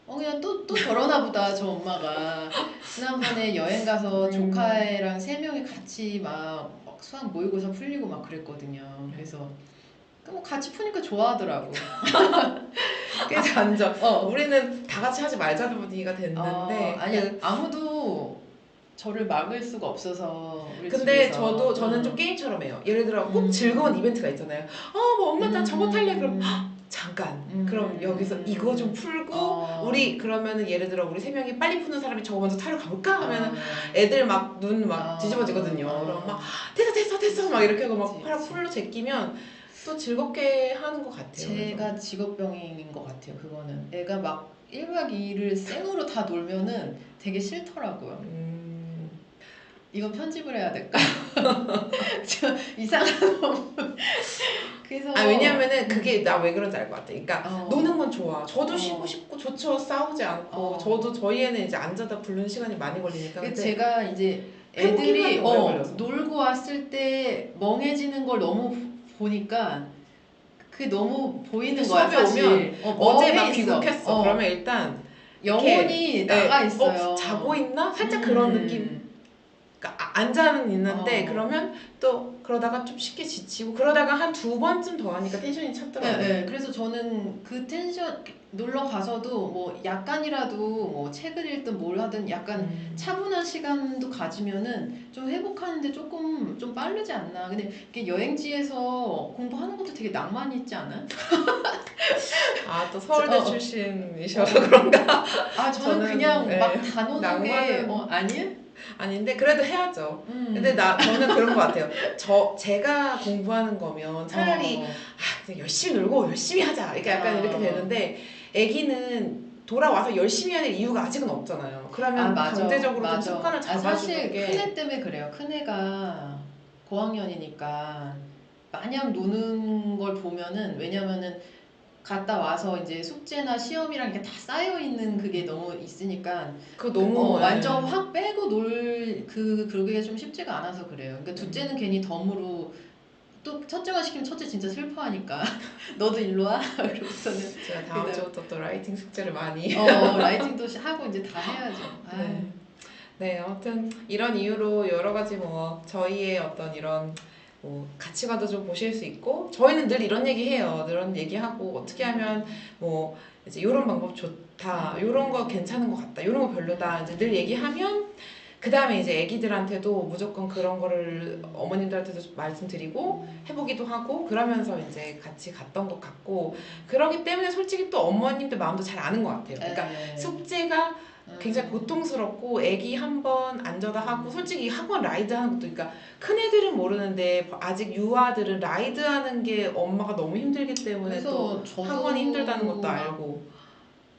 그냥 또 저러나 보다 저 엄마가 지난번에 여행 가서 조카애랑 3명이 같이 막 수학 모의고사 풀리고 막 그랬거든요. 그래서 뭐 같이 푸니까 좋아하더라고. 그래서 완전 우리는 다 같이 하지 말자는 분위기가 됐는데 아니 아무도 저를 막을 수가 없어서 우리 근데 집에서. 저는 좀 게임처럼 해요. 예를 들어 꼭 즐거운 이벤트가 있잖아요. 뭐 엄마 나 저거 탈래 그럼 잠깐 그럼 여기서 이거 좀 풀고 우리 그러면은 예를 들어 우리 3명이 빨리 푸는 사람이 저거 먼저 타러 가볼까 하면은 애들 막 눈 막 뒤집어지거든요. 그럼 막 됐어 막 이렇게 하고 막 팔 풀로 제끼면 또 즐겁게 하는 것 같아요. 제가 그래서. 직업병인 것 같아요. 그거는 애가 막 1박 2일을 생으로 다 놀면은 되게 싫더라고요. 이건 편집을 해야 될까? 저 이상한 그래서 왜냐면은 그게 나 왜 그런지 알 것 같아. 그러니까 노는 건 좋아. 저도 어. 쉬고 싶고 좋죠. 싸우지 않고. 저도 저희 애는 이제 앉아다 부르는 시간이 많이 걸리니까. 근데 제가 이제 회복기간이 애들이 오래 걸려서. 놀고 왔을 때 멍해지는 걸 너무 보니까 그게 너무 보이는 거야 수업에 사실. 오면 어제 막 있어. 귀국했어. 그러면 일단 영혼이 나가 있어요. 자고 있나? 살짝 그런 느낌. 그러니까 앉아는 있는데 그러면 또 그러다가 좀 쉽게 지치고 그러다가 한 2번쯤 더 하니까 텐션이 찼더라고요. 네, 그래서 저는 그 텐션 놀러 가서도 뭐 약간이라도 뭐 책을 읽든 뭘 하든 약간 차분한 시간도 가지면은 좀 회복하는데 조금 좀 빠르지 않나. 근데 이게 여행지에서 공부하는 것도 되게 낭만이 있지 않아? 또 서울대 출신이셔서 그런가? 저는 그냥 막 네, 다 노는 게 아니에요? 아닌데 그래도 해야죠. 근데 저는 그런 것 같아요. 제가 공부하는 거면 차라리 그냥 열심히 놀고 열심히 하자. 이렇게 약간 이렇게 되는데 애기는 돌아와서 열심히 하는 이유가 아직은 없잖아요. 그러면 강제적으로 좀 습관을 잡아주는 사실 게 큰애 때문에 그래요. 큰애가 고학년이니까 마냥 노는 걸 보면은 왜냐면은 갔다 와서 이제 숙제나 시험이랑 이게 다 쌓여 있는 그게 너무 있으니까 그거 너무 완전 확 빼고 그러기가 좀 쉽지가 않아서 그래요. 그러니까 둘째는 괜히 덤으로 또 첫째만 시키면 첫째 진짜 슬퍼하니까 너도 일로 와. 그러고서는 제가 다음 주부터 또 라이팅 숙제를 많이 라이팅도 하고 이제 다 해야죠. 네, 아무튼 이런 이유로 여러 가지 뭐 저희의 어떤 이런 뭐 가치관도 좀 보실 수 있고 저희는 늘 이런 얘기해요. 이런 얘기하고 어떻게 하면 뭐 이제 이런 방법 좋다, 이런 거 괜찮은 것 같다, 이런 거 별로다 이제 늘 얘기하면 그 다음에 이제 애기들한테도 무조건 그런 거를 어머님들한테도 말씀드리고 해보기도 하고 그러면서 이제 같이 갔던 것 같고 그러기 때문에 솔직히 또 어머님들 마음도 잘 아는 것 같아요. 그러니까 숙제가 굉장히 고통스럽고 애기 한 번 앉아다 하고 솔직히 학원 라이드 하는 것도 그러니까 큰 애들은 모르는데 아직 유아들은 라이드 하는 게 엄마가 너무 힘들기 때문에 또 학원이 힘들다는 것도 알고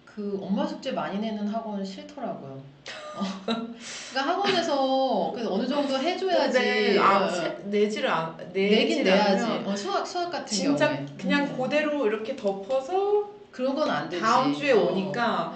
그 엄마 숙제 많이 내는 학원 싫더라고요. 그러니까 학원에서 어느 정도 해줘야지. 내긴 내야지. 수학 같은 진짜 경우에 그냥 그대로 이렇게 덮어서 그런 건 안 되지. 다음 주에 오니까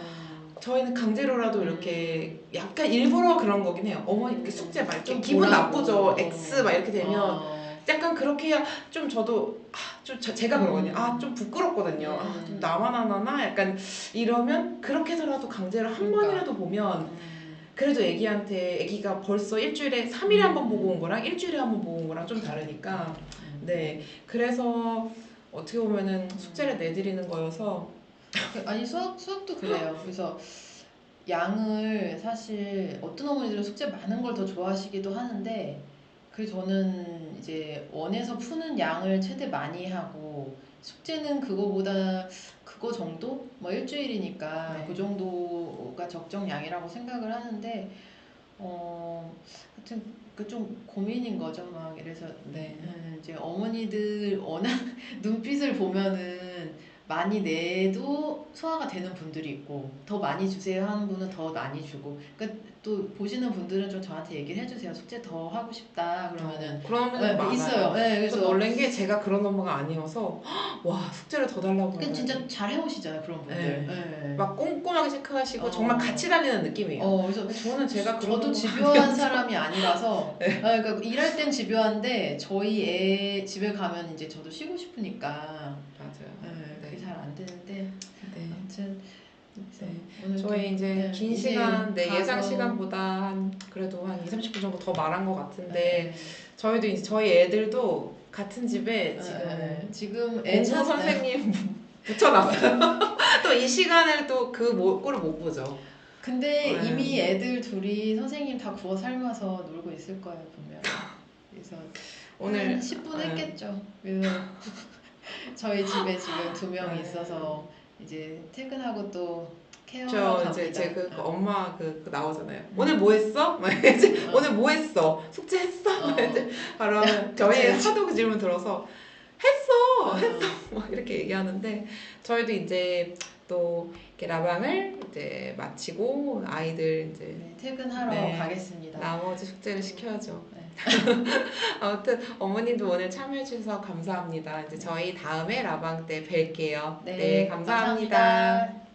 저희는 강제로라도 이렇게 약간 일부러 그런 거긴 해요. 어머니 숙제 막 이렇게 기분 나쁘죠. X 막 이렇게 되면 약간 그렇게 해야 좀 저도 좀 제가 그러거든요. 좀 부끄럽거든요. 좀 나만 안 하나? 약간 이러면 그렇게 해서라도 강제로 한 번이라도 보면 그래도 애기가 벌써 일주일에 3일에 한 번 보고 온 거랑 일주일에 한 번 보고 온 거랑 좀 다르니까 네 그래서 어떻게 보면은 숙제를 내드리는 거여서 아니 수학도 그래요. 그래서 양을 사실 어떤 어머니들은 숙제 많은 걸 더 좋아하시기도 하는데 저는 이제 원에서 푸는 양을 최대 많이 하고 숙제는 그거 정도? 뭐 일주일이니까 그 정도가 적정량이라고 생각을 하는데 하여튼 그 좀 고민인 거죠. 막 그래서 이제 어머니들 워낙 눈빛을 보면은 많이 내도 소화가 되는 분들이 있고 더 많이 주세요 하는 분은 더 많이 주고 그러니까 또 보시는 분들은 좀 저한테 얘기를 해주세요. 숙제 더 하고 싶다 그러면은 그런 분들 많아요. 있어요. 그래서 놀란 게 제가 그런 엄마가 아니어서 와 숙제를 더 달라고 그러니까 진짜 잘 해오시잖아요 그런 분들. 막 꼼꼼하게 체크하시고 정말 같이 달리는 느낌이에요. 그래서 저는 제가 저도 집요한 사람이 아니라서 그러니까 일할 땐 집요한데 저희 애 집에 가면 이제 저도 쉬고 싶으니까 맞아요. 그게 잘 안 되는데 아무튼 저희 이제 긴 시간 예상 시간보다 그래도 한 2-30분 정도 더 말한 것 같은데 저희도 이제 저희 애들도 같은 집에 지금 공부 선생님 붙여놨어요. 또 이 시간을 또 꼴을 못 보죠. 근데 이미 애들 둘이 선생님 다 구워 삶아서 놀고 있을 거예요 분명. 그래서 오늘 10분 했겠죠. 그래서 저희 집에 지금 2명이 네. 있어서 이제 퇴근하고 또 케어하러 저 갑니다. 이제 제그 어. 엄마 그 나오잖아요. 오늘 뭐 했어? 막 이제 오늘 뭐 했어? 숙제했어? 막 이제 그러면 저희 그치. 하도 그 질문 들어서 했어 어. 막 이렇게 얘기하는데 저희도 이제 또 이렇게 라방을 이제 마치고 아이들 이제 네, 퇴근하러 네. 가겠습니다. 나머지 숙제를 시켜야죠. 네. 아무튼 어머님도 오늘 참여해 주셔서 감사합니다. 이제 저희 다음에 라방 때 뵐게요. 네, 감사합니다. 감사합니다.